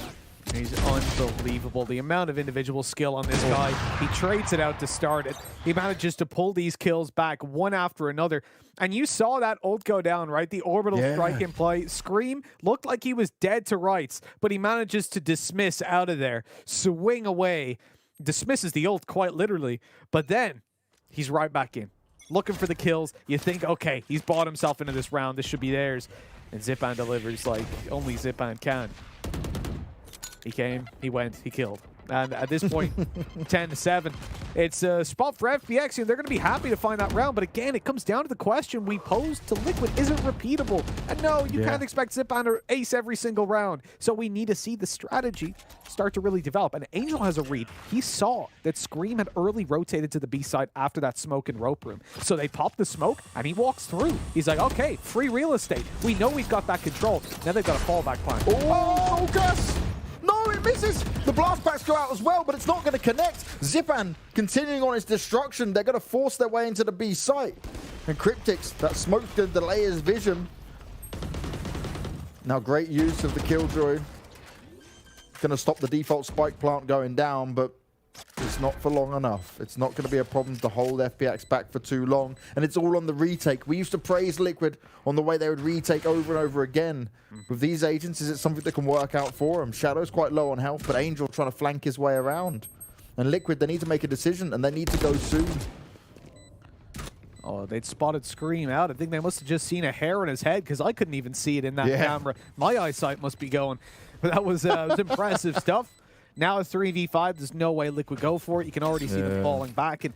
He's unbelievable. The amount of individual skill on this guy. He trades it out to start it. He manages to pull these kills back one after another. And you saw that ult go down, right? The orbital strike in play. Scream looked like he was dead to rights, but he manages to dismiss out of there. Swing away. Dismisses the ult quite literally. But then he's right back in. Looking for the kills. You think, okay, he's bought himself into this round. This should be theirs. And Zipan delivers like only Zipan can. He came, he went, he killed. And at this point, 10-7. It's a spot for FPX, and they're going to be happy to find that round. But again, it comes down to the question we posed to Liquid. Is it repeatable? And no, you can't expect Zipan to ace every single round. So we need to see the strategy start to really develop. And Angel has a read. He saw that Scream had early rotated to the B side after that smoke and rope room. So they pop the smoke, and he walks through. He's like, okay, free real estate. We know we've got that control. Now they've got a fallback plan. Oh, Gus! No, it misses! The blast packs go out as well, but it's not going to connect. Zipan continuing on his destruction. They're going to force their way into the B site. And Cryptix, that smoke's going to delay his vision. Now, great use of the Killjoy. Going to stop the default spike plant going down, but it's not for long enough. It's not going to be a problem to hold FPX back for too long. And it's all on the retake. We used to praise Liquid on the way they would retake over and over again. With these agents, is it something that can work out for them? Shadow's quite low on health, but Angel trying to flank his way around. And Liquid, they need to make a decision, and they need to go soon. Oh, they'd spotted Scream out. I think they must have just seen a hair on his head, because I couldn't even see it in that camera. My eyesight must be going. But that was impressive stuff. Now a 3v5, there's no way Liquid go for it. You can already see them falling back. And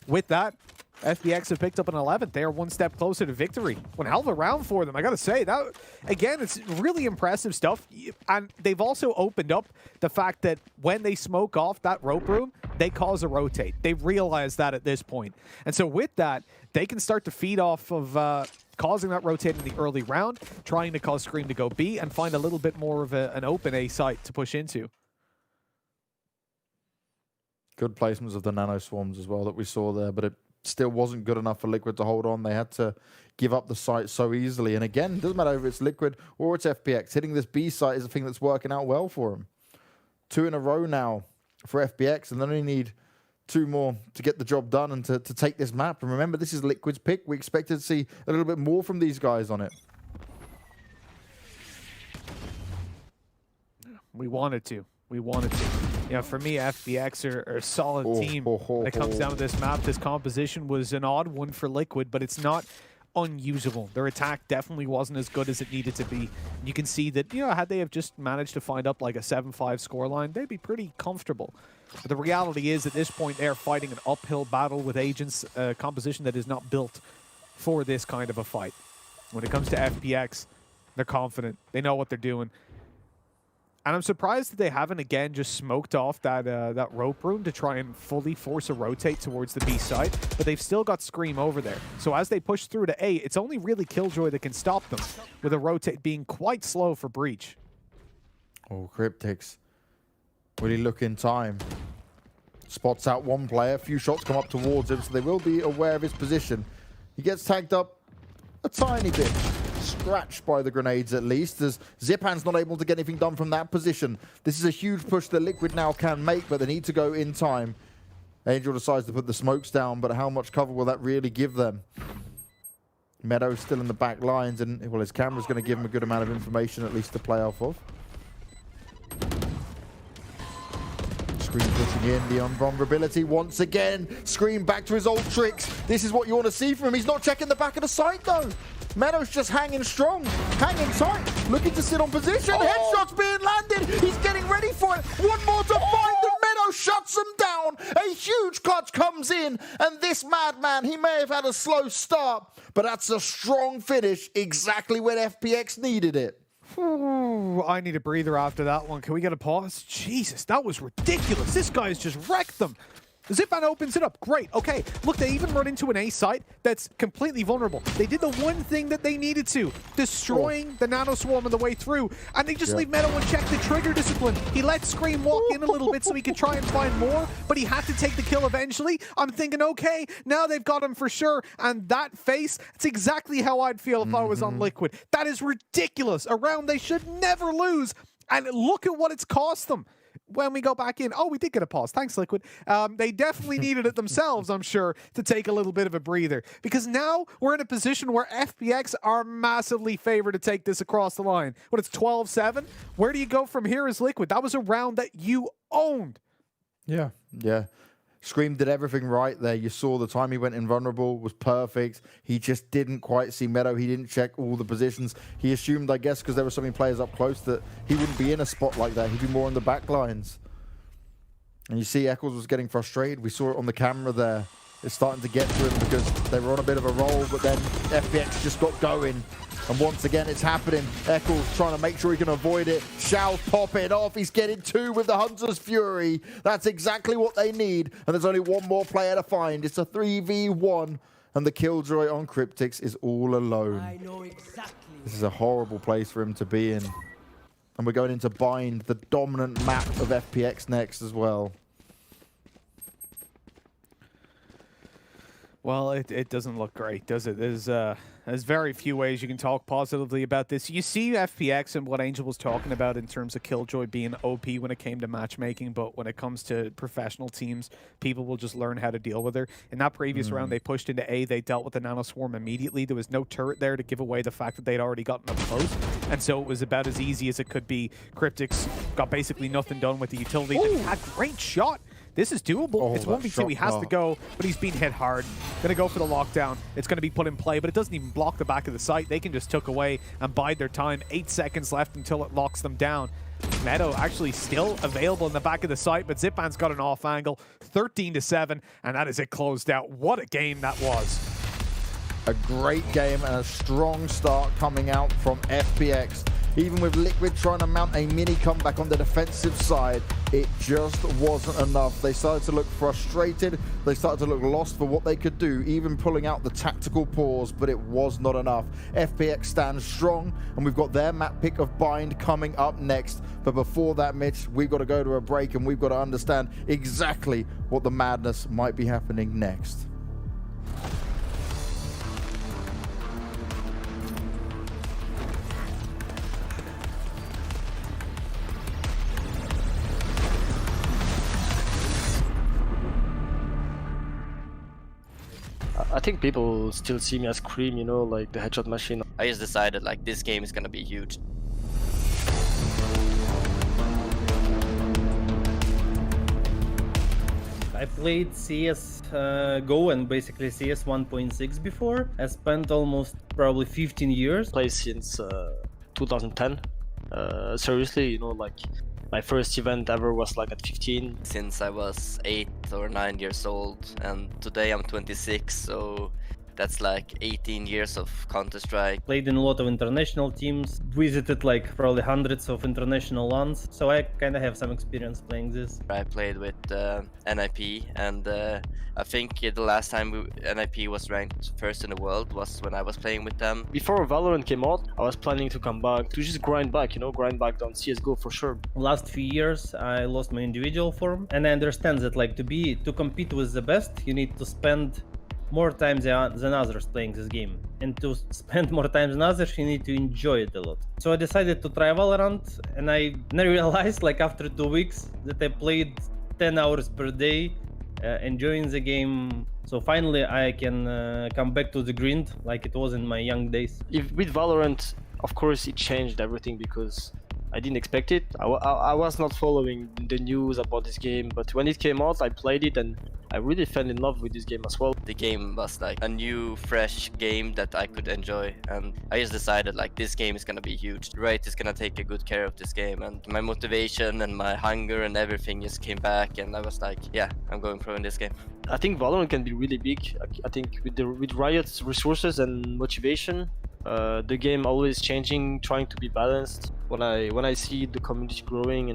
with that, FPX have picked up an 11th. They are one step closer to victory. One hell of a round for them, I gotta say. That, again, it's really impressive stuff. And they've also opened up the fact that when they smoke off that rope room, they cause a rotate. They've realized that at this point. And so with that, they can start to feed off of causing that rotate in the early round, trying to cause Scream to go B, and find a little bit more of an open A site to push into. Good placements of the nano swarms as well that we saw there, but it still wasn't good enough for Liquid to hold on. They had to give up the site so easily. And again, it doesn't matter if it's Liquid or it's FPX. Hitting this B site is a thing that's working out well for them. 2 in a row now for FPX, and they only need 2 more to get the job done and to take this map. And remember, this is Liquid's pick. We expected to see a little bit more from these guys on it. We wanted to. We wanted to. You know, for me, FPX are a solid team when it comes down to this map. This composition was an odd one for Liquid, but it's not unusable. Their attack definitely wasn't as good as it needed to be. You can see that, you know, had they have just managed to find up like a 7-5 scoreline, they'd be pretty comfortable. But the reality is, at this point, they're fighting an uphill battle with Agents, a composition that is not built for this kind of a fight. When it comes to FPX, they're confident. They know what they're doing. And I'm surprised that they haven't, again, just smoked off that rope room to try and fully force a rotate towards the B side. But they've still got Scream over there. So as they push through to A, it's only really Killjoy that can stop them, with a rotate being quite slow for Breach. Oh, Cryptix. Will he look in time? Spots out one player. A few shots come up towards him, so they will be aware of his position. He gets tagged up a tiny bit. Scratched by the grenades at least, as Zipan's not able to get anything done from that position. This is a huge push that Liquid now can make, but they need to go in time. Angel decides to put the smokes down, but how much cover will that really give them? Meadow's still in the back lines, and well, his camera's going to give him a good amount of information at least to play off of. Scream putting in the invulnerability once again. Scream back to his old tricks. This is what you want to see from him. He's not checking the back of the site though. Meadow's just hanging strong, hanging tight, looking to sit on position. Headshots being landed. He's getting ready for it. One more to find the Meadow shuts him down. A huge clutch comes in, and this madman, he may have had a slow start, but that's a strong finish, exactly when FPX needed it. Ooh, I need a breather after that one. Can we get a pause? Jesus, that was ridiculous. This guy's just wrecked them. Zipan opens it up. Great. Okay. Look, they even run into an A site that's completely vulnerable. They did the one thing that they needed to, destroying the nano swarm on the way through, and they just leave Meadow uncheck. The trigger discipline. He let Scream walk in a little bit so he could try and find more, but he had to take the kill eventually. I'm thinking, okay, now they've got him for sure. And that face, it's exactly how I'd feel if I was on Liquid. That is ridiculous. A round they should never lose. And look at what it's cost them. When we go back in, we did get a pause. Thanks, Liquid. They definitely needed it themselves, I'm sure, to take a little bit of a breather. Because now we're in a position where FPX are massively favored to take this across the line. When it's 12-7, where do you go from here as Liquid? That was a round that you owned. Yeah. Scream did everything right there. You saw the time he went invulnerable was perfect. He just didn't quite see Meadow. He didn't check all the positions. He assumed, I guess, because there were so many players up close, that he wouldn't be in a spot like that. He'd be more on the back lines. And you see Eccles was getting frustrated. We saw it on the camera there. It's starting to get to him because they were on a bit of a roll, but then FPX just got going. And once again, it's happening. Eccles trying to make sure he can avoid it. Shao popping off. He's getting 2 with the Hunter's Fury. That's exactly what they need. And there's only one more player to find. It's a 3v1. And the Killjoy on Cryptix is all alone. I know exactly. This is a horrible place for him to be in. And we're going into Bind, the dominant map of FPX next as well. Well, it doesn't look great, does it? There's very few ways you can talk positively about this. You see FPX and what Angel was talking about in terms of Killjoy being OP when it came to matchmaking, but when it comes to professional teams, people will just learn how to deal with her. In that previous round, they pushed into A, they dealt with the Nanoswarm immediately. There was no turret there to give away the fact that they'd already gotten up close, and so it was about as easy as it could be. Cryptix got basically nothing done with the utility. And he had a great shot. This is doable. It's 1v2. He has to go, but he's been hit hard. Going to go for the lockdown. It's going to be put in play, but it doesn't even block the back of the site. They can just tuck away and bide their time. 8 seconds left until it locks them down. Meadow actually still available in the back of the site, but Zipan's got an off angle. 13-7, and that is it closed out. What a game that was. A great game and a strong start coming out from FPX. Even with Liquid trying to mount a mini comeback on the defensive side, it just wasn't enough. They started to look frustrated. They started to look lost for what they could do, even pulling out the tactical pause, but it was not enough. FPX stands strong, and we've got their map pick of Bind coming up next. But before that, Mitch, we've got to go to a break, and we've got to understand exactly what the madness might be happening next. I think people still see me as Cream, you know, like the headshot machine. I just decided like this game is gonna be huge. I played CS GO and basically CS 1.6 before. I spent almost probably 15 years. Played since 2010. Seriously, you know, like my first event ever was like at 15. Since I was 8 or 9 years old, and today I'm 26, so that's like 18 years of Counter-Strike. Played in a lot of international teams, visited like probably hundreds of international LANs, so I kind of have some experience playing this. I played with NIP, and I think the last time NIP was ranked first in the world was when I was playing with them. Before Valorant came out, I was planning to come back, to just grind back, you know, grind back down CSGO for sure. Last few years, I lost my individual form, and I understand that like to compete with the best, you need to spend more time than others playing this game, and to spend more time than others you need to enjoy it a lot. So I decided to try Valorant, and I realized like after 2 weeks that I played 10 hours per day, enjoying the game. So finally I can come back to the grind like it was in my young days. With Valorant, of course it changed everything because I didn't expect it. I was not following the news about this game, but when it came out I played it and I really fell in love with this game as well. The game was like a new, fresh game that I could enjoy, and I just decided like this game is gonna be huge. Riot is gonna take a good care of this game, and my motivation and my hunger and everything just came back, and I was like, yeah, I'm going pro in this game. I think Valorant can be really big. I think with Riot's resources and motivation, the game always changing, trying to be balanced. When I see the community growing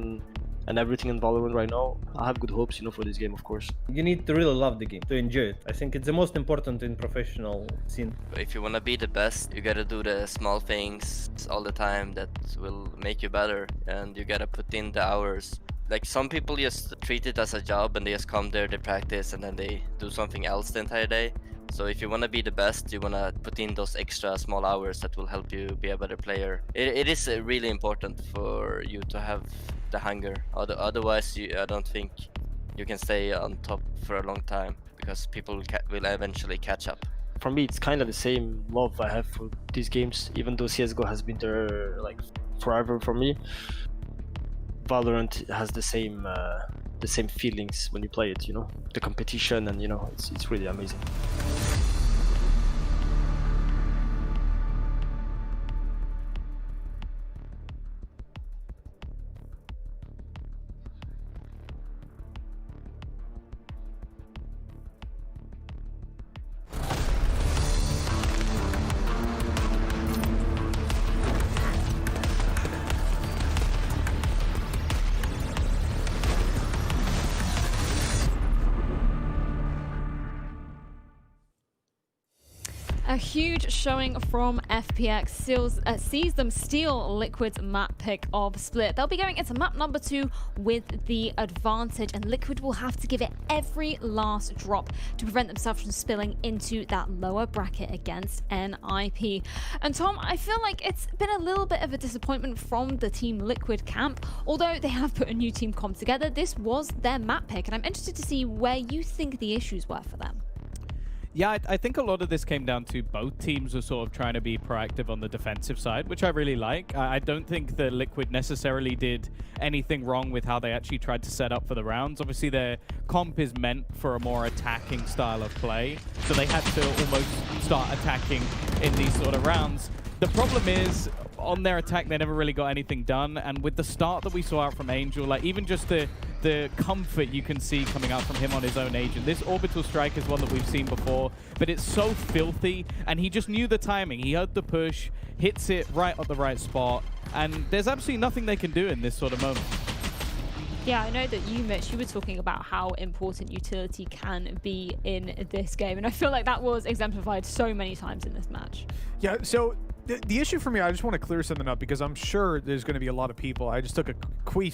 and everything in Valorant right now, I have good hopes, you know, for this game, of course. You need to really love the game to enjoy it. I think it's the most important in professional scene. If you want to be the best, you gotta do the small things all the time that will make you better, and you gotta put in the hours. Like some people just treat it as a job and they just come there, they practice, and then they do something else the entire day. So if you want to be the best, you want to put in those extra small hours that will help you be a better player. It is really important for you to have the hunger. Otherwise, I don't think you can stay on top for a long time, because people will eventually catch up. For me, it's kind of the same love I have for these games, even though CSGO has been there like forever for me. Valorant has the same feelings when you play it, you know, the competition, and you know, it's really amazing. A huge showing from FPX sees them steal Liquid's map pick of Split. They'll be going into map number 2 with the advantage, and Liquid will have to give it every last drop to prevent themselves from spilling into that lower bracket against NIP. And Tom, I feel like it's been a little bit of a disappointment from the Team Liquid camp. Although they have put a new team comp together, this was their map pick, and I'm interested to see where you think the issues were for them. Yeah, I think a lot of this came down to both teams were sort of trying to be proactive on the defensive side, which I really like. I don't think the Liquid necessarily did anything wrong with how they actually tried to set up for the rounds. Obviously, their comp is meant for a more attacking style of play, so they had to almost start attacking in these sort of rounds. The problem is, on their attack, they never really got anything done, and with the start that we saw out from Angel, like even just the comfort you can see coming out from him on his own agent. This orbital strike is one that we've seen before, but it's so filthy, and he just knew the timing. He heard the push, hits it right at the right spot, and there's absolutely nothing they can do in this sort of moment. Yeah, I know that you, Mitch, you were talking about how important utility can be in this game, and I feel like that was exemplified so many times in this match. Yeah, so the issue for me, I just want to clear something up, because I'm sure there's going to be a lot of people. I just took a quick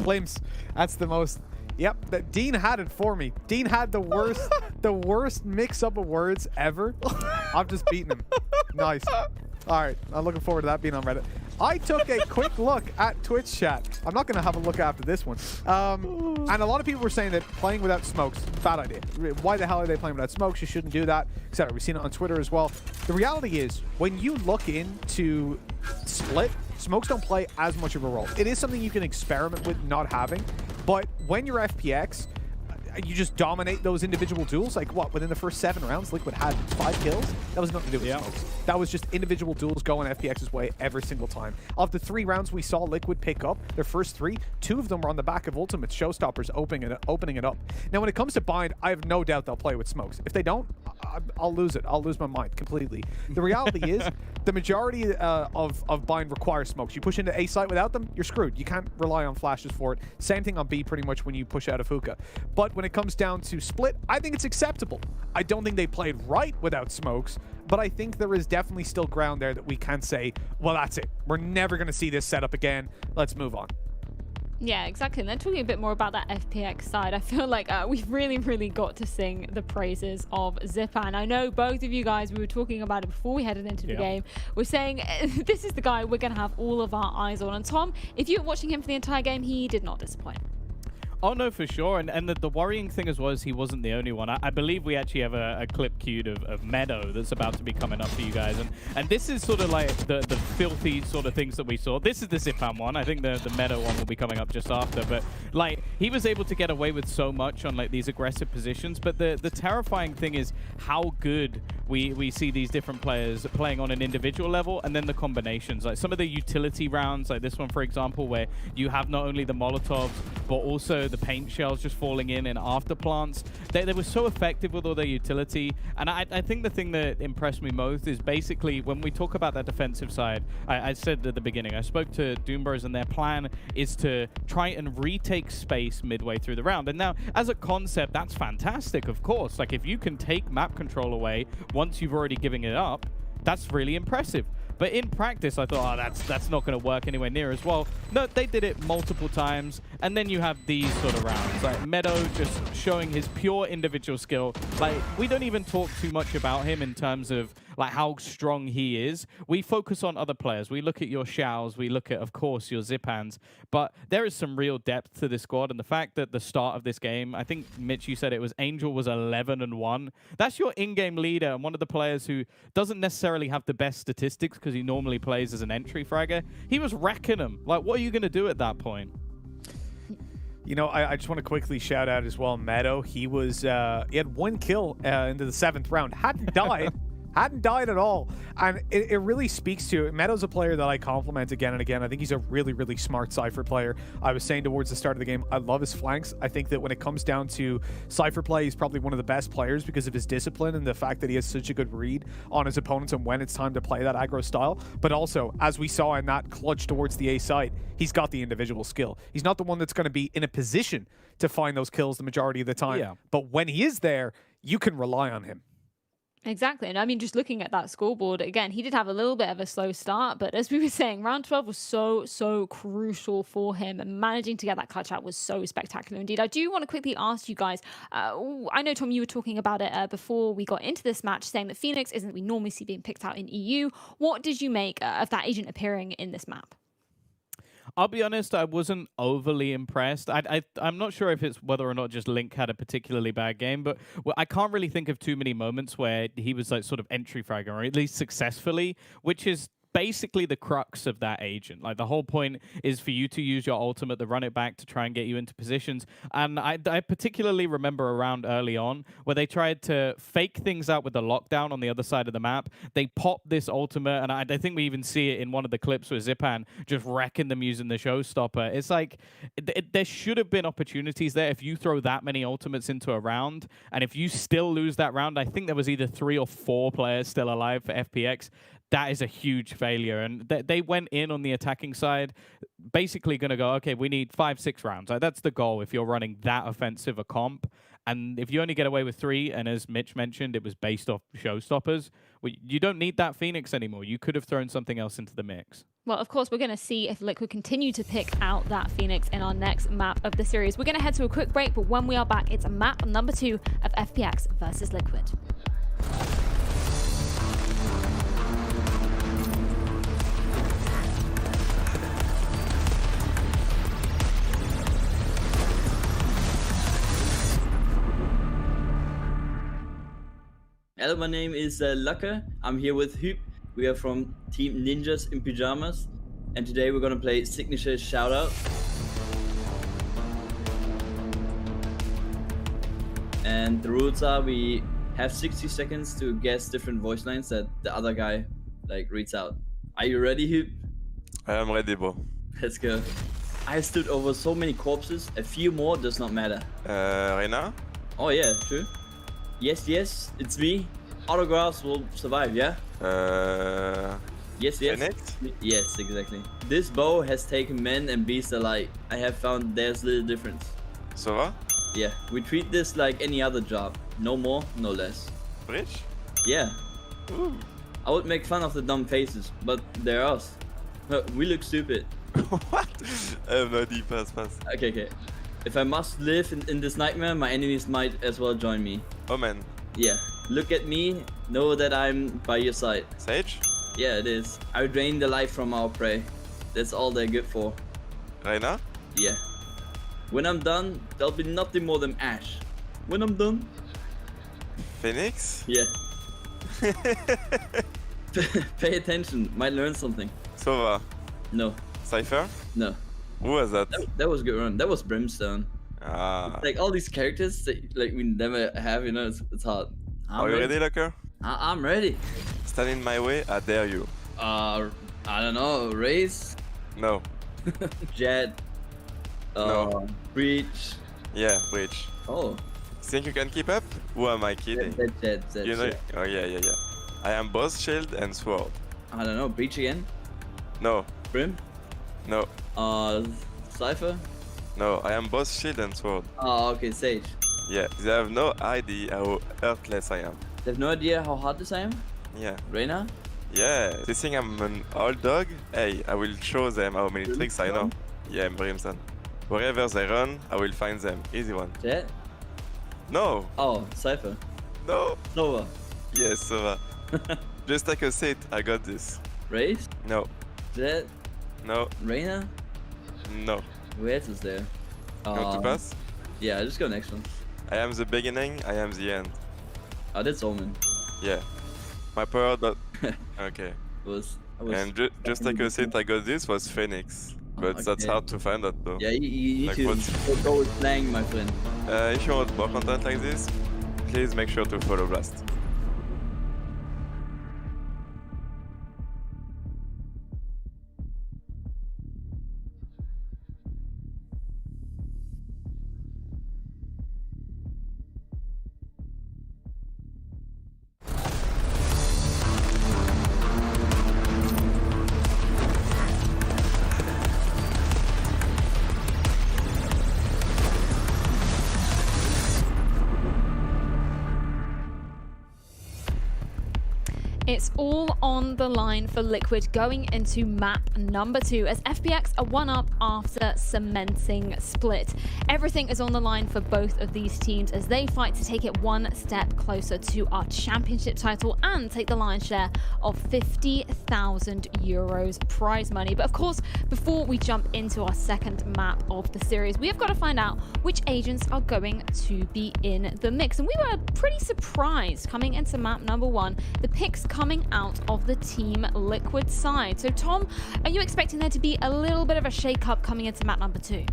glimpse. That's the most. Yep, Dean had it for me. Dean had the worst mix-up of words ever. I'm just beating him. Nice. All right, I'm looking forward to that being on Reddit. I took a quick look at Twitch chat. I'm not going to have a look after this one. And a lot of people were saying that playing without smokes, bad idea. Why the hell are they playing without smokes? You shouldn't do that, etc. We've seen it on Twitter as well. The reality is, when you look into Split, smokes don't play as much of a role. It is something you can experiment with not having, but when you're FPX, you just dominate those individual duels. Like what, within the first 7 rounds, Liquid had 5 kills. That was nothing to do with smokes. That was just individual duels going FPX's way every single time. Of the 3 rounds we saw Liquid pick up, their first 3, 2 of them were on the back of ultimate showstoppers opening it up. Now when it comes to Bind, I have no doubt they'll play with smokes. If they don't, I'll lose it. I'll lose my mind completely. The reality is, the majority of Bind requires smokes. You push into A site without them, you're screwed. You can't rely on flashes for it. Same thing on B pretty much when you push out of hookah. But when it comes down to Split, I think it's acceptable. I don't think they played right without smokes, but I think there is definitely still ground there that we can say, well, that's it. We're never going to see this setup again. Let's move on. Yeah, exactly. And then talking a bit more about that FPX side, I feel like we've really got to sing the praises of Zipan. I know both of you guys, we were talking about it before we headed into the game. We're saying this is the guy we're going to have all of our eyes on. And Tom, if you were watching him for the entire game, he did not disappoint. Oh, no, for sure. And the worrying thing as well is he wasn't the only one. I believe we actually have a clip queued of Meadow that's about to be coming up for you guys. And this is sort of like the filthy sort of things that we saw. This is the Zipan one. I think the Meadow one will be coming up just after. But, like, he was able to get away with so much on, like, these aggressive positions. But the terrifying thing is how good we see these different players playing on an individual level, and then the combinations. Like, some of the utility rounds, like this one, for example, where you have not only the Molotovs, but also the paint shells just falling in after plants. They were so effective with all their utility, and I think the thing that impressed me most is basically when we talk about that defensive side, I said at the beginning, I spoke to Doombros, and their plan is to try and retake space midway through the round. And now, as a concept, that's fantastic, of course. Like, if you can take map control away once you've already given it up, that's really impressive. But in practice, I thought, oh, that's not going to work anywhere near as well. No, they did it multiple times. And then you have these sort of rounds. Like Meadow just showing his pure individual skill. Like, we don't even talk too much about him in terms of like how strong he is. We focus on other players. We look at your Xiaos. We look at, of course, your Zipans. But there is some real depth to this squad. And the fact that the start of this game, I think, Mitch, you said it was Angel was 11-1. That's your in-game leader and one of the players who doesn't necessarily have the best statistics because he normally plays as an entry fragger. He was wrecking them. Like, what are you going to do at that point? You know, I just want to quickly shout out as well, Meadow. He had 1 kill into the 7th round. Hadn't died. Hadn't died at all. And it really speaks to it. Meadow's a player that I compliment again and again. I think he's a really, really smart Cypher player. I was saying towards the start of the game, I love his flanks. I think that when it comes down to Cypher play, he's probably one of the best players because of his discipline and the fact that he has such a good read on his opponents and when it's time to play that aggro style. But also, as we saw in that clutch towards the A side, he's got the individual skill. He's not the one that's going to be in a position to find those kills the majority of the time. Yeah. But when he is there, you can rely on him. Exactly. And I mean, just looking at that scoreboard, again, he did have a little bit of a slow start, but as we were saying, round 12 was so crucial for him, and managing to get that clutch out was so spectacular indeed. I do want to quickly ask you guys, I know, Tom, you were talking about it before we got into this match, saying that Phoenix isn't we normally see being picked out in EU. What did you make of that agent appearing in this map? I'll be honest, I wasn't overly impressed. I'm not sure if it's whether or not just Link had a particularly bad game, but I can't really think of too many moments where he was like sort of entry fragger, or at least successfully, which is basically the crux of that agent. Like, the whole point is for you to use your ultimate to run it back to try and get you into positions. And I particularly remember around early on where they tried to fake things out with the lockdown on the other side of the map. They popped this ultimate, and I think we even see it in one of the clips with Zipan just wrecking them using the showstopper. It's like there should have been opportunities there if you throw that many ultimates into a round, and if you still lose that round, I think there was either 3 or 4 players still alive for FPX. That is a huge failure. And they went in on the attacking side, basically going to go, okay, we need 5-6 rounds. Like, that's the goal if you're running that offensive a comp. And if you only get away with 3, and as Mitch mentioned, it was based off showstoppers, well, you don't need that Phoenix anymore. You could have thrown something else into the mix. Well, of course, we're going to see if Liquid continue to pick out that Phoenix in our next map of the series. We're going to head to a quick break, but when we are back, it's a map number 2 of FPX versus Liquid. Hello, my name is Lucke. I'm here with Huub. We are from Team Ninjas in Pyjamas. And today we're going to play Signature Shoutout. And the rules are we have 60 seconds to guess different voice lines that the other guy reads out. Are you ready, Huub? I am ready, bro. Let's go. I stood over so many corpses. A few more does not matter. Reyna? Oh yeah, sure. Yes, it's me. Autographs will survive, yeah? Yes. Phoenix? Yes, exactly. This bow has taken men and beasts alike. I have found there's little difference. Sova? Yeah, we treat this like any other job. No more, no less. Bridge? Yeah. Ooh. I would make fun of the dumb faces, but they're us. We look stupid. What? I have no idea. Pass. Okay. If I must live in this nightmare, my enemies might as well join me. Oh man. Yeah. Look at me, know that I'm by your side. Sage? Yeah, it is. I drain the life from our prey. That's all they're good for. Reyna? Yeah. When I'm done, there'll be nothing more than ash. When I'm done. Phoenix? Yeah. Pay attention, might learn something. Sova? No. Cypher? No. Who was that? That was a good run. That was Brimstone. Ah. Like all these characters that we never have, you know, it's hard. Are you ready, Lucke? I'm ready. Stand in my way, I dare you. I don't know, Raze? No. Jet? No. Breach? Yeah, Breach. Oh. Think you can keep up? Who am I kidding? Jet. You know? Oh yeah. I am both shield and sword. I don't know, Breach again? No. Brim? No. Cypher? No, I am both shield and sword. Oh, okay, Sage. Yeah, they have no idea how heartless I am. They have no idea how heartless I am? Yeah. Reyna? Yeah, they think I'm an old dog? Hey, I will show them how many tricks I know. Yeah, I'm Brimstone. Wherever they run, I will find them. Easy one. Jet? No. Oh, Cypher. No. Nova. Yes, Sova. Just take a seat, I got this. Race? No. Jet? No. Reyna? No. Who else is there? You want to pass? Yeah, just go next one. I am the beginning, I am the end. Oh, that's Omen. Yeah. My power dot... Okay. And just take a seat, I got this, was Phoenix. But that's hard to find that though. Yeah, you like need to go with playing, my friend. If you want more content like this, please make sure to follow Blast. It's all on the line for Liquid going into map number 2 as FPX are 1-up after cementing split. Everything is on the line for both of these teams as they fight to take it one step closer to our championship title and take the lion's share of 50,000 euros prize money. But of course, before we jump into our second map of the series, we have got to find out which agents are going to be in the mix. And we were pretty surprised coming into map number 1, the picks coming out of the Team Liquid side. So Tom, are you expecting there to be a little bit of a shake-up coming into map number 2?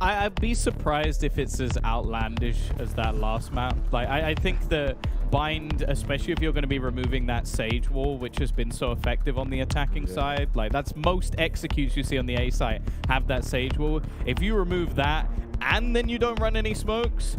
I'd be surprised if it's as outlandish as that last map. Like, I think the Bind, especially if you're going to be removing that Sage wall, which has been so effective on the attacking side, like that's most executes you see on the A side have that Sage wall. If you remove that and then you don't run any smokes,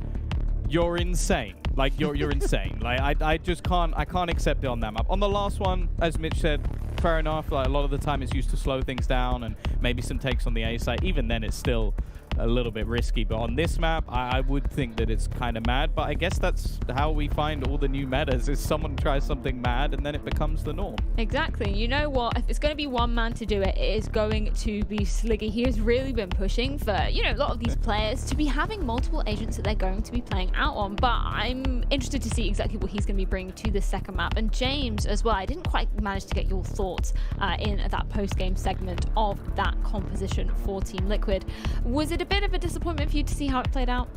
you're insane. Like you're insane. Like I just can't accept it on that map. On the last one, as Mitch said, fair enough. Like a lot of the time it's used to slow things down and maybe some takes on the A side. Even then it's still a little bit risky, but on this map I would think that it's kind of mad, but I guess that's how we find all the new metas, is someone tries something mad and then it becomes the norm. Exactly. You know what, if it's going to be one man to do it, it is going to be Sliggy. He has really been pushing for, you know, a lot of these players to be having multiple agents that they're going to be playing out on, but I'm interested to see exactly what he's going to be bringing to the second map. And James as well, I didn't quite manage to get your thoughts in that post-game segment of that composition for Team Liquid. Was it a bit of a disappointment for you to see how it played out?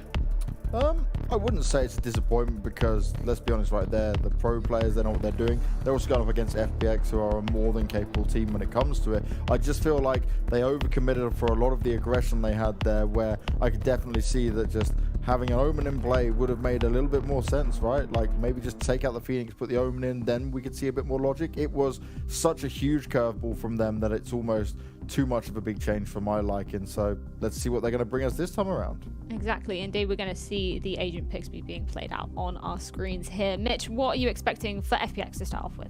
I wouldn't say it's a disappointment because, let's be honest, right there, the pro players, they know what they're doing. They're also going up against FPX, who are a more than capable team when it comes to it. I just feel like they overcommitted for a lot of the aggression they had there, where I could definitely see that just having an Omen in play would have made a little bit more sense, right? Like maybe just take out the Phoenix, put the Omen in, then we could see a bit more logic. It was such a huge curveball from them that it's almost too much of a big change for my liking. So let's see what they're going to bring us this time around. Exactly. Indeed, we're going to see the agent picks be being played out on our screens here. Mitch, what are you expecting for FPX to start off with?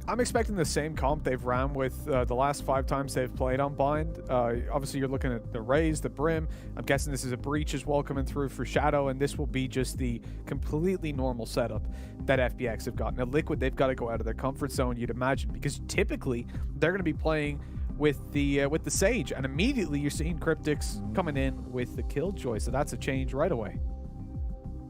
I'm expecting the same comp they've ran with the last 5 times they've played on Bind. Obviously, you're looking at the Raze, the Brim. I'm guessing this is a Breach as well coming through for Shadow, and this will be just the completely normal setup that FPX have got. Now, Liquid, they've got to go out of their comfort zone, you'd imagine, because typically they're going to be playing with the Sage, and immediately you're seeing Cryptix coming in with the Killjoy, so that's a change right away.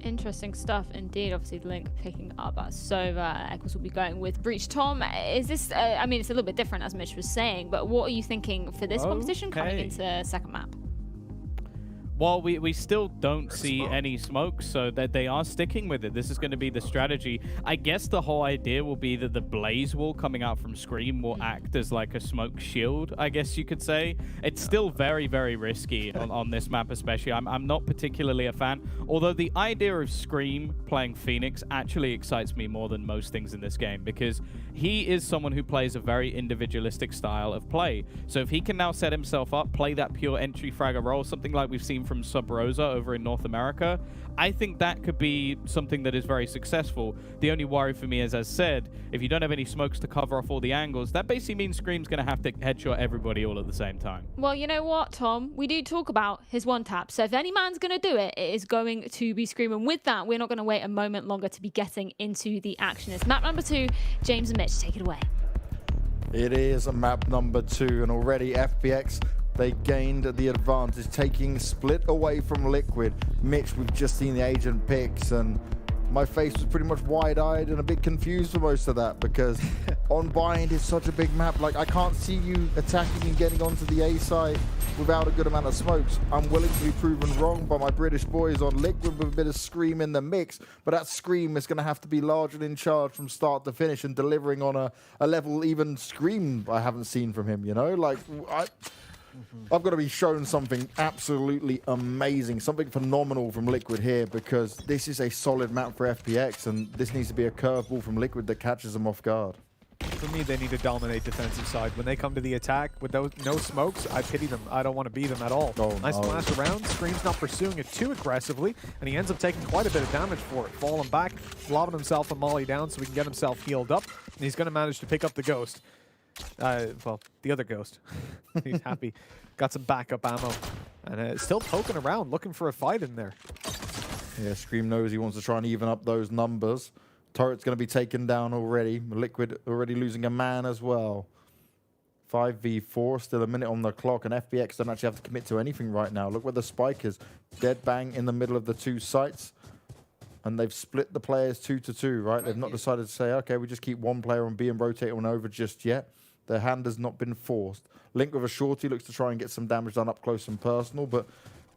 Interesting stuff indeed. Obviously, Link picking up at Sova. Eccles will be going with Breach. Tom, is this, I mean, it's a little bit different as Mitch was saying, but what are you thinking for this competition coming into second map? Well, we still don't see any smoke, so that they are sticking with it. This is going to be the strategy. I guess the whole idea will be that the Blaze wall coming out from Scream will act as like a smoke shield, I guess you could say. It's still very, very risky on this map especially. I'm not particularly a fan, although the idea of Scream playing Phoenix actually excites me more than most things in this game, because he is someone who plays a very individualistic style of play. So if he can now set himself up, play that pure entry fragger role, something like we've seen from from Sub Rosa over in North America. I think that could be something that is very successful. The only worry for me is, as said, if you don't have any smokes to cover off all the angles, that basically means Scream's going to have to headshot everybody all at the same time. Well, you know what, Tom? We do talk about his one tap. So if any man's going to do it, it is going to be Scream. And with that, we're not going to wait a moment longer to be getting into the action. It's map number 2. James and Mitch, take it away. It is a map number 2, and already FPX, they gained the advantage, taking split away from Liquid. Mitch, we've just seen the agent picks, and my face was pretty much wide-eyed and a bit confused for most of that, because on Bind is such a big map. Like, I can't see you attacking and getting onto the A site without a good amount of smokes. I'm willing to be proven wrong by my British boys on Liquid with a bit of Scream in the mix, but that Scream is going to have to be large and in charge from start to finish and delivering on a level even Scream I haven't seen from him, you know? Like, I've got to be shown something absolutely amazing, something phenomenal from Liquid here, because this is a solid map for FPX, and this needs to be a curveball from Liquid that catches them off guard. For me, they need to dominate defensive side. When they come to the attack with those no smokes, I pity them. I don't want to be them at all. Oh, nice no. flash around. Scream's not pursuing it too aggressively, and he ends up taking quite a bit of damage for it. Falling back, lobbing himself a molly down so he can get himself healed up, and he's going to manage to pick up the Ghost. Well, the other Ghost. He's happy. Got some backup ammo. And still poking around, looking for a fight in there. Yeah, Scream knows he wants to try and even up those numbers. Turret's going to be taken down already. Liquid already losing a man as well. 5v4, still a minute on the clock, and FPX don't actually have to commit to anything right now. Look where the spike is. Dead bang in the middle of the 2 sites. And they've split the players 2-2, right? They've not decided to say, okay, we just keep one player on B and rotate on over just yet. Their hand has not been forced. Link with a shorty looks to try and get some damage done up close and personal, but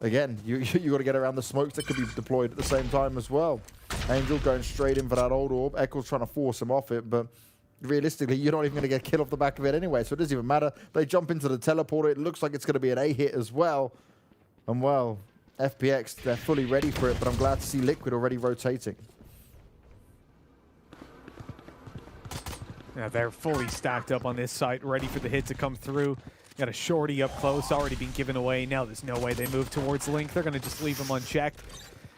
again, you got to get around the smokes that could be deployed at the same time as well. Angel going straight in for that old orb. Eccles trying to force him off it, but realistically, you're not even going to get a kill off the back of it anyway, so it doesn't even matter. They jump into the teleporter. It looks like it's going to be an A hit as well. And well, FPX, they're fully ready for it, but I'm glad to see Liquid already rotating. Yeah, they're fully stacked up on this site, ready for the hit to come through. Got a shorty up close, already been given away. Now there's no way they move towards Link. They're going to just leave him unchecked.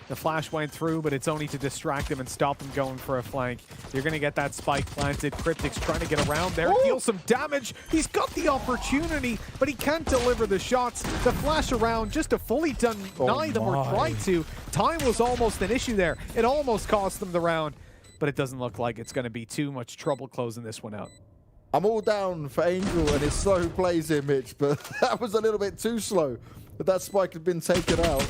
The flash went through, but it's only to distract him and stop him going for a flank. You're going to get that spike planted. Cryptic's trying to get around there, deal some damage. He's got the opportunity, but he can't deliver the shots. The flash around just to fully deny them or try to. Time was almost an issue there. It almost cost them the round, but it doesn't look like it's going to be too much trouble closing this one out. I'm all down for Angel and his slow plays here, Mitch, but that was a little bit too slow. If that spike had been taken out,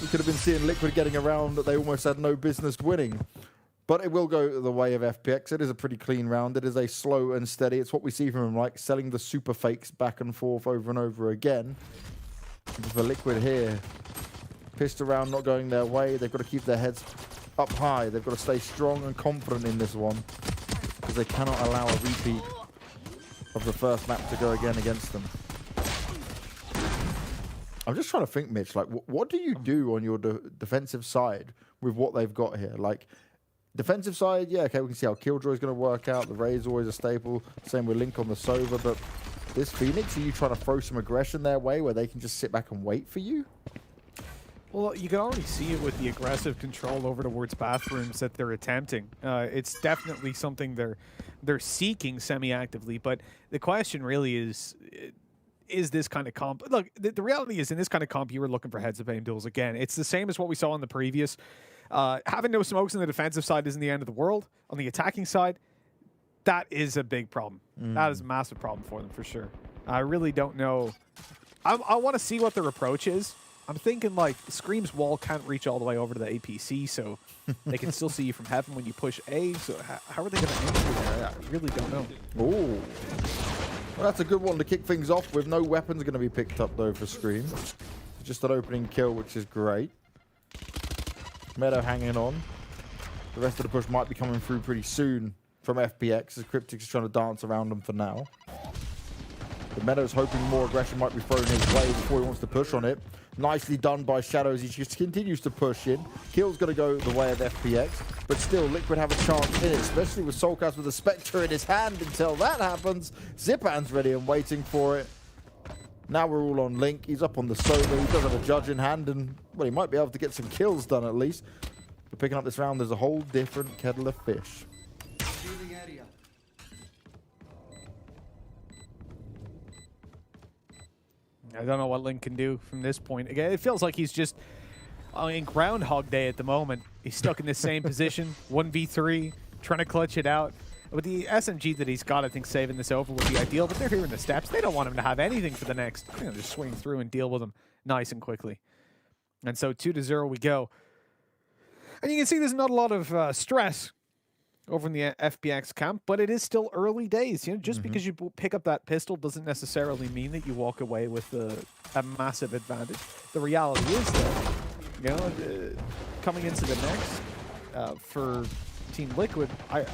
we could have been seeing Liquid getting around that they almost had no business winning. But it will go the way of FPX. It is a pretty clean round. It is a slow and steady. It's what we see from him, like selling the super fakes back and forth over and over again. For Liquid here, pissed around, not going their way. They've got to keep their heads up high. They've got to stay strong and confident in this one, because they cannot allow a repeat of the first map to go again against them. I'm just trying to think, Mitch, like, what do you do on your defensive side with what they've got here? Like, defensive side, yeah, okay, we can see how Killjoy is going to work out. The Ray's always a staple. Same with Link on the Sova, but this Phoenix, are you trying to throw some aggression their way where they can just sit back and wait for you? Well, you can already see it with the aggressive control over towards bathrooms that they're attempting. It's definitely something they're seeking semi-actively, but the question really is this kind of comp... Look, the reality is in this kind of comp, you were looking for heads-up aim duels again. It's the same as what we saw on the previous. Having no smokes on the defensive side isn't the end of the world. On the attacking side, that is a big problem. That is a massive problem for them, for sure. I really don't know. I want to see what their approach is. I'm thinking, like, Scream's wall can't reach all the way over to the APC, so they can still see you from heaven when you push A. So how are they going to aim through there? I really don't know. Ooh. Well, that's a good one to kick things off with. No weapons going to be picked up, though, for Scream. Just an opening kill, which is great. Meadow hanging on. The rest of the push might be coming through pretty soon from FPX, as Cryptic is trying to dance around them for now. The Meadow's hoping more aggression might be thrown his way before he wants to push on it. Nicely done by Shadows. He just continues to push in. Kill's going to go the way of FPX, but still Liquid have a chance in it, especially with Soulcast with a Spectre in his hand. Until that happens, Zipan's ready and waiting for it. Now we're all on Link. He's up on the Sova. He does have a judge in hand, and well, he might be able to get some kills done at least. But picking up this round, there's a whole different kettle of fish. I don't know what Link can do from this point. Again, it feels like he's just in Groundhog Day at the moment. He's stuck in the same position, 1v3, trying to clutch it out. With the SMG that he's got, I think saving this over would be ideal, but they're here in the steps. They don't want him to have anything for the next. They're going to just swing through and deal with him nice and quickly. And so 2-0 we go. And you can see there's not a lot of stress over in the FPX camp, but it is still early days. You know, just because you pick up that pistol doesn't necessarily mean that you walk away with a massive advantage. The reality is that, you know, coming into the next for Team Liquid, I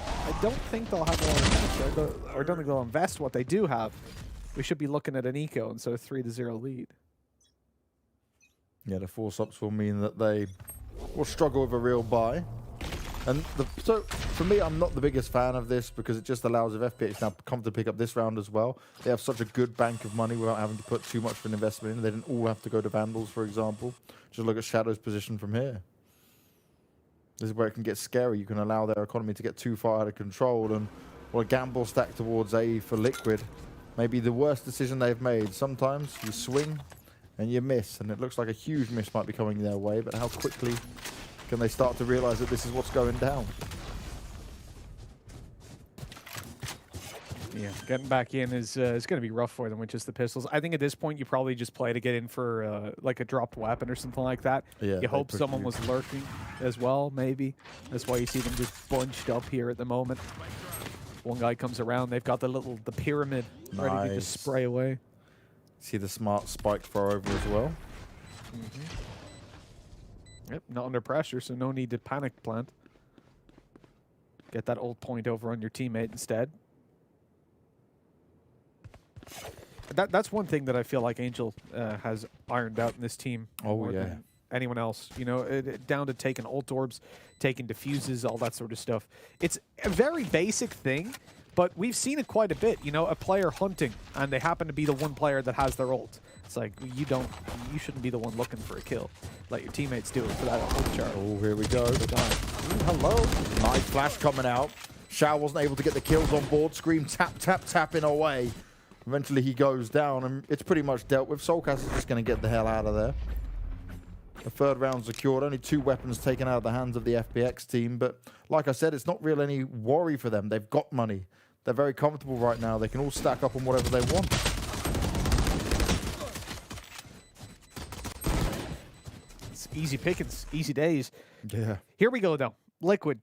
don't think they'll have a lot of cash, or I don't think they'll invest what they do have. We should be looking at an eco, and so 3-0 lead. Yeah, the force ups will mean that they will struggle with a real buy. And so, for me, I'm not the biggest fan of this because it just allows if FPX now come to pick up this round as well. They have such a good bank of money without having to put too much of an investment in. They didn't all have to go to Vandals, for example. Just look at Shadow's position from here. This is where it can get scary. You can allow their economy to get too far out of control. And a gamble stack towards A for Liquid may be the worst decision they've made. Sometimes you swing and you miss, and it looks like a huge miss might be coming their way, but how quickly can they start to realize that this is what's going down? Yeah, getting back in is going to be rough for them with just the pistols. I think at this point you probably just play to get in for like a dropped weapon or something like that. Yeah, you hope someone was lurking as well, maybe. That's why you see them just bunched up here at the moment. One guy comes around, they've got the pyramid ready to just spray away. See the smart spike throw over as well. Yep, not under pressure, so no need to panic plant. Get that old point over on your teammate instead. That's one thing that I feel like Angel has ironed out in this team more than anyone else. You know, down to taking ult orbs, taking diffuses, all that sort of stuff. It's a very basic thing, but we've seen it quite a bit. You know, a player hunting, and they happen to be the one player that has their ult. It's like, you shouldn't be the one looking for a kill. Let your teammates do it for that ult chart. Oh, here we go. Hello. Nice flash coming out. Shao wasn't able to get the kills on board. Scream tapping away. Eventually he goes down, and it's pretty much dealt with. Soulcast is just going to get the hell out of there. The third round secured. Only 2 weapons taken out of the hands of the FPX team. But like I said, it's not really any worry for them. They've got money. They're very comfortable right now. They can all stack up on whatever they want. It's easy pickings, easy days. Yeah. Here we go, though. Liquid.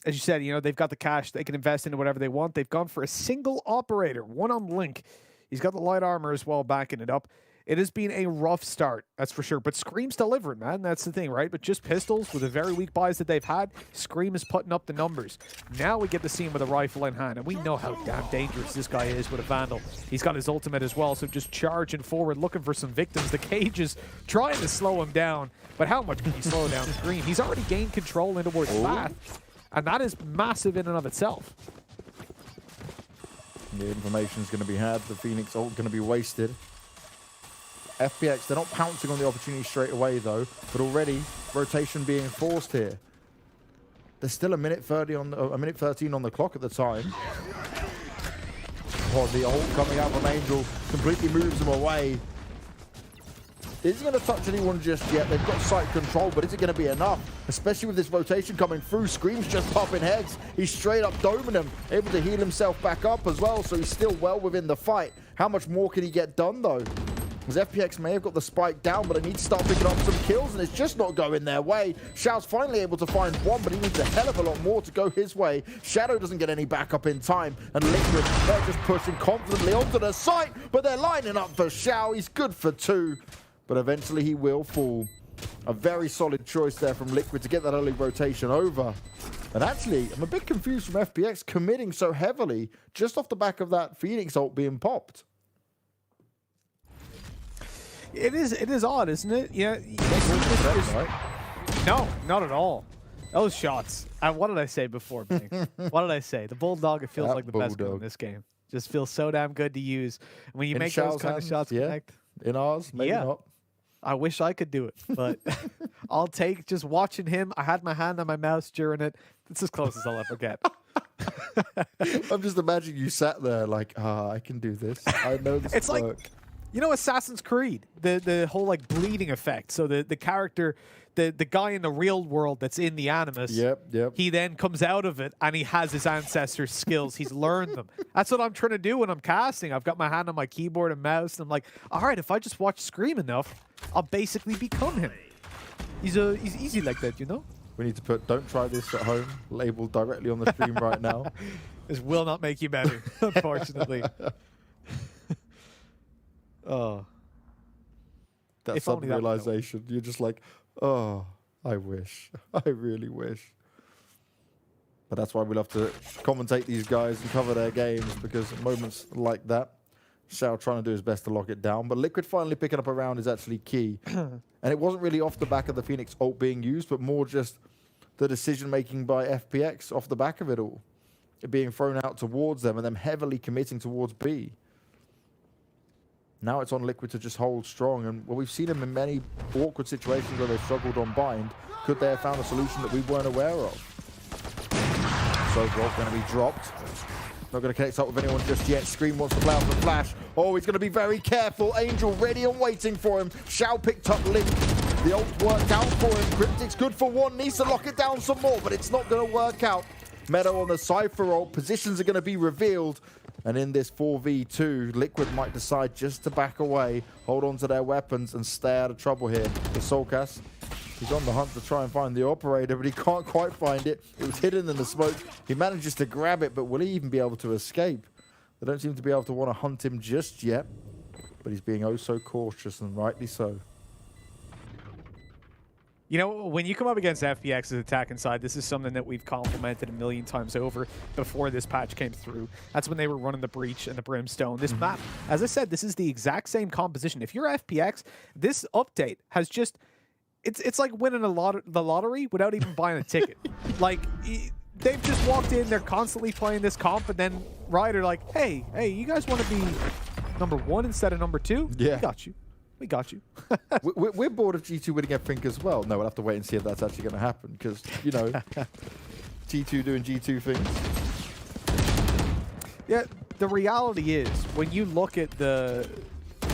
As you said, you know, they've got the cash. They can invest into whatever they want. They've gone for a single operator, one on Link. He's got the light armor as well, backing it up. It has been a rough start, that's for sure. But Scream's delivering, man. That's the thing, right? But just pistols with the very weak buys that they've had, Scream is putting up the numbers. Now we get to see him with a rifle in hand, and we know how damn dangerous this guy is with a Vandal. He's got his ultimate as well, so just charging forward, looking for some victims. The Cage is trying to slow him down, but how much can you slow down Scream? He's already gained control in towards Path, and that is massive in and of itself. The information's going to be had. The Phoenix ult going to be wasted. FPX, they're not pouncing on the opportunity straight away, though, but already rotation being forced here. There's still a minute 13 on the clock at the time. Oh, the ult coming out from Angel completely moves them away. Isn't going to touch anyone just yet. They've got site control, but is it going to be enough? Especially with this rotation coming through. Scream's just popping heads. He's straight up doming them, able to heal himself back up as well, so he's still well within the fight. How much more can he get done, though? Because FPX may have got the spike down, but they need to start picking up some kills, and it's just not going their way. Shao's finally able to find one, but he needs a hell of a lot more to go his way. Shadow doesn't get any backup in time, and Liquid, they're just pushing confidently onto the site, but they're lining up for Shao. He's good for 2, but eventually he will fall. A very solid choice there from Liquid to get that early rotation over. And actually, I'm a bit confused from FPX committing so heavily just off the back of that Phoenix ult being popped. It is odd, isn't it? Yeah. No, not at all. Those shots. What did I say before, Bing? What did I say? The Bulldog, it feels like the best gun in this game. Just feels so damn good to use. When you In make those Xiao's kind of hands, shots yeah. connect. In ours, maybe Yeah. not. I wish I could do it, but I'll take just watching him. I had my hand on my mouse during it. It's as close as I'll ever get. I'm just imagining you sat there like, I can do this. I know this It's like, work. you know, Assassin's Creed, the whole like bleeding effect. So the character, the guy in the real world that's in the Animus, Yep. he then comes out of it and he has his ancestors' skills. He's learned them. That's what I'm trying to do when I'm casting. I've got my hand on my keyboard and mouse, and I'm like, all right, if I just watch Scream enough, I'll basically become him. He's easy like that, you know? We need to put "Don't try this at home" labeled directly on the stream right now. This will not make you better, unfortunately. Oh. That If sudden only that would help. realization. You're just like, oh, I wish. I really wish. But that's why we love to commentate these guys and cover their games, because at moments like that, Xiao trying to do his best to lock it down. But Liquid finally picking up a round is actually key. And it wasn't really off the back of the Phoenix ult being used, but more just the decision-making by FPX off the back of it all. It being thrown out towards them and them heavily committing towards B. Now it's on Liquid to just hold strong. And well, we've seen them in many awkward situations where they've struggled on bind. Could they have found a solution that we weren't aware of? So Rolf going to be dropped. Not going to connect up with anyone just yet. Scream wants to play off the flash. Oh, he's going to be very careful. Angel ready and waiting for him. Xiao picked up Link. The ult worked out for him. Cryptic's good for one. Needs to lock it down some more, but it's not going to work out. Meadow on the Cypher ult. Positions are going to be revealed. And in this 4v2, Liquid might decide just to back away, hold on to their weapons, and stay out of trouble here. The Soulcast, he's on the hunt to try and find the operator, but he can't quite find it. It was hidden in the smoke. He manages to grab it, but will he even be able to escape? They don't seem to be able to want to hunt him just yet, but he's being oh so cautious, and rightly so. You know, when you come up against FPX's attacking side, this is something that we've complimented a million times over before this patch came through. That's when they were running the Breach and the Brimstone. This map, as I said, this is the exact same composition. If you're FPX, this update has just... It's like winning the lottery without even buying a ticket. Like, they've just walked in, they're constantly playing this comp, and then Riot are like, hey, you guys want to be number 1 instead of number 2? Yeah. We got you. We got you. We're bored of G2 winning everything as well. No, we'll have to wait and see if that's actually going to happen, because, you know, G2 doing G2 things. Yeah, the reality is, when you look at the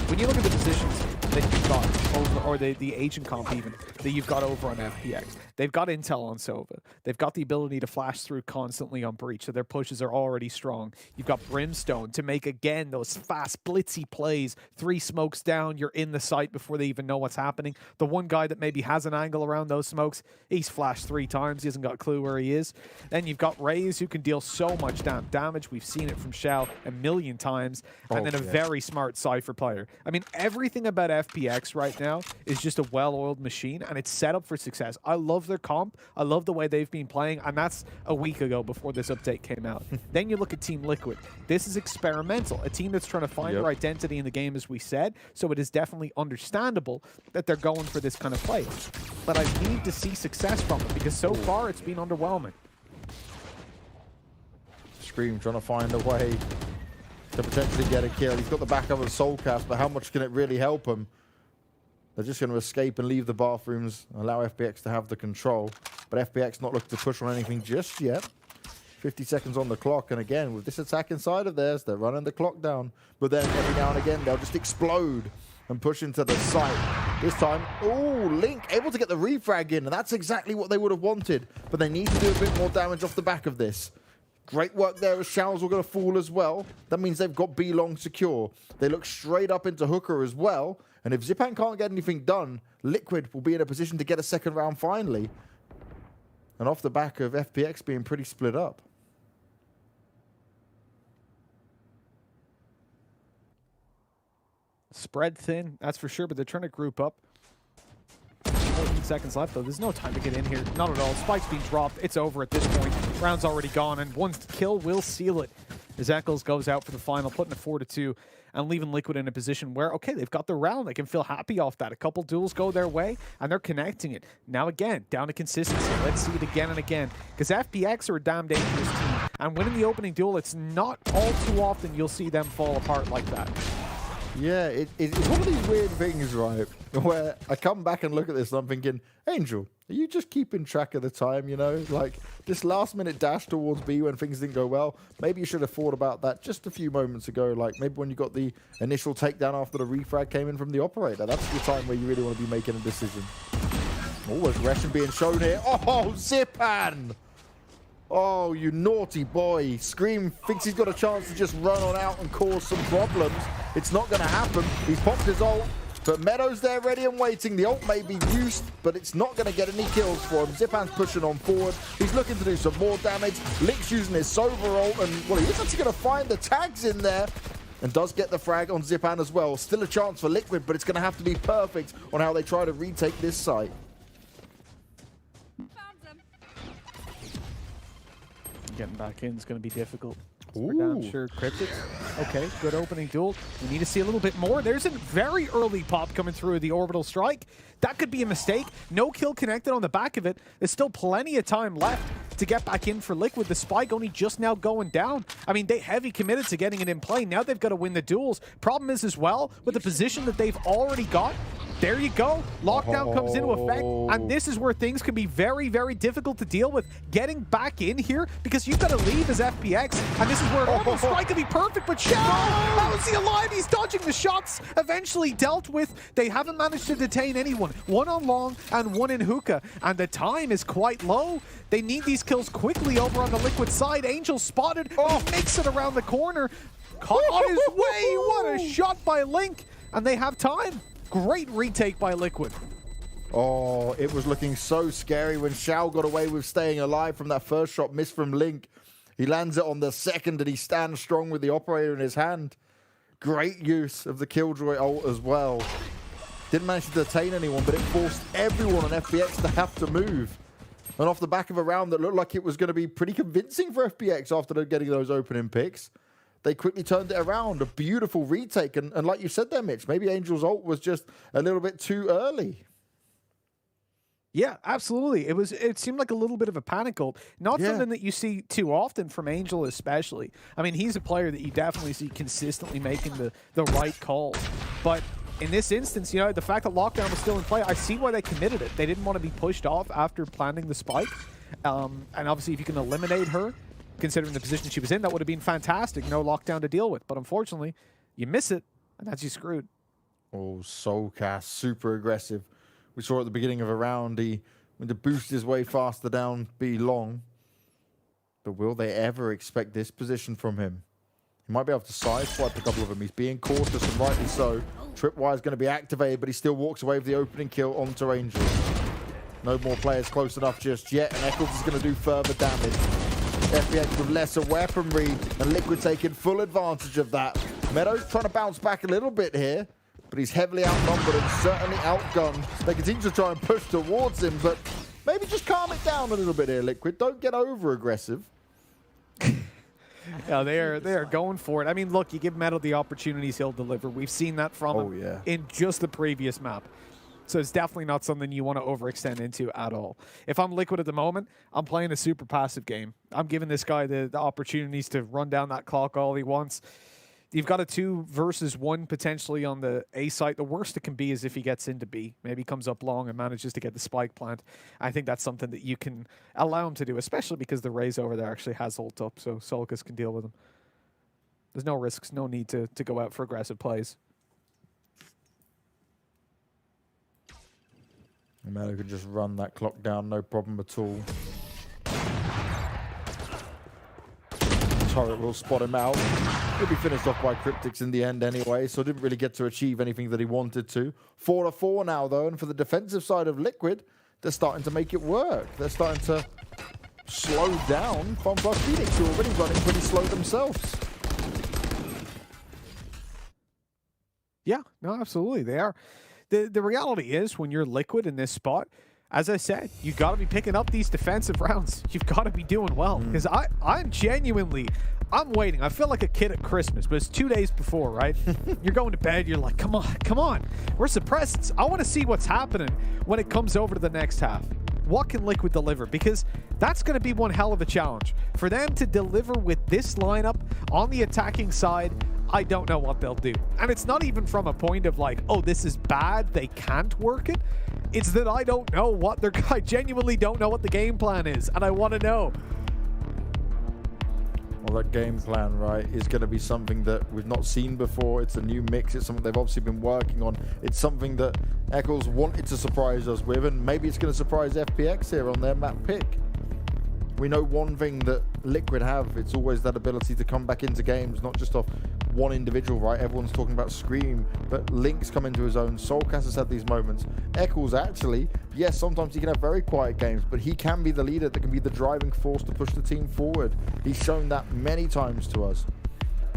positions that you've got over, or the agent comp even, that you've got over on FPX, they've got intel on Sova. They've got the ability to flash through constantly on Breach, so their pushes are already strong. You've got Brimstone to make, again, those fast, blitzy plays. 3 smokes down, you're in the site before they even know what's happening. The one guy that maybe has an angle around those smokes, he's flashed 3 times. He hasn't got a clue where he is. Then you've got Raze, who can deal so much damage. We've seen it from Xiao a million times. And then a very smart Cypher player. I mean, everything about FPX right now is just a well-oiled machine, and it's set up for success. I love their comp. I love the way they've been playing, and that's a week ago before this update came out. Then you look at Team Liquid. This is experimental, a team that's trying to find their identity in the game, as we said, so it is definitely understandable that they're going for this kind of play. But I need to see success from them, because so far it's been underwhelming. Scream trying to find a way to potentially get a kill. He's got the backup of Soulcast, but how much can it really help him? They're just going to escape and leave the bathrooms, allow FPX to have the control. But FPX not looking to push on anything just yet. 50 seconds on the clock, and again, with this attack inside of theirs, they're running the clock down. But then every now and again, they'll just explode and push into the site. This time, oh, Link able to get the refrag in, and that's exactly what they would have wanted. But they need to do a bit more damage off the back of this. Great work there as Xiao's all going to fall as well. That means they've got B long secure. They look straight up into Hooker as well. And if Zipan can't get anything done, Liquid will be in a position to get a second round finally. And off the back of FPX being pretty split up. Spread thin, that's for sure, but they're trying to group up. 14 seconds left, though. There's no time to get in here. Not at all. Spike's being dropped. It's over at this point. Round's already gone, and one kill will seal it. As Eccles goes out for the final, putting it 4-2, and leaving Liquid in a position where, okay, they've got the round. They can feel happy off that. A couple duels go their way, and they're connecting it. Now again, down to consistency. Let's see it again and again. Because FPX are a damn dangerous team. and winning the opening duel, it's not all too often you'll see them fall apart like that. Yeah, it's one of these weird things, right, where I come back and look at this and I'm thinking, Angel, are you just keeping track of the time, you know? Like, this last-minute dash towards B when things didn't go well, maybe you should have thought about that just a few moments ago, like maybe when you got the initial takedown after the refrag came in from the operator. That's the time where you really want to be making a decision. Oh, aggression being shown here. Oh, Zipan! Oh, you naughty boy. Scream thinks he's got a chance to just run on out and cause some problems. It's not going to happen. He's popped his ult, but Meadows there ready and waiting. The ult may be used, but it's not going to get any kills for him. Zipan's pushing on forward. He's looking to do some more damage. Link's using his Sova ult, and, well, he is actually going to find the tags in there. And does get the frag on Zipan as well. Still a chance for Liquid, but it's going to have to be perfect on how they try to retake this site. Getting back in is going to be difficult. We're down sure Cryptic. Okay, good opening duel. We need to see a little bit more. There's a very early pop coming through with the orbital strike. That could be a mistake. No kill connected on the back of it. There's still plenty of time left to get back in for Liquid. The spike only just now going down. I mean, they heavy committed to getting it in play. Now they've got to win the duels. Problem is as well, with the position that they've already got, there you go. Lockdown comes into effect, and this is where things can be very, very difficult to deal with. Getting back in here, because you've got to leave as FPX, and this is where an orbital strike could be perfect, but Shadow, how is he alive? He's dodging the shots, eventually dealt with. They haven't managed to detain anyone. One on Long and one in Hookah, and the time is quite low. They need these kills quickly over on the Liquid side. Angel spotted, but he makes it around the corner. Caught on his way, what a shot by Link, and they have time. Great retake by Liquid. Oh, it was looking so scary when Xiao got away with staying alive from that first shot missed from Link. He lands it on the second and he stands strong with the operator in his hand. Great use of the Killjoy ult as well. Didn't manage to detain anyone, but it forced everyone on FPX to have to move. And off the back of a round that looked like it was going to be pretty convincing for FPX after getting those opening picks, they quickly turned it around. A beautiful retake. And like you said there, Mitch, maybe Angel's ult was just a little bit too early. Yeah, absolutely. It seemed like a little bit of a panic ult. Not something that you see too often from Angel especially. I mean, he's a player that you definitely see consistently making the right calls. But in this instance, you know, the fact that Lockdown was still in play, I see why they committed it. They didn't want to be pushed off after planting the spike. And obviously, if you can eliminate her, considering the position she was in, that would have been fantastic. No Lockdown to deal with. But unfortunately, you miss it, and that's you screwed. Oh, Soulcast, super aggressive. We saw at the beginning of a round, he went to boost his way faster down B long. But will they ever expect this position from him? He might be able to sideswipe a couple of them. He's being cautious, and rightly so. Tripwire is going to be activated, but he still walks away with the opening kill onto Angel. No more players close enough just yet, and Eccles is going to do further damage. FPX with lesser weaponry, and Liquid taking full advantage of that. Meadows trying to bounce back a little bit here, but he's heavily outnumbered and certainly outgunned. They continue to try and push towards him, but maybe just calm it down a little bit here, Liquid. Don't get over aggressive. Yeah, they are going for it. I mean, look, you give Meadow the opportunities, he'll deliver. We've seen that from him in just the previous map. So it's definitely not something you want to overextend into at all. If I'm Liquid at the moment, I'm playing a super passive game. I'm giving this guy the opportunities to run down that clock all he wants. You've got a 2 versus 1 potentially on the A site. The worst it can be is if he gets into B. Maybe comes up long and manages to get the spike plant. I think that's something that you can allow him to do, especially because the Raze over there actually has ult up, so Solkas can deal with him. There's no risks, no need to go out for aggressive plays. Meadow can just run that clock down, no problem at all. Turret will spot him out. He'll be finished off by Cryptics in the end anyway, so didn't really get to achieve anything that he wanted to. 4-4 now, though, and for the defensive side of Liquid, they're starting to make it work. They're starting to slow down FunPlus Phoenix, who are already running pretty slow themselves. Yeah, no, absolutely, they are. The reality is, when you're Liquid in this spot, as I said, you got to be picking up these defensive rounds. You've got to be doing well. Because I'm waiting. I feel like a kid at Christmas, but it's 2 days before, right? You're going to bed. You're like, come on. We're suppressed. I want to see what's happening when it comes over to the next half. what can Liquid deliver? Because that's going to be one hell of a challenge. For them to deliver with this lineup on the attacking side, I don't know what they'll do. And it's not even from a point of like, oh, this is bad, they can't work it. It's that I don't know what they're... I genuinely don't know what the game plan is, and I want to know. Well, that game plan, right, is going to be something that we've not seen before. It's a new mix. It's something they've obviously been working on. It's something that Eccles wanted to surprise us with, and maybe it's going to surprise FPX here on their map pick. We know one thing that Liquid have. It's always that ability to come back into games, not just off one individual, right? Everyone's talking about Scream, but Link's come into his own. Soulcast has had these moments. Eccles, actually, yes, sometimes he can have very quiet games, but he can be the leader that can be the driving force to push the team forward. He's shown that many times to us.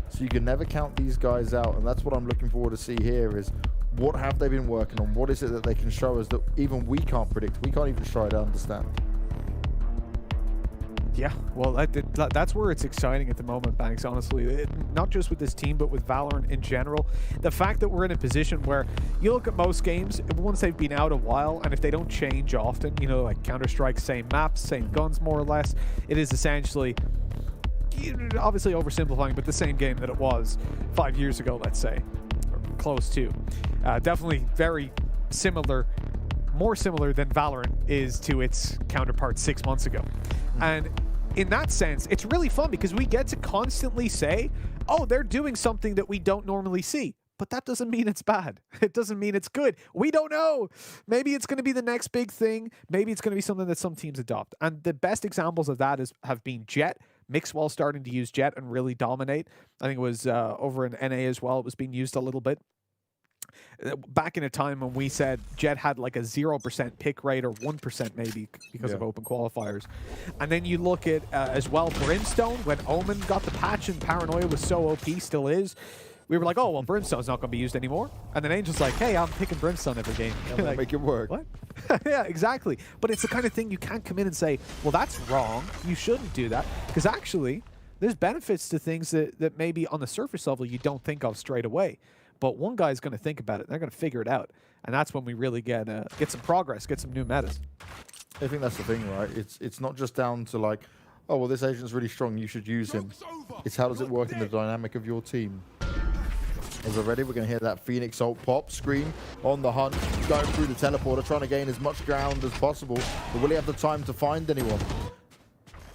So you can never count these guys out, and that's what I'm looking forward to see here is what have they been working on? What is it that they can show us that even we can't predict? We can't even try to understand. Yeah, well, that's where it's exciting at the moment, Banks, honestly. Not just with this team, but with Valorant in general. The fact that we're in a position where you look at most games, once they've been out a while, and if they don't change often, you know, like Counter-Strike, same maps, same guns, more or less, it is essentially, obviously oversimplifying, but the same game that it was 5 years ago, let's say, or close to. Definitely very similar, more similar than Valorant is to its counterpart 6 months ago. And in that sense, it's really fun because we get to constantly say, oh, they're doing something that we don't normally see. But that doesn't mean it's bad. It doesn't mean it's good. We don't know. Maybe it's going to be the next big thing. Maybe it's going to be something that some teams adopt. And the best examples of that have been Jett. Mixwell starting to use Jett and really dominate. I think it was over in NA as well. It was being used a little bit. Back in a time when we said Jett had like a 0% pick rate or 1% maybe because of open qualifiers. And then you look at as well Brimstone, when Omen got the patch and Paranoia was so OP, still is. We were like, oh, well, Brimstone's not going to be used anymore. And then Angel's like, hey, I'm picking Brimstone every game. Like, make it work. What? Yeah, exactly. But it's the kind of thing you can't come in and say, well, that's wrong. You shouldn't do that. Because actually, there's benefits to things that maybe on the surface level you don't think of straight away. But one guy's going to think about it. They're going to figure it out. And that's when we really get some progress, get some new metas. I think that's the thing, right? It's not just down to like, oh, well, this agent's really strong, you should use him. It's how does it work in the dynamic of your team. As already, we're going to hear that Phoenix ult pop, Scream on the hunt, going through the teleporter, trying to gain as much ground as possible. But will he have the time to find anyone?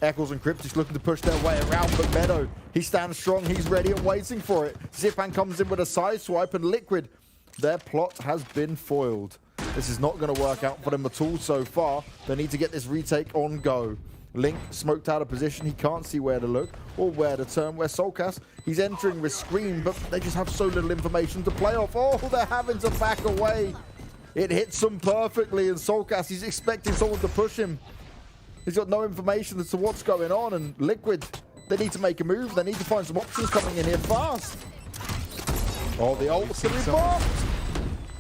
Eccles and Cryptic looking to push their way around, but Meadow, he stands strong, he's ready and waiting for it. Zipan comes in with a side swipe, and Liquid, their plot has been foiled. This is not going to work out for them at all so far. They need to get this retake on go. Link smoked out of position, he can't see where to look or where to turn. Where Soulcast, he's entering with Scream, but they just have so little information to play off. Oh, they're having to back away. It hits them perfectly, and Soulcast, he's expecting someone to push him. He's got no information as to what's going on, and Liquid, they need to make a move. They need to find some options coming in here fast. Oh, the ult's going to be blocked.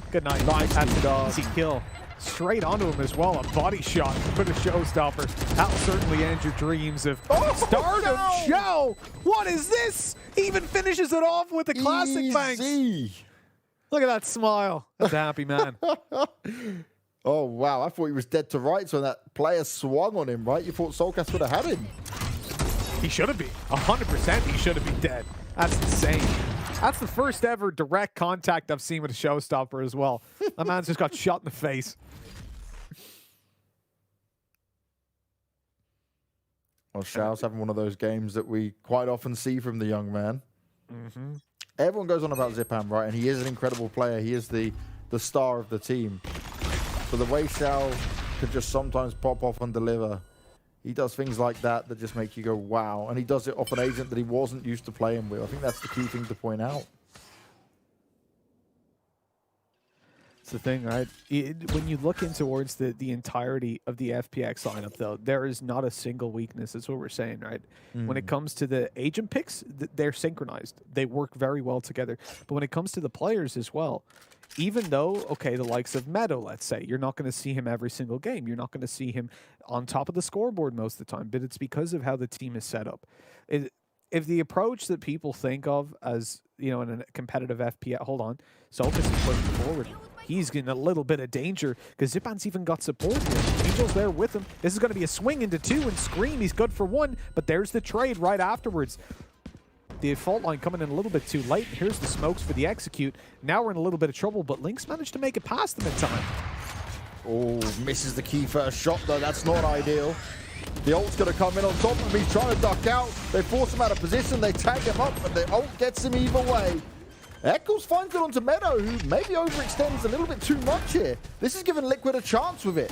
Good night. Nice. That's an easy kill. Straight onto him as well. A body shot for the showstopper. That'll certainly end your dreams of stardom. Show. What is this? He even finishes it off with a classic Banks. Look at that smile. That's a happy man. Oh, wow. I thought he was dead to rights when that player swung on him, right? You thought Soulcast would have had him. He should have been. 100% he should have been dead. That's insane. That's the first ever direct contact I've seen with a showstopper as well. That man's just got shot in the face. Well, Shao's having one of those games that we quite often see from the young man. Everyone goes on about Zipan, right? And he is an incredible player. He is the star of the team. But the way Shao could just sometimes pop off and deliver, he does things like that that just make you go, wow. And he does it off an agent that he wasn't used to playing with. I think that's the key thing to point out. It's the thing, right? When you look in towards the entirety of the FPX lineup, though, there is not a single weakness. That's what we're saying, right? When it comes to the agent picks, they're synchronized. They work very well together. But when it comes to the players as well, even though, okay, the likes of Meadow, let's say, you're not going to see him every single game. You're not going to see him on top of the scoreboard most of the time, but it's because of how the team is set up. If the approach that people think of as, you know, in a competitive FPS, hold on, Soulcast is pushing forward. he's in a little bit of danger because Zipan's even got support here. Angel's there with him. This is going to be a swing into 2 and Scream. He's good for 1, but there's the trade right afterwards. The fault line coming in a little bit too late. Here's the smokes for the execute. Now we're in a little bit of trouble, but Lynx managed to make it past them in time. Oh, misses the key first shot though. That's not ideal. The ult's going to come in on top of him. He's trying to duck out. They force him out of position. They tag him up, but the ult gets him either way. Eccles finds it onto Meadow, who maybe overextends a little bit too much here. This is giving Liquid a chance with it.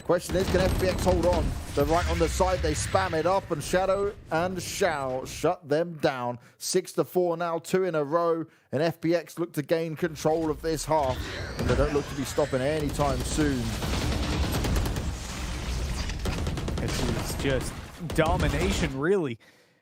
Question is, can FPX hold on? They're right on the side, they spam it up, and Shadow and Shao shut them down. 6-4 now, 2 in a row, and FPX look to gain control of this half, and they don't look to be stopping anytime soon. It's just domination, really.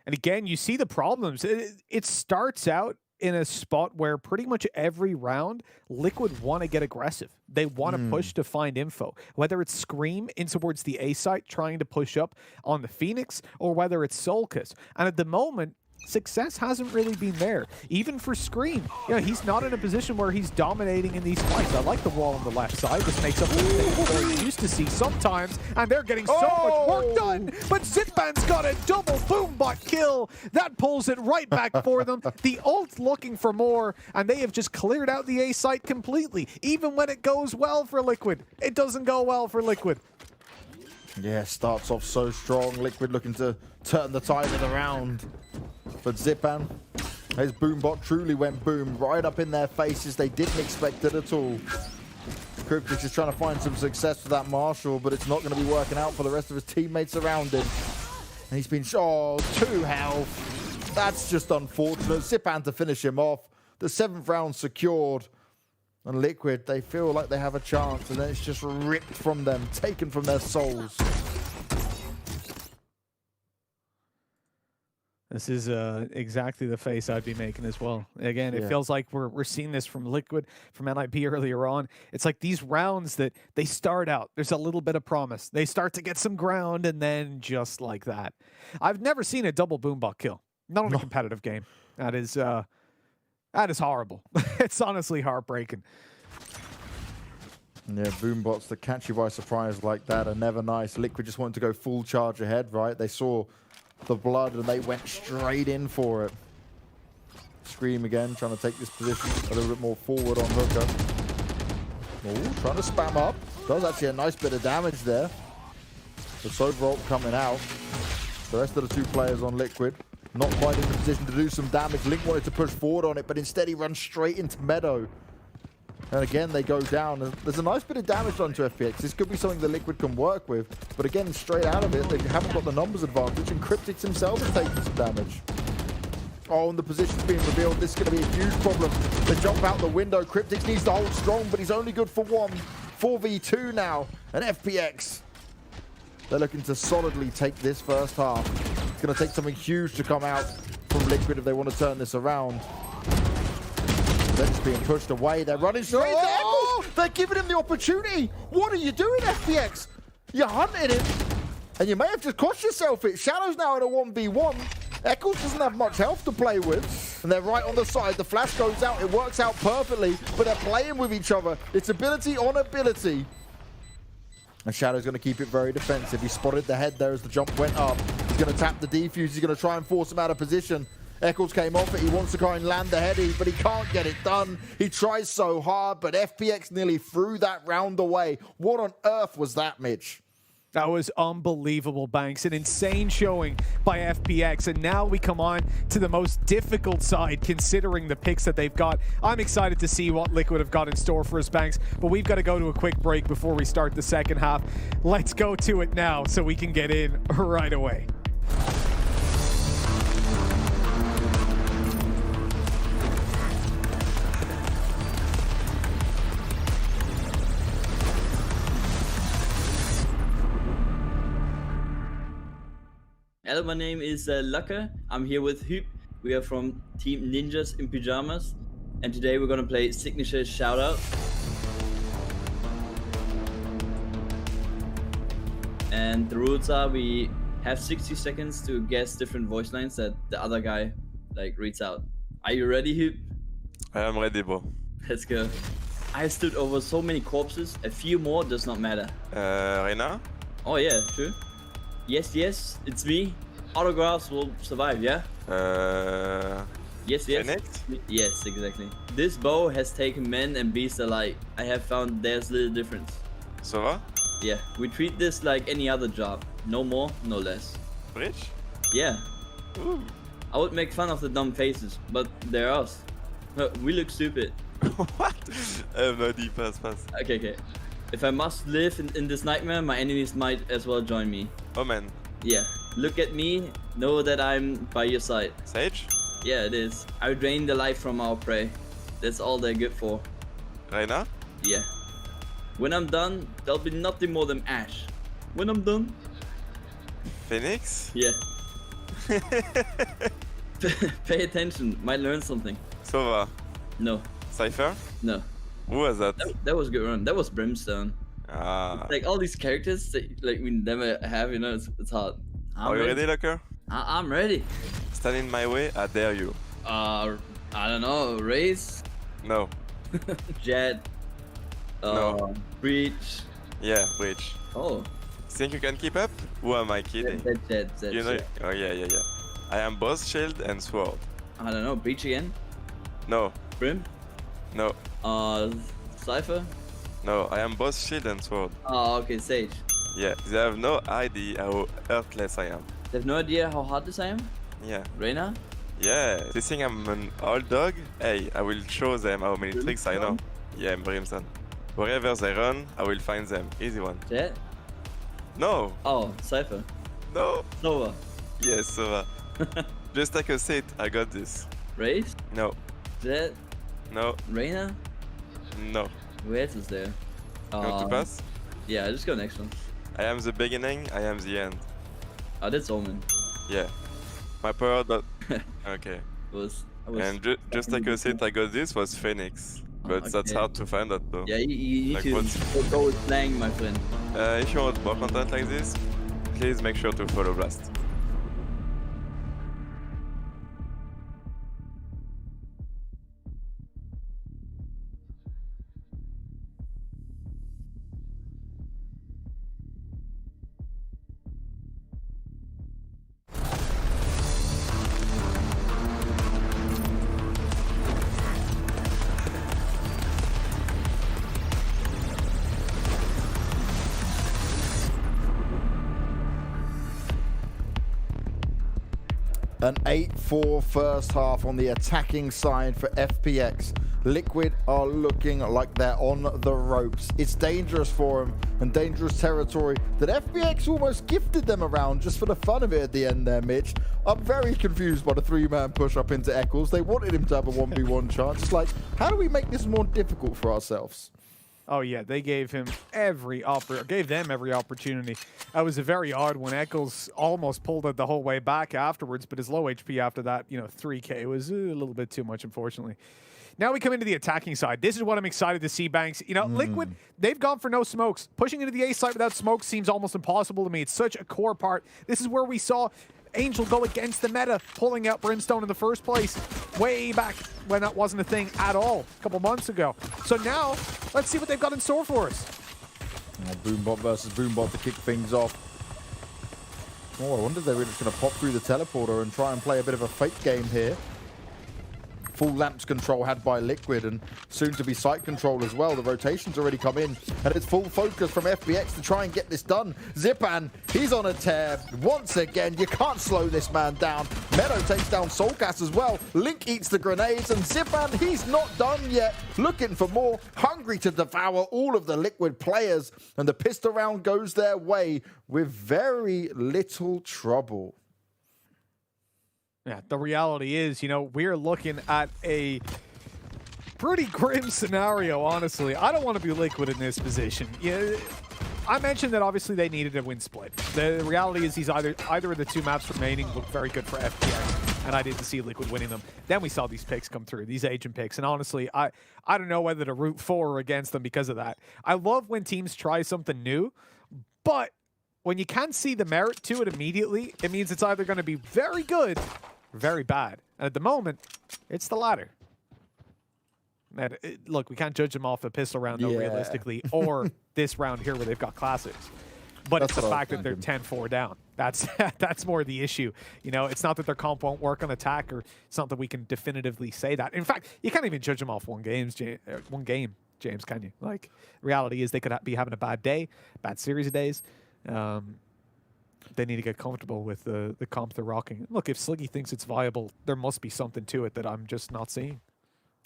And again, you see the problems. It starts out in a spot where pretty much every round, Liquid want to get aggressive. They want to push to find info. Whether it's Scream in towards the A site, trying to push up on the Phoenix, or whether it's Solkis. And at the moment, success hasn't really been there. Even for Scream, he's not in a position where he's dominating in these fights. I like the wall on the left side. This makes up for what we used to see sometimes, and they're getting so much work done. But Zipan's got a double boombot kill. That pulls it right back for them. The ult looking for more, and they have just cleared out the A site completely. Even when it goes well for Liquid, it doesn't go well for Liquid. Yeah, starts off so strong. Liquid looking to turn the tide of the round. But Zipan, his boombot truly went boom right up in their faces. They didn't expect it at all. Cryptic is trying to find some success for that Marshall, but it's not going to be working out for the rest of his teammates around him. And he's been 2 health. That's just unfortunate. Zipan to finish him off. The 7th round secured. And Liquid, they feel like they have a chance, and then it's just ripped from them, taken from their souls. This is exactly the face I'd be making as well. Again, it feels like we're seeing this from Liquid, from NIP earlier on. It's like these rounds that they start out, there's a little bit of promise. They start to get some ground, and then just like that. I've never seen a double boombot kill. Not in a competitive game. That is horrible. It's honestly heartbreaking. Yeah, boombots that catch you by surprise like that are never nice. Liquid just wanted to go full charge ahead, right? They saw the blood and they went straight in for it. Scream again, trying to take this position a little bit more forward on Hooker. Oh, trying to spam up. Does actually a nice bit of damage there. The Sober ult coming out. The rest of the 2 players on Liquid not quite in the position to do some damage. Link wanted to push forward on it, but instead he runs straight into Meadow. And again, they go down. There's a nice bit of damage done to FPX. This could be something the Liquid can work with. But again, straight out of it, they haven't got the numbers advantage, and Cryptix himself is taking some damage. Oh, and the position's being revealed. This is going to be a huge problem. They jump out the window. Cryptix needs to hold strong, but he's only good for 1. 4v2 now. And FPX, they're looking to solidly take this first half. It's going to take something huge to come out from Liquid if they want to turn this around. They're just being pushed away. They're running straight to Eccles. They're giving him the opportunity. What are you doing, FPX? You hunted him, and you may have just cost yourself it. Shadow's now in a 1v1. Eccles doesn't have much health to play with, and they're right on the side. The flash goes out. It works out perfectly, but they're playing with each other. It's ability on ability. And Shadow's going to keep it very defensive. He spotted the head there as the jump went up. He's going to tap the defuse. He's going to try and force him out of position. Eccles came off it. He wants to try and land the heady, but he can't get it done. He tries so hard, but FPX nearly threw that round away. What on earth was that, Mitch? That was unbelievable, Banks. An insane showing by FPX. And now we come on to the most difficult side, considering the picks that they've got. I'm excited to see what Liquid have got in store for us, Banks. But we've got to go to a quick break before we start the second half. Let's go to it now so we can get in right away. Hello, my name is Lucke. I'm here with Huub. We are from Team Ninjas in Pyjamas. And today we're gonna play Signature Shoutout. And the rules are we have 60 seconds to guess different voice lines that the other guy reads out. Are you ready, Huub? I am ready, bro. Let's go. I stood over so many corpses. A few more does not matter. Reyna? Oh yeah, true. Yes, yes, it's me. Autographs will survive, yeah? Yes, yes. Phoenix? Yes, exactly. This bow has taken men and beasts alike. I have found there's little difference. Sova? Yeah, we treat this like any other job. No more, no less. Breach? Yeah. Ooh. I would make fun of the dumb faces, but they're us. We look stupid. What? I have no idea. Pass. Okay, okay. If I must live in this nightmare, my enemies might as well join me. Oh man. Yeah. Look at me, know that I'm by your side. Sage? Yeah, it is. I drain the life from our prey. That's all they're good for. Reyna? Yeah. When I'm done, there'll be nothing more than ash. When I'm done. Phoenix? Yeah. Pay attention, might learn something. Sova? No. Cypher? No. Who was that? That was a good run. That was Brimstone. Ah. Like all these characters that like we never have, you know, it's hard. Are you ready, Locker? I'm ready. Stand in my way, I dare you. I don't know, Raze? No. Jet? No. Breach? Yeah, Breach. Oh. Think you can keep up? Who am I kidding? Jet. You know? Oh yeah. I am both shield and sword. I don't know, Breach again? No. Brim? No. Cypher? No, I am both shield and sword. Oh, okay, Sage. Yeah, they have no idea how earthless I am. They have no idea how hard this I am? Yeah. Reyna? Yeah, they think I'm an old dog? Hey, I will show them how many tricks I know. Yeah, I'm Brimstone. Wherever they run, I will find them. Easy one. Jet? No! Oh, Cypher. No! Nova. Yes, Sova. Just take a seat, I got this. Raze? No. Jet? No. Reyna? No. Who else is there? You want to pass? Yeah, just go next one. I am the beginning, I am the end. Oh, that's Omen. Yeah. My power dot... Okay. And just take a seat, I got this was Phoenix. But that's hard to find that though. Yeah, you Like need to go with playing, my friend. If you want more content like this, please make sure to follow Blast. An 8-4 first half on the attacking side for FPX. Liquid are looking like they're on the ropes. It's dangerous for them and dangerous territory that FPX almost gifted them around just for the fun of it at the end there, Mitch. I'm very confused by the three-man push up into Eccles. They wanted him to have a 1v1 chance. It's like, how do we make this more difficult for ourselves? Oh yeah, they gave him gave them every opportunity. That was a very odd one. Eccles almost pulled it the whole way back afterwards, but his low HP after that, 3K was a little bit too much, unfortunately. Now we come into the attacking side. This is what I'm excited to see, Banks. Liquid, they've gone for no smokes. Pushing into the A site without smokes seems almost impossible to me. It's such a core part. This is where we saw Angel go against the meta, pulling out Brimstone in the first place, way back when that wasn't a thing at all, a couple months ago. So now, let's see what they've got in store for us. Boombot versus Boombot to kick things off. Oh, I wonder if they were just going to pop through the teleporter and try and play a bit of a fake game here. Full lamps control had by Liquid and soon to be sight control as well. The rotation's already come in and it's full focus from FPX to try and get this done. Zipan, he's on a tear once again. You can't slow this man down. Meadow takes down Soulcast as well. Link eats the grenades and Zipan, he's not done yet. Looking for more, hungry to devour all of the Liquid players, and the pistol round goes their way with very little trouble. Yeah, the reality is, we're looking at a pretty grim scenario, honestly. I don't want to be Liquid in this position. Yeah, I mentioned that obviously they needed a win split. The reality is either of the two maps remaining look very good for FPX, and I didn't see Liquid winning them. Then we saw these picks come through, these agent picks, and honestly, I don't know whether to root for or against them because of that. I love when teams try something new, but when you can't see the merit to it immediately, it means it's either going to be very good or very bad. And at the moment, it's the latter. Man, look, we can't judge them off a pistol round, though, realistically, or this round here where they've got classics. But it's the fact that they're 10-4 down. That's more the issue. You know, it's not that their comp won't work on attack, or it's not that we can definitively say that. In fact, you can't even judge them off one game, James, can you? Like, reality is they could be having a bad day, bad series of days. They need to get comfortable with the comp they're rocking. Look, if Sliggy thinks it's viable, there must be something to it that I'm just not seeing.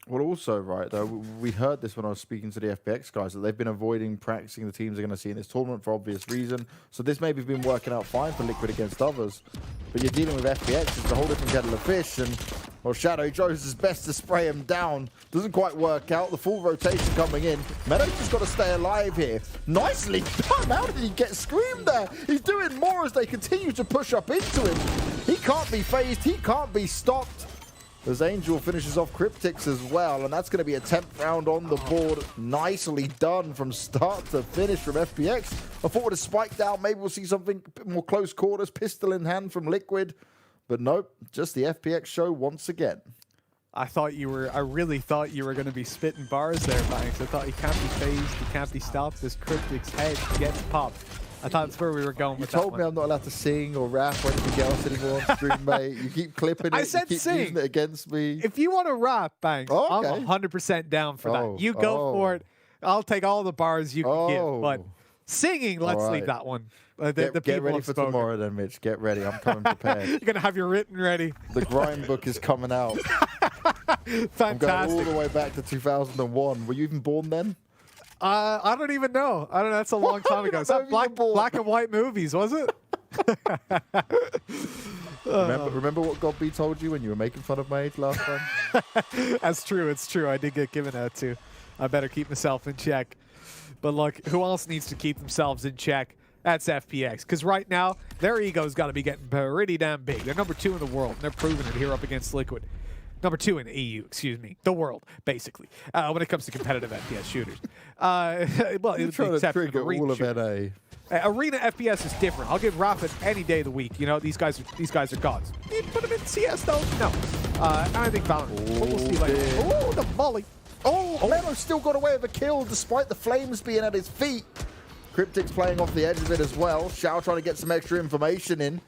Well, also, right, though, we heard this when I was speaking to the FPX guys, that they've been avoiding practicing the teams they're going to see in this tournament for obvious reason. So this maybe has been working out fine for Liquid against others. But you're dealing with FPX, it's a whole different kettle of fish. And, well, Shadow tries his best to spray him down. Doesn't quite work out. The full rotation coming in. Meadows just got to stay alive here. Nicely done. How did he get screamed there? He's doing more as they continue to push up into him. He can't be phased. He can't be stopped. As Angel finishes off Cryptix as well, and that's going to be a 10th round on the board. Nicely done from start to finish from FPX. I thought with a spike down, maybe we'll see something a bit more close quarters, pistol in hand from Liquid. But nope, just the FPX show once again. I really thought you were going to be spitting bars there, Banks. I thought he can't be phased, he can't be stopped. This Cryptix head gets popped. I thought that's where we were going with that. You told me I'm not allowed to sing or rap or anything else anymore on stream, mate. You keep clipping it. I said you keep sing. using it against me. If you want to rap, Banks, I'm 100% down for that. You go for it. I'll take all the bars you can give. But singing, let's leave that one. Get ready for tomorrow then, Mitch. Get ready. I'm coming prepared. You're going to have your written ready. The grind book is coming out. Fantastic. I'm going all the way back to 2001. Were you even born then? I don't even know. I don't know. That's a long time ago. Is that black and white movies, was it? Remember what Godby told you when you were making fun of my age last time? That's true. It's true. I did get given that too. I better keep myself in check. But look, who else needs to keep themselves in check? That's FPX. Because right now, their ego's got to be getting pretty damn big. They're number 2 in the world, and they're proving it here up against Liquid. Number 2 in the EU, excuse me. The world, basically, when it comes to competitive FPS shooters. Well, you're trying to trigger all of NA. Arena FPS is different. I'll give Rapid any day of the week. You know, these guys are gods. You put them in CS, though? No. And I think Valorant. We'll see later. Oh, the volley. Oh, Melo still got away with a kill despite the flames being at his feet. Cryptix playing off the edge of it as well. Shao trying to get some extra information in.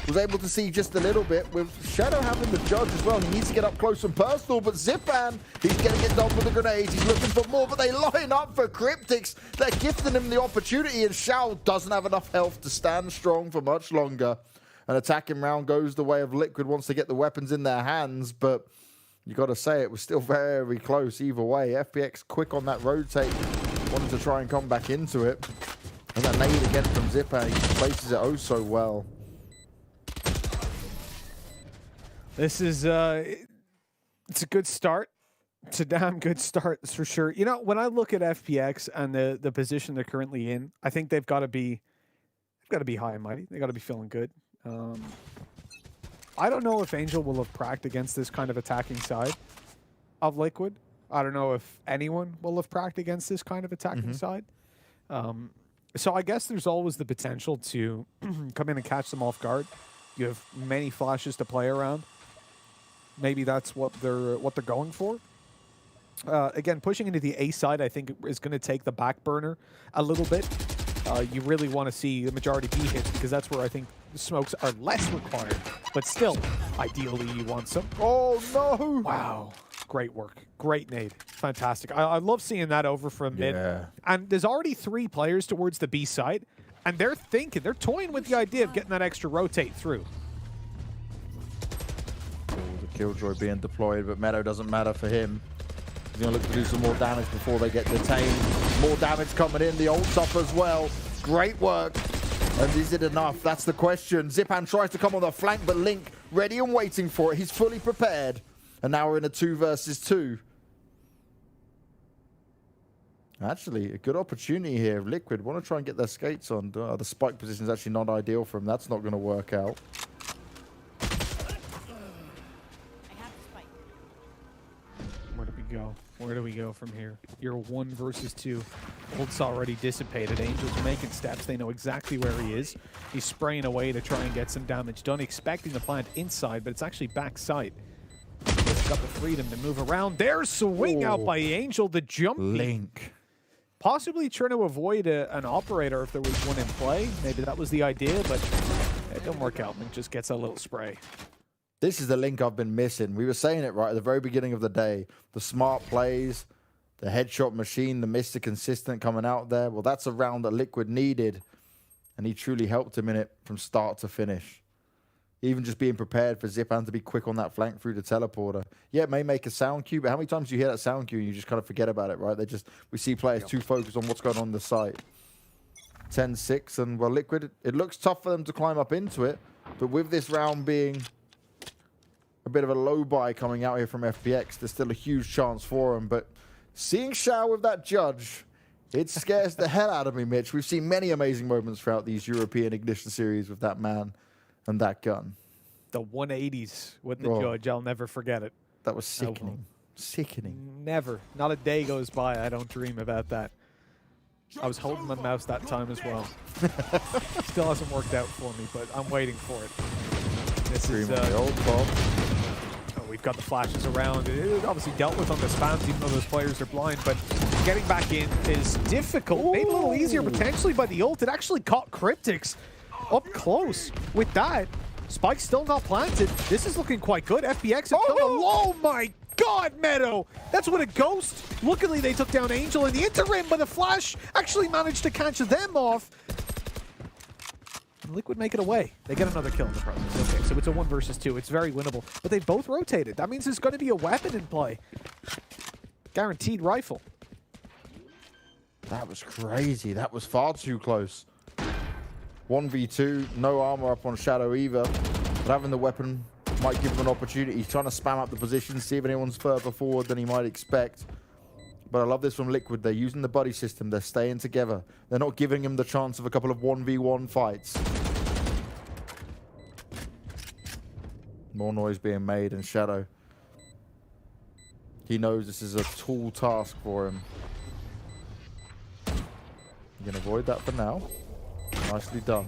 Was able to see just a little bit with Shadow having the judge as well. He needs to get up close and personal, but Zipan, he's getting it done with the grenades. He's looking for more, but they line up for Cryptix. They're gifting him the opportunity, and Shao doesn't have enough health to stand strong for much longer. An attacking round goes the way of Liquid once they get the weapons in their hands, but you got to say it was still very close either way. FPX quick on that rotate, wanted to try and come back into it. And that nade again from Zipan, he places it oh so well. This is it's a good start. It's a damn good start, that's for sure. You know, when I look at FPX and the position they're currently in, I think they've got to be high and mighty. They got to be feeling good. I don't know if Angel will have pracked against this kind of attacking side of Liquid. I don't know if anyone will have pracked against this kind of attacking side. So I guess there's always the potential to come in and catch them off guard. You have many flashes to play around. Maybe that's what they're going for. Again, pushing into the A side, I think, is going to take the back burner a little bit. You really want to see the majority B hits because that's where I think the smokes are less required. But still, ideally, you want some. Oh, no! Wow. Great work. Great nade. Fantastic. I love seeing that over from mid. And there's already 3 players towards the B side. And they're toying with the idea of getting that extra rotate through. The Killjoy being deployed, but Meadow doesn't matter for him. He's going to look to do some more damage before they get detained. More damage coming in. The ult's up as well. Great work. And is it enough? That's the question. Zipan tries to come on the flank, but Link ready and waiting for it. He's fully prepared. And now we're in a 2 versus 2. Actually, a good opportunity here. Liquid want to try and get their skates on. The spike position is actually not ideal for him. That's not going to work out. Where do we go? Where do we go from here? You're 1 versus 2. Ult's already dissipated. Angel's making steps. They know exactly where he is. He's spraying away to try and get some damage done, expecting to plant inside, but it's actually backside. They've got the freedom to move around. There's swing out by Angel, the jump. Link. Possibly trying to avoid an operator if there was one in play. Maybe that was the idea, but it didn't work out. Link just gets a little spray. This is the Link I've been missing. We were saying it right at the very beginning of the day. The smart plays, the headshot machine, the Mr. Consistent coming out there. Well, that's a round that Liquid needed, and he truly helped him in it from start to finish. Even just being prepared for Zipan to be quick on that flank through the teleporter. Yeah, it may make a sound cue, but how many times do you hear that sound cue and you just kind of forget about it, right? We see players too focused on what's going on the site. 10-6, and well, Liquid, it looks tough for them to climb up into it, but with this round being a bit of a low buy coming out here from FPX, there's still a huge chance for them, but seeing Xiao with that judge, it scares the hell out of me, Mitch. We've seen many amazing moments throughout these European Ignition series with that man and that gun. The 180s with the judge, I'll never forget it. That was sickening. Sickening. Never. Not a day goes by I don't dream about that. I was holding my mouse that time as well. Still hasn't worked out for me, but I'm waiting for it. This is the old Bob. We've got the flashes around. It obviously dealt with on the spams, even though those players are blind, but getting back in is difficult. Made a little easier potentially by the ult. It actually caught Cryptix up close with that. Spike's still not planted. This is looking quite good. FPX have done oh my God, Meadow! That's what a ghost. Luckily, they took down Angel in the interim, but the flash actually managed to catch them off. And Liquid make it away. They get another kill in the process. Okay, so it's a 1 versus 2. It's very winnable. But they both rotated. That means there's going to be a weapon in play. Guaranteed rifle. That was crazy. That was far too close. 1v2, no armor up on Shadow either. But having the weapon might give him an opportunity. He's trying to spam up the position, see if anyone's further forward than he might expect. But I love this from Liquid. They're using the buddy system. They're staying together. They're not giving him the chance of a couple of 1v1 fights. More noise being made, and Shadow, he knows this is a tall task for him. You can avoid that for now. Nicely done.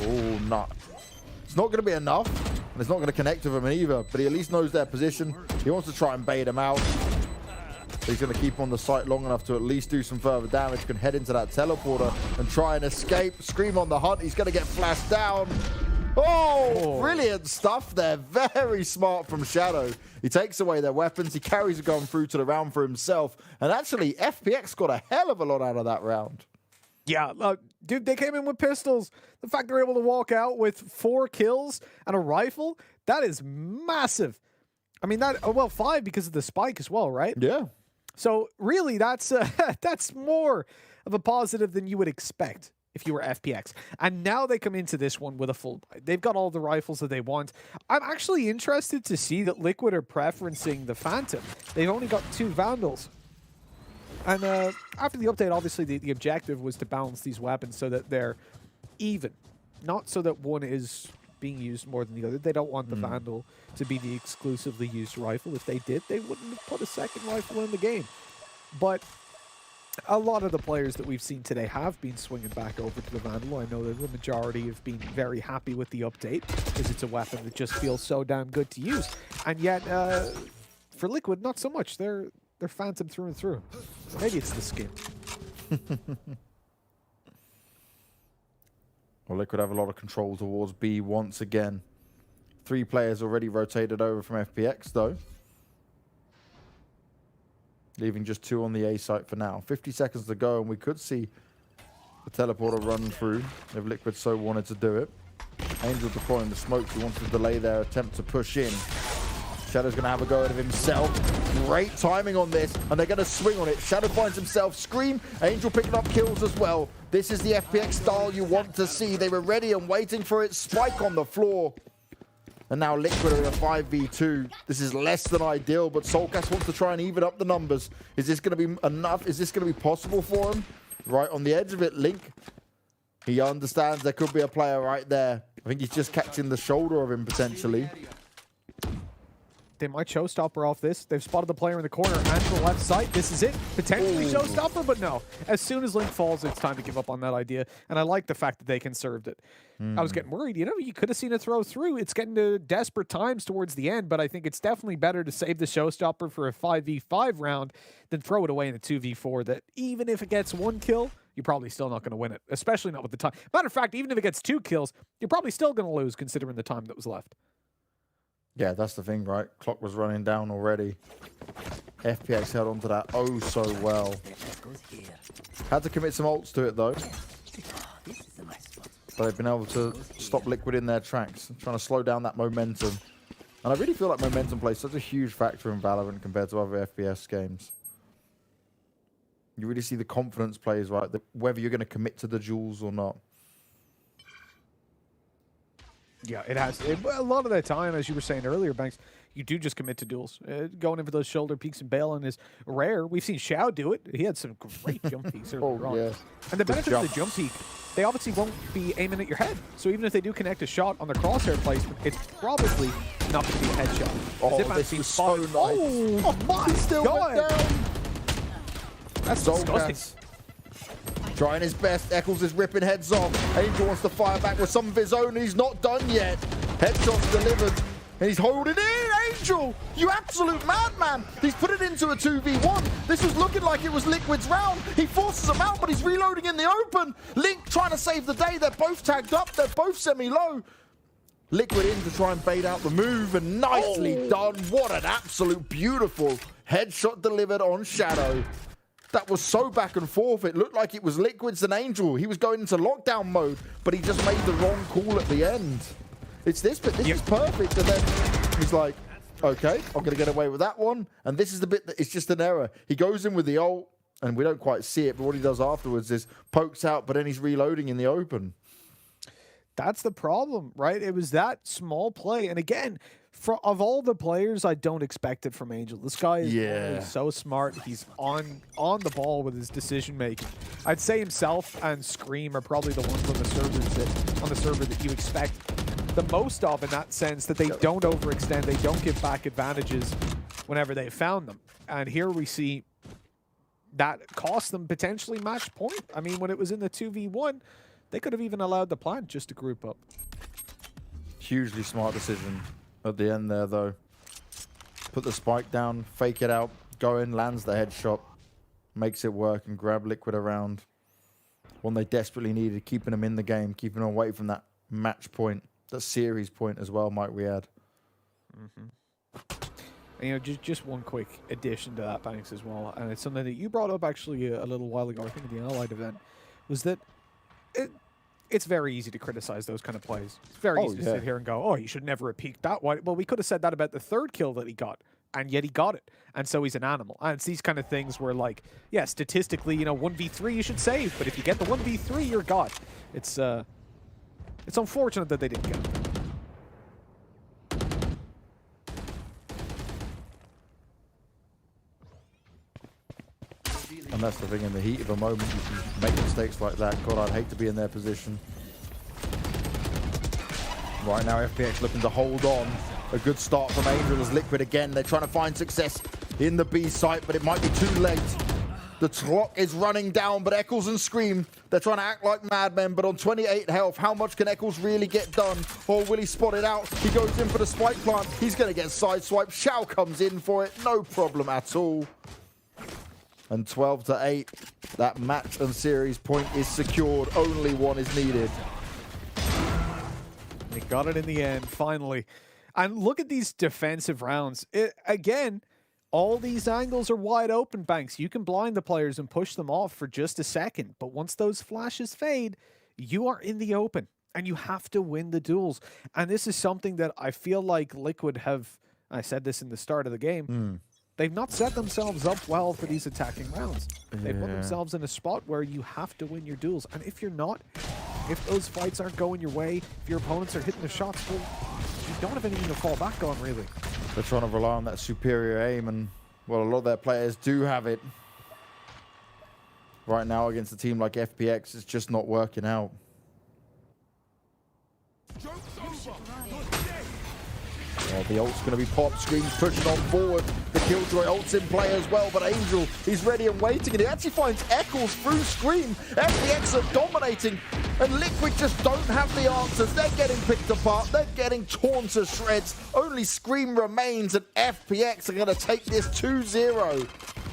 Oh, not. It's not going to be enough, and it's not going to connect with him either, but he at least knows their position. He wants to try and bait him out. He's going to keep on the site long enough to at least do some further damage. Can head into that teleporter and try and escape. Scream on the hunt. He's going to get flashed down. Oh, brilliant stuff there. Very smart from Shadow. He takes away their weapons. He carries a gun through to the round for himself. And actually, FPX got a hell of a lot out of that round. Yeah, dude, they came in with pistols. The fact they're able to walk out with 4 kills and a rifle, that is massive. I mean, that, well, 5 because of the spike as well, right? Yeah. So really, that's more of a positive than you would expect if you were FPX. And now they come into this one with a full buy. They've got all the rifles that they want. I'm actually interested to see that Liquid are preferencing the Phantom. They've only got 2 Vandals. And after the update, obviously, the objective was to balance these weapons so that they're even. Not so that one is being used more than the other. They don't want the Vandal to be the exclusively used rifle. If they did, they wouldn't have put a second rifle in the game. But a lot of the players that we've seen today have been swinging back over to the Vandal. I know that the majority have been very happy with the update because it's a weapon that just feels so damn good to use. And yet, for Liquid, not so much. They're Phantom through and through. Maybe it's the skin. Well, Liquid have a lot of control towards B once again. 3 players already rotated over from FPX, though. Leaving just 2 on the A site for now. 50 seconds to go, and we could see the teleporter run through if Liquid so wanted to do it. Angel deploying the smokes. He wants to delay their attempt to push in. Shadow's going to have a go at it himself. Great timing on this, and they're going to swing on it. Shadow finds himself. Scream. Angel picking up kills as well. This is the FPX style you want to see. They were ready and waiting for it. Spike on the floor. And now Liquid are in a 5v2. This is less than ideal, but Soulcast wants to try and even up the numbers. Is this going to be enough? Is this going to be possible for him? Right on the edge of it, Link. He understands there could be a player right there. I think he's just catching the shoulder of him potentially. They might showstopper off this. They've spotted the player in the corner and to the left side. This is it. Potentially showstopper, but no. As soon as Link falls, it's time to give up on that idea. And I like the fact that they conserved it. I was getting worried. You could have seen it throw through. It's getting to desperate times towards the end, but I think it's definitely better to save the showstopper for a 5v5 round than throw it away in a 2v4 that even if it gets 1 kill, you're probably still not going to win it, especially not with the time. Matter of fact, even if it gets 2 kills, you're probably still going to lose considering the time that was left. Yeah, that's the thing, right? Clock was running down already. FPX held onto that oh so well. Had to commit some ults to it, though. But they've been able to stop Liquid in their tracks, trying to slow down that momentum. And I really feel like momentum plays such a huge factor in Valorant compared to other FPS games. You really see the confidence plays, right? Whether you're going to commit to the duels or not. Yeah, it has. A lot of the time, as you were saying earlier, Banks, you do just commit to duels. Going in for those shoulder peeks and bailing is rare. We've seen Xiao do it. He had some great jump peeks earlier on. Yeah. And the benefit of the jump peek, they obviously won't be aiming at your head. So even if they do connect a shot on the crosshair placement, it's probably not going to be a headshot. Oh, Zipman's this been was so nice. Oh my still God. went down. That's disgusting. Trying his best. Eccles is ripping heads off. Angel wants to fire back with some of his own. He's not done yet. Headshots delivered. And he's holding in. Angel, you absolute madman. He's put it into a 2v1. This was looking like it was Liquid's round. He forces him out, but he's reloading in the open. Link trying to save the day. They're both tagged up. They're both semi-low. Liquid in to try and bait out the move, and nicely done. What an absolute beautiful headshot delivered on Shadow. That was so back and forth. It looked like it was Liquid's and Angel. He was going into lockdown mode, but he just made the wrong call at the end. It's this bit. This is perfect. And then he's like, okay, I'm going to get away with that one. And this is the bit that it's just an error. He goes in with the ult, and we don't quite see it, but what he does afterwards is pokes out, but then he's reloading in the open. That's the problem, right? It was that small play. And again, of all the players, I don't expect it from Angel. This guy is so smart. He's on the ball with his decision making. I'd say himself and Scream are probably the ones on the server that you expect the most of, in that sense that they don't overextend, they don't give back advantages whenever they found them. And here we see that cost them potentially match point. I mean, when it was in the 2v1, they could have even allowed the plant just to group up. Hugely smart decision at the end there, though. Put the spike down, fake it out, go in, lands the headshot, makes it work, and grab Liquid around. One they desperately needed, keeping them in the game, keeping them away from that match point, that series point as well, might we add. And, just one quick addition to that, Banks, as well, and it's something that you brought up actually a little while ago, I think at the Allied event, was that it's very easy to criticize those kind of plays. It's very easy to sit here and go, oh, you should never have peeked that way. Well, we could have said that about the third kill that he got, and yet he got it. And so he's an animal. And it's these kind of things where, like, yeah, statistically, 1v3 you should save, but if you get the 1v3, you're God. It's unfortunate that they didn't get it. And that's the thing, in the heat of a moment, you can make mistakes like that. God, I'd hate to be in their position. Right now, FPX looking to hold on. A good start from Angel as Liquid again. They're trying to find success in the B site, but it might be too late. The clock is running down, but Eccles and Scream, they're trying to act like madmen, but on 28 health, how much can Eccles really get done? Or will he spot it out? He goes in for the spike plant. He's going to get sideswiped. Xiao comes in for it. No problem at all. And 12-8, that match and series point is secured. Only one is needed. They got it in the end, finally. And look at these defensive rounds. Again, all these angles are wide open, Banks. You can blind the players and push them off for just a second. But once those flashes fade, you are in the open. And you have to win the duels. And this is something that I feel like Liquid have... I said this in the start of the game. They've not set themselves up well for these attacking rounds. They put themselves in a spot where you have to win your duels. And if you're not, if those fights aren't going your way, if your opponents are hitting the shots, well, you don't have anything to fall back on, really. They're trying to rely on that superior aim, and, well, a lot of their players do have it. Right now, against a team like FPX, it's just not working out. The ult's going to be popped. Scream's pushing on forward. The Killjoy ult's in play as well, but Angel is ready and waiting, and he actually finds Eccles through Scream. FPX are dominating, and Liquid just don't have the answers. They're getting picked apart. They're getting torn to shreds. Only Scream remains, and FPX are going to take this 2-0.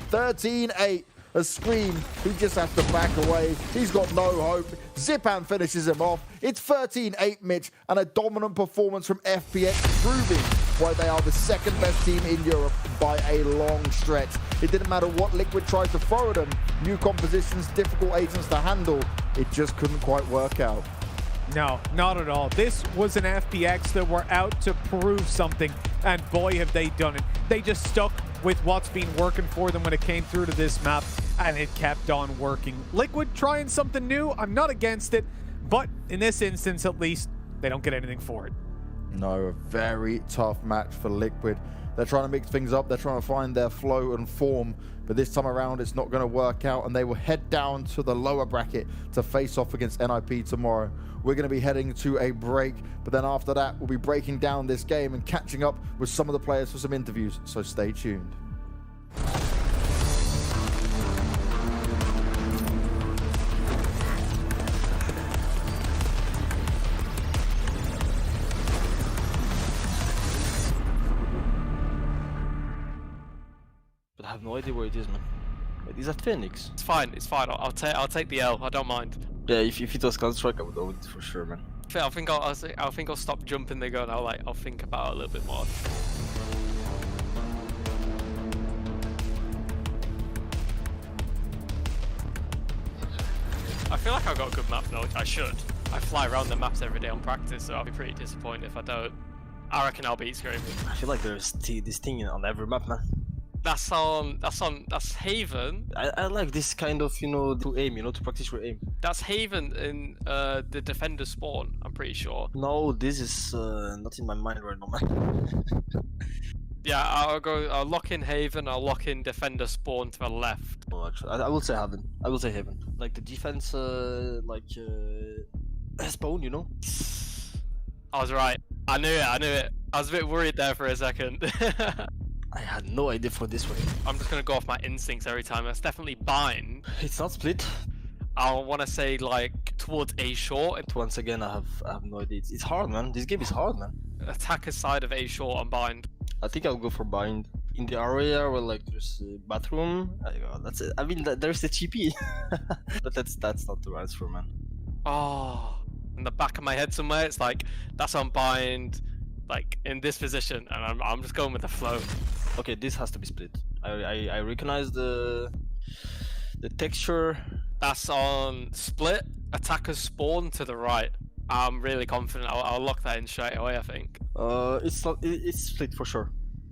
13-8. A Scream who just has to back away. He's got no hope. Zipan finishes him off. It's 13-8, Mitch, and a dominant performance from FPX, proving why they are the second best team in Europe by a long stretch. It didn't matter what Liquid tried to throw at them. New compositions, difficult agents to handle. It just couldn't quite work out. No, not at all. This was an FPX that were out to prove something, and boy have they done it. They just stuck with what's been working for them when it came through to this map, and it kept on working. Liquid trying something new, I'm not against it, but in this instance at least, they don't get anything for it. No, a very tough match for Liquid. They're trying to mix things up, they're trying to find their flow and form, but this time around it's not going to work out, and they will head down to the lower bracket to face off against NIP tomorrow. We're going to be heading to a break, but then after that we'll be breaking down this game and catching up with some of the players for some interviews, so stay tuned. But I have no idea where it is, man. Wait, is that Phoenix? It's fine. It's fine. I'll take the L. I don't mind. Yeah, if it was Counter-Strike, I would own it for sure, man. I think I'll stop jumping the gun. I'll think about it a little bit more. I feel like I've got a good map knowledge. I should. I fly around the maps every day on practice, so I'll be pretty disappointed if I don't. I reckon I'll beat Scream. I feel like there's this thing on every map, man. That's Haven. I like this kind of, to aim, to practice your aim. That's Haven in the Defender spawn, I'm pretty sure. No, this is not in my mind right now, man. Yeah, I'll lock in Haven, I'll lock in Defender spawn to the left. Oh, actually, I will say Haven. I will say Haven. Like the defense, spawn, I was right. I knew it. I was a bit worried there for a second. I had no idea for this one. I'm just gonna go off my instincts every time. That's definitely bind. It's not split. I want to say like towards A short. And once again, I have no idea. It's hard, man. This game is hard, man. Attacker side of A short on bind. I think I'll go for bind. In the area where like there's a bathroom, that's it. I mean, there's the TP. But that's not the answer, man. Oh, in the back of my head somewhere, it's like that's on bind, like in this position, and I'm just going with the flow. Okay, this has to be split. I recognize the texture. That's on split. Attackers spawn to the right. I'm really confident. I'll lock that in straight away, I think. It's split for sure.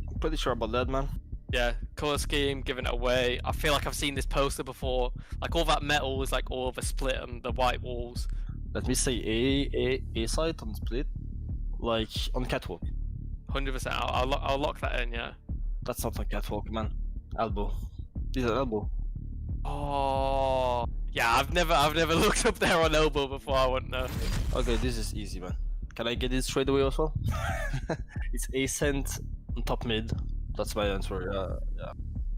I'm pretty sure about that, man. Yeah, color scheme, giving it away. I feel like I've seen this poster before. Like all that metal is like all of a split on the white walls. Let me say A side on split, like on catwalk. 100%. I'll lock that in. Yeah. That's not on catwalk, man. Elbow. This is elbow. Oh. Yeah, I've never looked up there on elbow before. I wouldn't know. Okay, this is easy, man. Can I get it straight away also? It's Ascent on top mid. That's my answer. Yeah.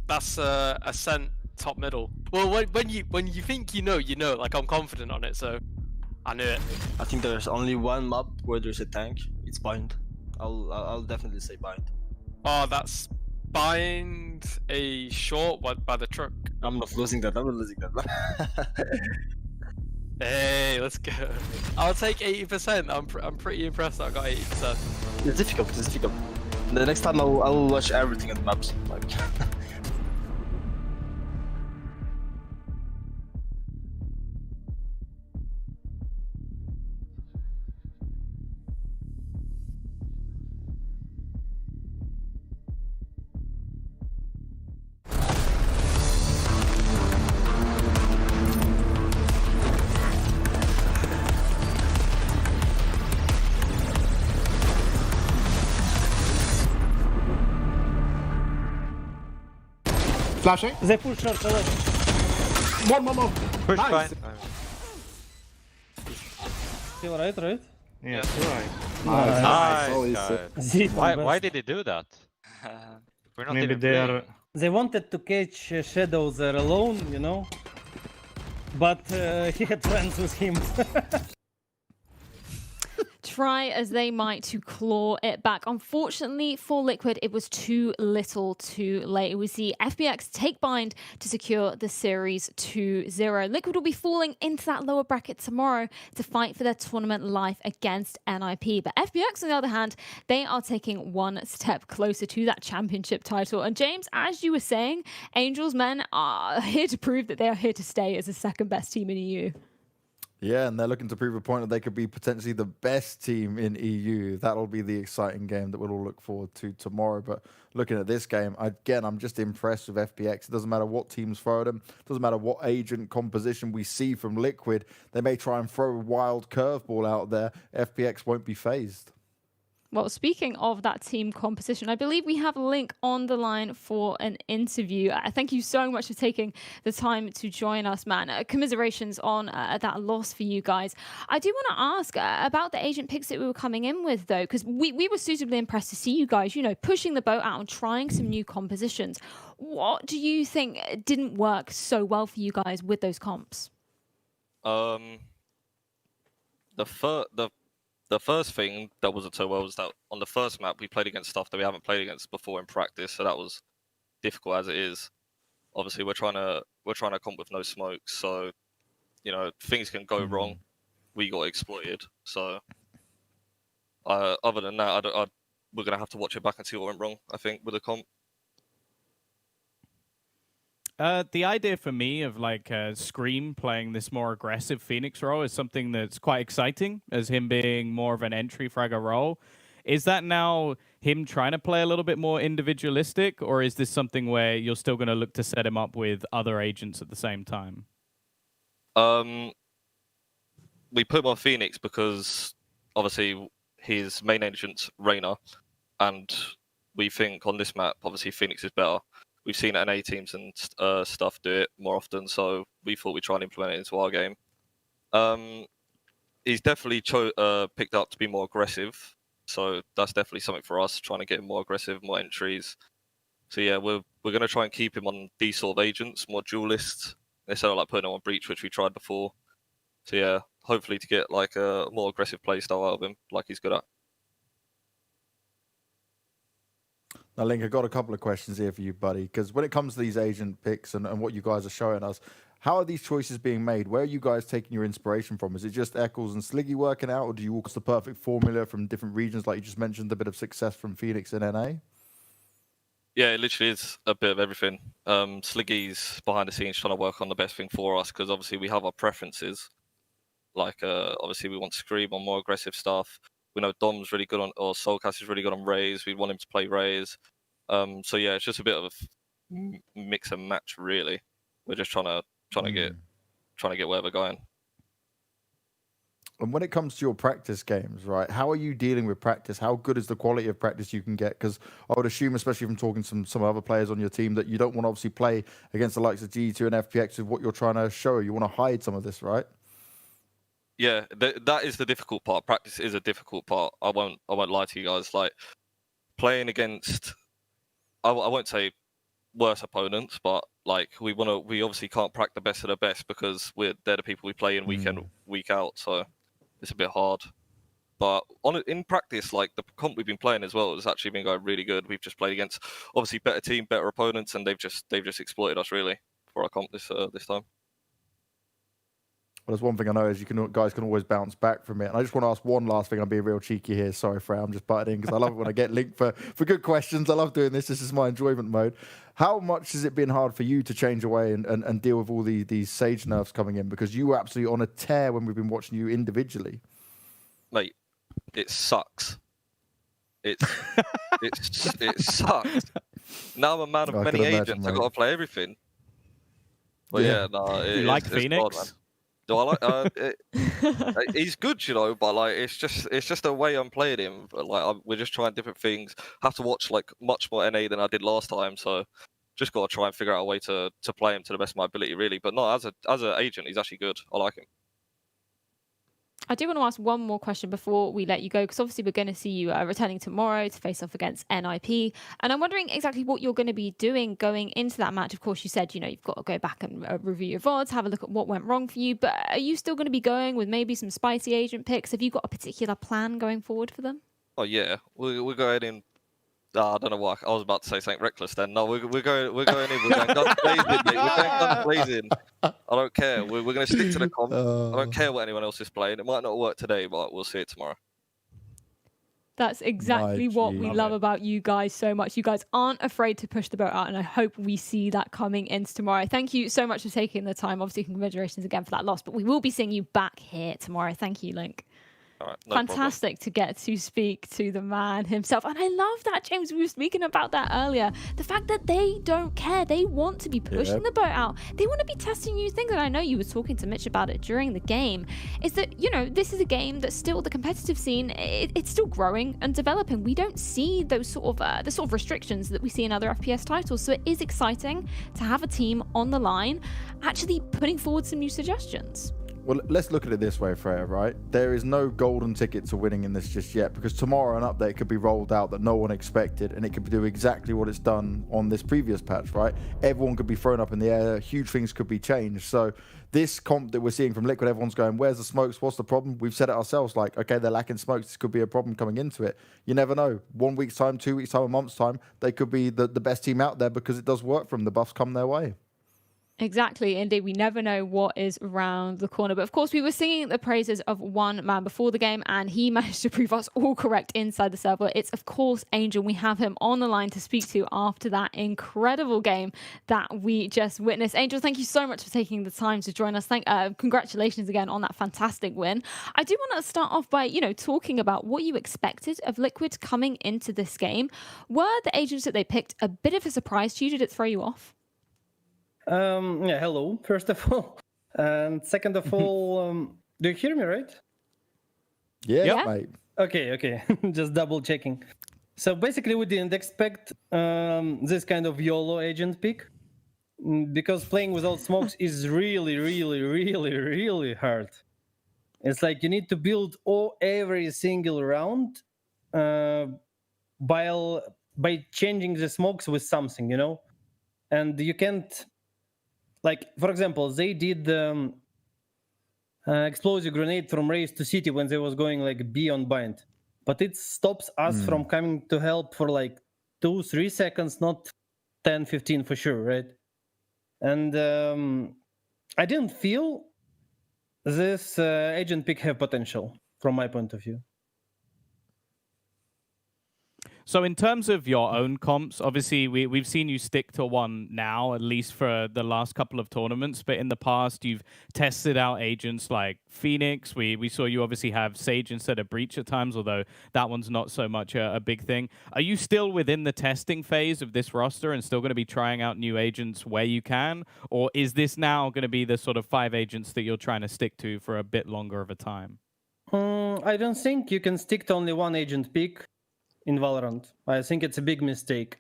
That's Ascent top middle. Well, when you think you know. Like I'm confident on it, so I knew it. I think there's only one map where there's a tank. It's bind. I'll definitely say bind. Oh, that's bind a short one by the truck. I'm not losing that. I'm not losing that. Hey, let's go. I'll take 80%. I'm pretty impressed that I got 80%. It's difficult. It's difficult. The next time I'll watch everything on the maps. Like. Flashing. They push short left. One more. Push nice. Still right? Yeah, still right. Why did he do that? We're not Maybe even playing. they wanted to catch Shadow there alone, you know. But he had friends with him. Try as they might to claw it back. Unfortunately for Liquid, it was too little too late. We see FPX take bind to secure the series 2-0. Liquid will be falling into that lower bracket tomorrow to fight for their tournament life against NIP. But FPX, on the other hand, they are taking one step closer to that championship title. And James, as you were saying, Angel's men are here to prove that they are here to stay as the second best team in EU. Yeah, and they're looking to prove a point that they could be potentially the best team in EU. That'll be the exciting game that we'll all look forward to tomorrow. But looking at this game, again, I'm just impressed with FPX. It doesn't matter what teams throw them. It doesn't matter what agent composition we see from Liquid. They may try and throw a wild curveball out there. FPX won't be phased. Well, speaking of that team composition, I believe we have a link on the line for an interview. Thank you so much for taking the time to join us, man. Commiserations on that loss for you guys. I do want to ask about the agent picks that we were coming in with, though, because we were suitably impressed to see you guys, you know, pushing the boat out and trying some new compositions. What do you think didn't work so well for you guys with those comps? The first thing that wasn't so well was that on the first map we played against stuff that we haven't played against before in practice, so that was difficult as it is. Obviously, we're trying to comp with no smoke, so you know things can go wrong. We got exploited. So other than that, we're gonna have to watch it back and see what went wrong. I think with the comp. The idea for me of like Scream playing this more aggressive Phoenix role is something that's quite exciting, as him being more of an entry fragger role. Is that now him trying to play a little bit more individualistic, or is this something where you're still going to look to set him up with other agents at the same time? We put him on Phoenix because obviously his main agent's Reyna, and we think on this map, obviously Phoenix is better. We've seen NA teams and stuff do it more often, so we thought we'd try and implement it into our game. He's definitely picked up to be more aggressive, so that's definitely something for us, trying to get him more aggressive, more entries. So yeah, we're going to try and keep him on these sort of agents, more duelists, instead of like putting him on Breach, which we tried before. So yeah, hopefully to get like a more aggressive playstyle out of him, like he's good at. Now, Link, I've got a couple of questions here for you, buddy, because when it comes to these agent picks and what you guys are showing us, how are these choices being made? Where are you guys taking your inspiration from? Is it just Eccles and Sliggy working out, or do you walk us the perfect formula from different regions, like you just mentioned, a bit of success from Phoenix and NA? Yeah, it literally is a bit of everything. Sliggy's behind the scenes trying to work on the best thing for us, because obviously we have our preferences. Like, obviously we want Scream on more aggressive stuff. We know Dom's really good on, or Soulcast is really good on Raze. We want him to play Raze. So yeah, it's just a bit of a mix and match, really. We're just trying to get where we're going. And when it comes to your practice games, right, how are you dealing with practice? How good is the quality of practice you can get? Because I would assume, especially from talking to some other players on your team, that you don't want to obviously play against the likes of G2 and FPX with what you're trying to show. You want to hide some of this, right? Yeah, that is the difficult part. Practice is a difficult part. I won't lie to you guys. Like playing against, I won't say worse opponents, but like we obviously can't prac the best of the best because they're the people we play in week in, week out. So it's a bit hard. But in practice, like the comp we've been playing as well has actually been going really good. We've just played against obviously better team, better opponents, and they've just exploited us really for our comp this time. Well, there's one thing I know is guys can always bounce back from it. And I just want to ask one last thing. I'm being real cheeky here. Sorry, Freya. I'm just butting in because I love it when I get linked for good questions. I love doing this. This is my enjoyment mode. How much has it been hard for you to change away and deal with all these Sage nerfs coming in? Because you were absolutely on a tear when we've been watching you individually. Mate, it sucks. It sucks. Now I'm a man of many agents. I've got to play everything. But yeah, no. You like Phoenix? Hard, man. Do I like? He's good, you know, but like it's just the way I'm playing him. Like we're just trying different things. Have to watch like much more NA than I did last time, so just got to try and figure out a way to play him to the best of my ability, really. But no, as an agent, he's actually good. I like him. I do want to ask one more question before we let you go, because obviously we're going to see you returning tomorrow to face off against NIP. And I'm wondering exactly what you're going to be doing going into that match. Of course, you said, you've got to go back and review your VODs, have a look at what went wrong for you. But are you still going to be going with maybe some spicy agent picks? Have you got a particular plan going forward for them? Oh yeah, we're going in. I don't know why I was about to say something reckless. Then no, we're going in. We're going guns blazing, mate. We're going guns blazing. I don't care. We're going to stick to the comp. I don't care what anyone else is playing. It might not work today, but we'll see it tomorrow. That's exactly what we love about you guys so much. You guys aren't afraid to push the boat out, and I hope we see that coming into tomorrow. Thank you so much for taking the time. Obviously, congratulations again for that loss, but we will be seeing you back here tomorrow. Thank you, Link. Right, no Fantastic to get to speak to the man himself. And I love that, James. We were speaking about that earlier. The fact that they don't care. They want to be pushing the boat out. They want to be testing new things. And I know you were talking to Mitch about it during the game. Is that, this is a game that's still, the competitive scene, it's still growing and developing. We don't see those sort of the sort of restrictions that we see in other FPS titles. So it is exciting to have a team on the line actually putting forward some new suggestions. Well, let's look at it this way, Freya, right? There is no golden ticket to winning in this just yet, because tomorrow an update could be rolled out that no one expected, and it could do exactly what it's done on this previous patch, right? Everyone could be thrown up in the air, huge things could be changed. So this comp that we're seeing from Liquid, everyone's going, where's the smokes? What's the problem? We've said it ourselves, like, okay, they're lacking smokes. This could be a problem coming into it. You never know. 1 week's time, 2 weeks' time, a month's time, they could be the best team out there because it does work for them. The buffs come their way. Exactly, indeed. We never know what is around the corner. But of course, we were singing the praises of one man before the game, and he managed to prove us all correct inside the server. It's, of course, Angel. We have him on the line to speak to after that incredible game that we just witnessed. Angel, thank you so much for taking the time to join us. Congratulations again on that fantastic win. I do want to start off by, talking about what you expected of Liquid coming into this game. Were the agents that they picked a bit of a surprise to you? Did it throw you off? Yeah, hello, first of all. And second of all, do you hear me, right? Yeah, mate. Okay. Just double checking. So basically, we didn't expect this kind of YOLO agent pick, because playing without smokes is really, really, really, really hard. It's like you need to build every single round by changing the smokes with something, And you can't... Like, for example, they did explosive grenade from Race to City when they was going like B on bind. But it stops us from coming to help for like 2-3 seconds, not 10-15 for sure, right? And I didn't feel this agent pick have potential from my point of view. So in terms of your own comps, obviously we've seen you stick to one now, at least for the last couple of tournaments. But in the past, you've tested out agents like Phoenix. We saw you obviously have Sage instead of Breach at times, although that one's not so much a big thing. Are you still within the testing phase of this roster and still going to be trying out new agents where you can? Or is this now going to be the sort of 5 agents that you're trying to stick to for a bit longer of a time? I don't think you can stick to only one agent pick in Valorant. I think it's a big mistake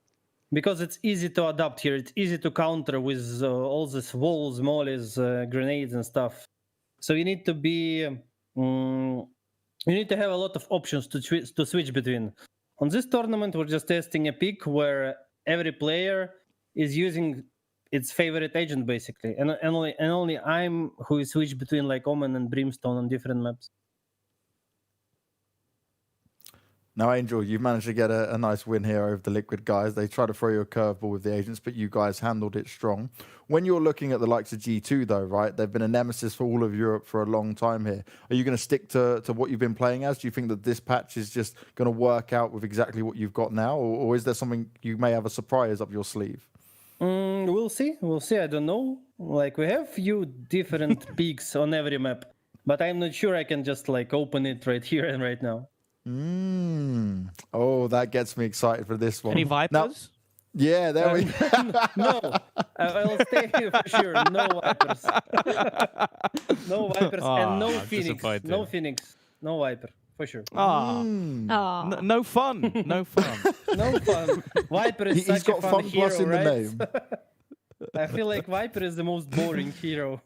because it's easy to adapt here. It's easy to counter with all these walls, mollies, grenades and stuff. So you need to be, you need to have a lot of options to switch between. On this tournament, we're just testing a pick where every player is using its favorite agent basically, and only I'm who switch between like Omen and Brimstone on different maps. Now, Angel, you've managed to get a nice win here over the Liquid guys. They tried to throw you a curveball with the agents, but you guys handled it strong. When you're looking at the likes of G2, though, right, they've been a nemesis for all of Europe for a long time here. Are you going to stick to what you've been playing as? Do you think that this patch is just going to work out with exactly what you've got now? Or is there something you may have a surprise up your sleeve? We'll see. I don't know. Like, we have few different peaks on every map, but I'm not sure I can just like open it right here and right now. Oh, that gets me excited for this one. Any Vipers? Now, yeah, there we go. No, I'll stay here for sure. No Vipers. No Vipers and no Phoenix. No Phoenix. No Viper, for sure. No fun. No fun. No fun. Viper is such a fun hero, plus in right? the name. I feel like Viper is the most boring hero.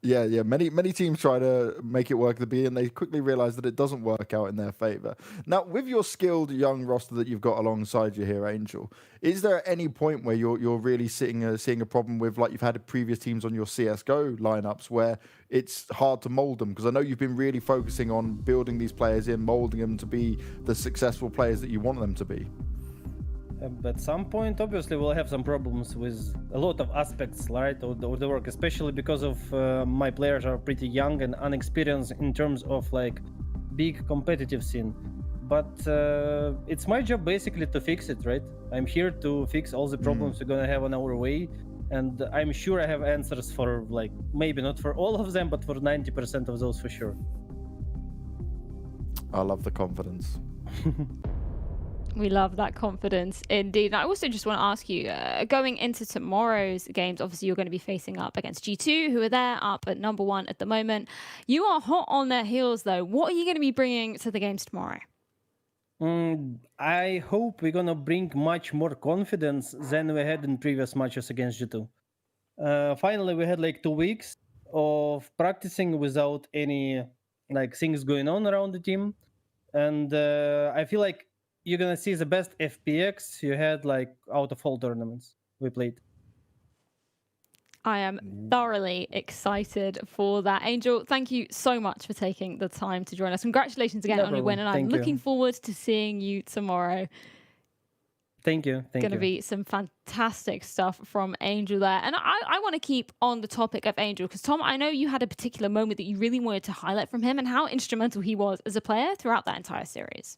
Yeah. Many teams try to make it work at the B, and they quickly realize that it doesn't work out in their favor. Now, with your skilled young roster that you've got alongside you here, Angel, is there any point where you're really seeing a problem with, like you've had previous teams on your CS:GO lineups, where it's hard to mold them? Because I know you've been really focusing on building these players in, molding them to be the successful players that you want them to be. At some point, obviously, we'll have some problems with a lot of aspects, right, of the work, especially because of my players are pretty young and unexperienced in terms of like big competitive scene. But it's my job basically to fix it, right? I'm here to fix all the problems we're gonna have on our way, and I'm sure I have answers for, like, maybe not for all of them, but for 90% of those for sure. I love the confidence. We love that confidence indeed. And I also just want to ask you, going into tomorrow's games, obviously you're going to be facing up against G2, who are there up at number 1 at the moment. You are hot on their heels, though. What are you going to be bringing to the games tomorrow? I hope we're going to bring much more confidence than we had in previous matches against G2. Finally, we had like 2 weeks of practicing without any like things going on around the team. And I feel like you're going to see the best FPX you had like out of all tournaments we played. I am thoroughly excited for that. Angel, thank you so much for taking the time to join us. Congratulations again on your win, and I'm looking forward to seeing you tomorrow. Thank you. Going to be some fantastic stuff from Angel there. And I want to keep on the topic of Angel, because Tom, I know you had a particular moment that you really wanted to highlight from him and how instrumental he was as a player throughout that entire series.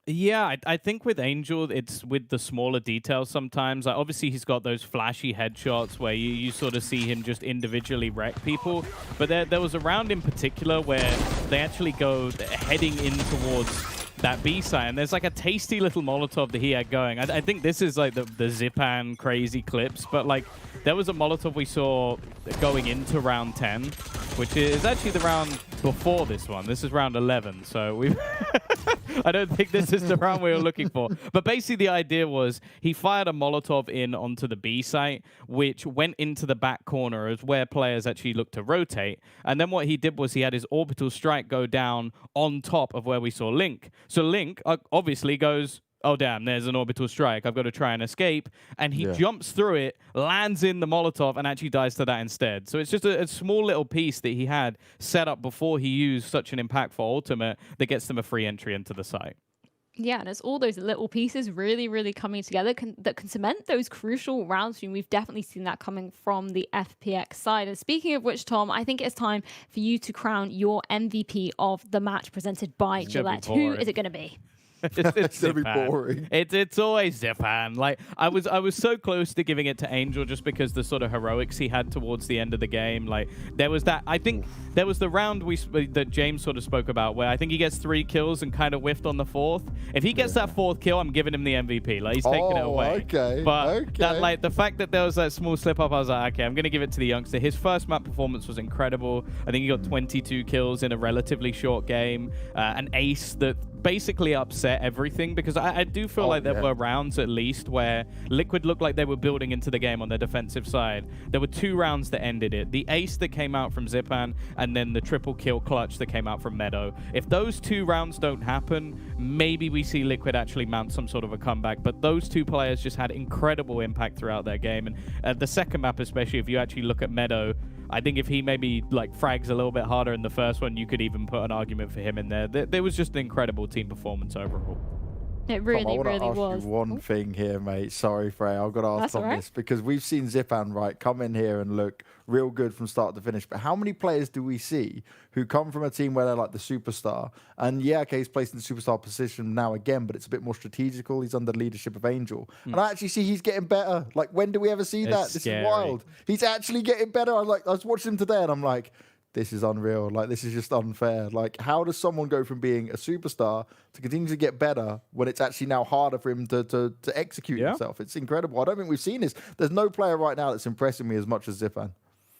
Yeah, I think with Angel, it's with the smaller details sometimes. Like, obviously, he's got those flashy headshots where you sort of see him just individually wreck people. But there was a round in particular where they actually go heading in towards that B side, and there's like a tasty little Molotov that he had going. I think this is like the Zipan crazy clips, but like there was a Molotov we saw going into round 10, which is actually the round before this one. This is round 11, so we've... I don't think this is the round we were looking for. But basically the idea was he fired a Molotov in onto the B site, which went into the back corner as where players actually looked to rotate. And then what he did was he had his orbital strike go down on top of where we saw Link. So Link obviously goes, oh, damn, there's an orbital strike. I've got to try and escape. And he jumps through it, lands in the Molotov, and actually dies to that instead. So it's just a small little piece that he had set up before he used such an impactful ultimate that gets them a free entry into the site. Yeah, and it's all those little pieces really, really coming together that can cement those crucial rounds. And we've definitely seen that coming from the FPX side. And speaking of which, Tom, I think it's time for you to crown your MVP of the match presented by Gillette. Who is it going to be? It's gonna be boring. It's always Zipan. Like I was so close to giving it to Angel just because the sort of heroics he had towards the end of the game. Like there was that. I think there was the round that James sort of spoke about where I think he gets 3 kills and kind of whiffed on the 4th. If he gets that 4th kill, I'm giving him the MVP. Like he's taking it away. Okay. But that, like the fact that there was that small slip up, I was like, okay, I'm gonna give it to the youngster. His first map performance was incredible. I think he got 22 kills in a relatively short game. An ace that basically upset everything, because I do feel like there were rounds at least where Liquid looked like they were building into the game on their defensive side. There were 2 rounds that ended it. The ace that came out from Zipan and then the triple kill clutch that came out from Meadow. If those 2 rounds don't happen, maybe we see Liquid actually mount some sort of a comeback. But those 2 players just had incredible impact throughout their game. And the second map, especially if you actually look at Meadow, I think if he maybe like frags a little bit harder in the first one, you could even put an argument for him in there. There was just an incredible team performance overall. It really, Tom, really was. I want to ask you one thing here, mate. Sorry, Frey. I've got to ask Tom this because we've seen Zipan, right, come in here and look real good from start to finish. But how many players do we see who come from a team where they're like the superstar? And yeah, okay, he's placed in the superstar position now again, but it's a bit more strategical. He's under the leadership of Angel. And I actually see he's getting better. Like, when do we ever see that? This is wild. He's actually getting better. I was watching him today and I'm like, this is unreal. Like, this is just unfair. Like, how does someone go from being a superstar to continue to get better when it's actually now harder for him to execute himself? It's incredible. I don't think we've seen this. There's no player right now that's impressing me as much as Zipan.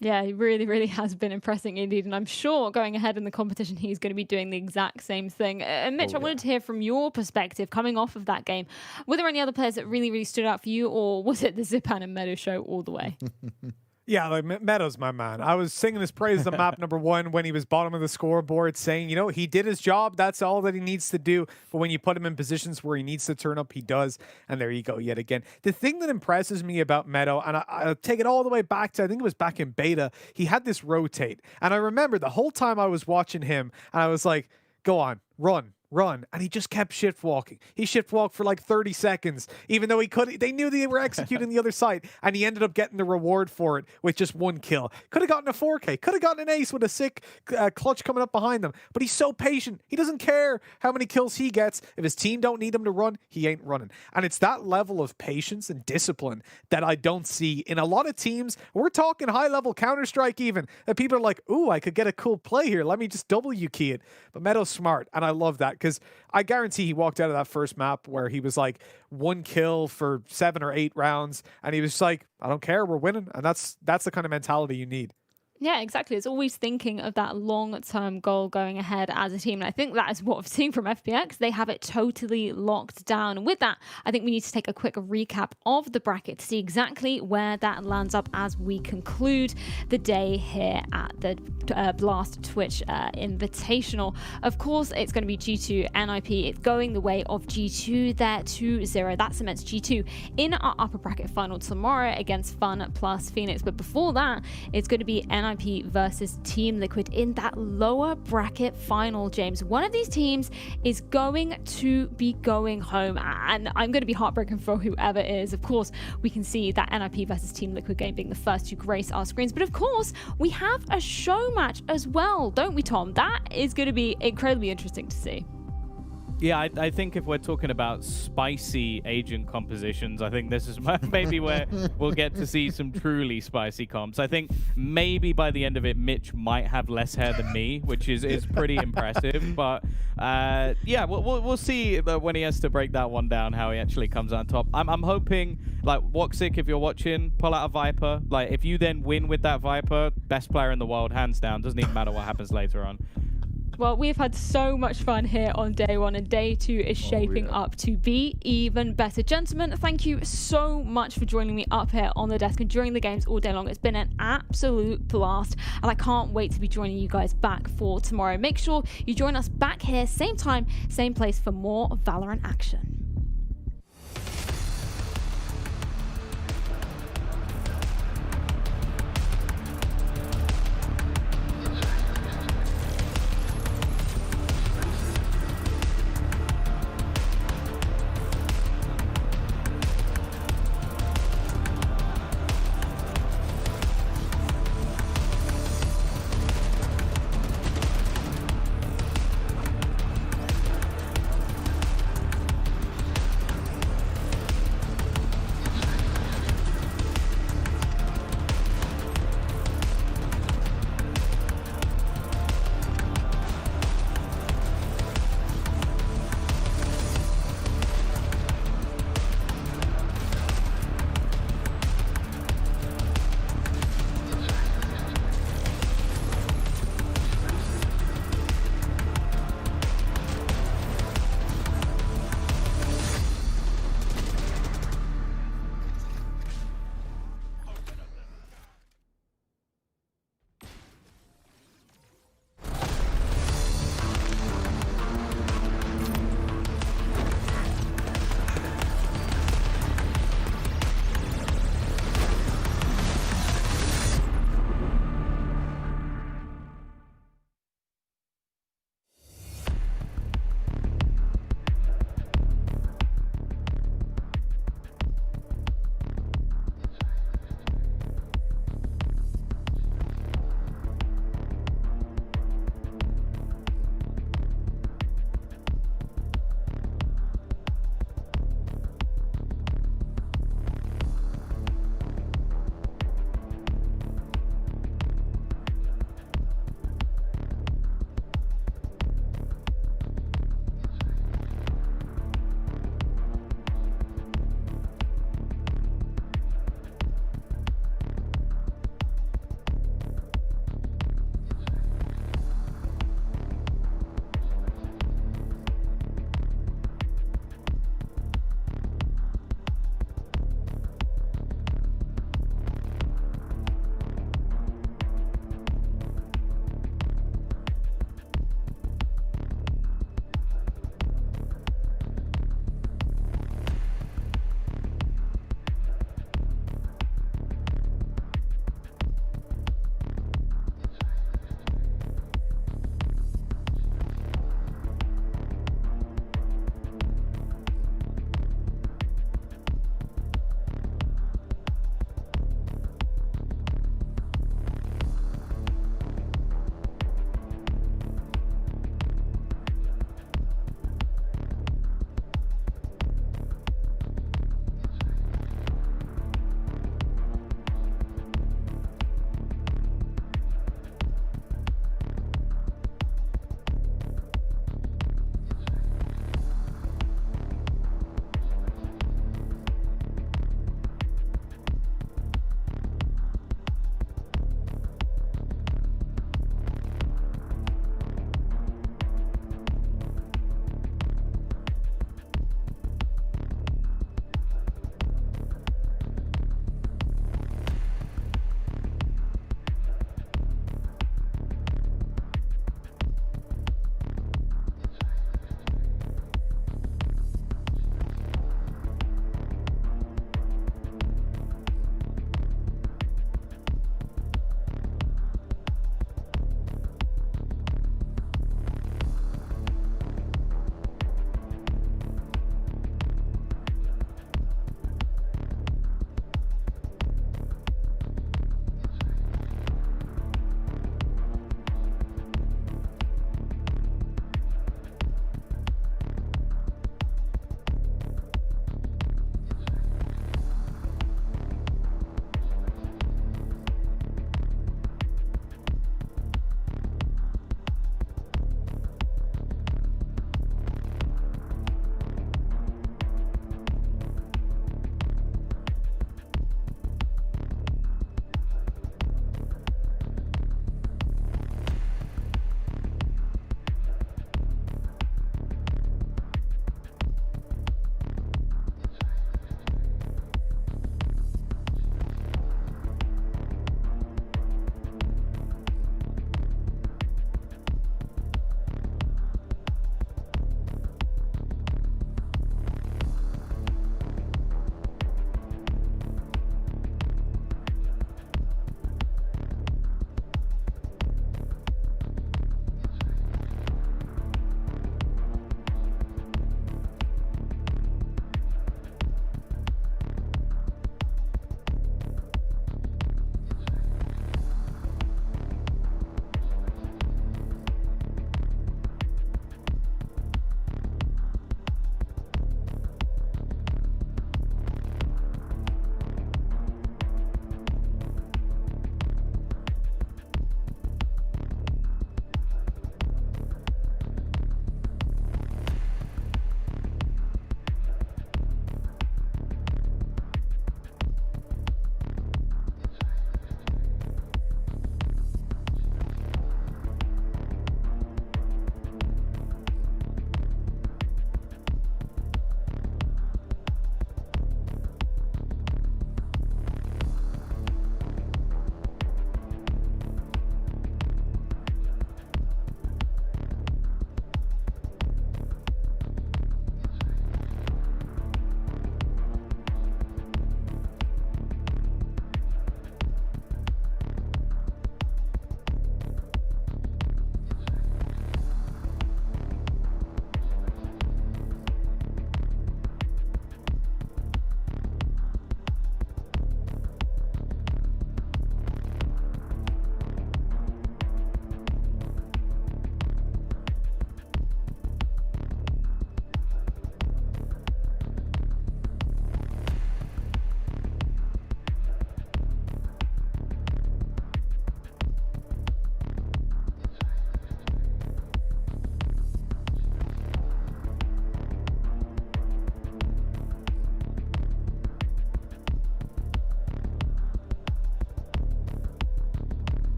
Yeah, he really, really has been impressing indeed. And I'm sure going ahead in the competition, he's going to be doing the exact same thing. And Mitch, I wanted to hear from your perspective coming off of that game. Were there any other players that really, really stood out for you, or was it the Zipan and Meadow show all the way? Yeah, like Meadows, my man. I was singing his praise on map number 1 when he was bottom of the scoreboard, saying, you know, he did his job. That's all that he needs to do. But when you put him in positions where he needs to turn up, he does. And there you go yet again. The thing that impresses me about Meadow, and I'll take it all the way back to, I think it was back in beta, he had this rotate. And I remember the whole time I was watching him, and I was like, go on, run. And he just kept shift walking. He shift walked for like 30 seconds, even though they knew they were executing the other side, and he ended up getting the reward for it with just 1 kill. Could have gotten a 4K, could have gotten an ace with a sick clutch coming up behind them, but he's so patient. He doesn't care how many kills he gets. If his team don't need him to run, he ain't running. And it's that level of patience and discipline that I don't see in a lot of teams. We're talking high-level Counter-Strike even, that people are like, ooh, I could get a cool play here. Let me just W key it. But Meadow's smart, and I love that, because I guarantee he walked out of that first map where he was like 1 kill for 7 or 8 rounds, and he was like, I don't care, we're winning. And that's the kind of mentality you need. Yeah, exactly. It's always thinking of that long-term goal going ahead as a team. And I think that is what we've seen from FPX. They have it totally locked down. And with that, I think we need to take a quick recap of the bracket to see exactly where that lands up as we conclude the day here at the Blast Twitch Invitational. Of course, it's going to be G2 NIP. It's going the way of G2 there 2-0. That cements G2 in our upper bracket final tomorrow against Fun plus Phoenix. But before that, it's going to be NIP versus Team Liquid in that lower bracket final, James. One of these teams is going to be going home, and I'm going to be heartbroken for whoever it is. Of course, we can see that NIP versus Team Liquid game being the first to grace our screens, but of course, we have a show match as well, don't we, Tom? That is going to be incredibly interesting to see. Yeah, I think if we're talking about spicy agent compositions, I think this is maybe where we'll get to see some truly spicy comps. I think maybe by the end of it, Mitch might have less hair than me, which is pretty impressive. But yeah, we'll see when he has to break that one down, how he actually comes on top. I'm hoping, like, Woxic, if you're watching, pull out a Viper. Like, if you then win with that Viper, best player in the world, hands down. Doesn't even matter what happens later on. Well, we've had so much fun here on day 1, and day 2 is shaping up to be even better. Gentlemen, thank you so much for joining me up here on the desk and during the games all day long. It's been an absolute blast, and I can't wait to be joining you guys back for tomorrow. Make sure you join us back here, same time, same place, for more Valorant action.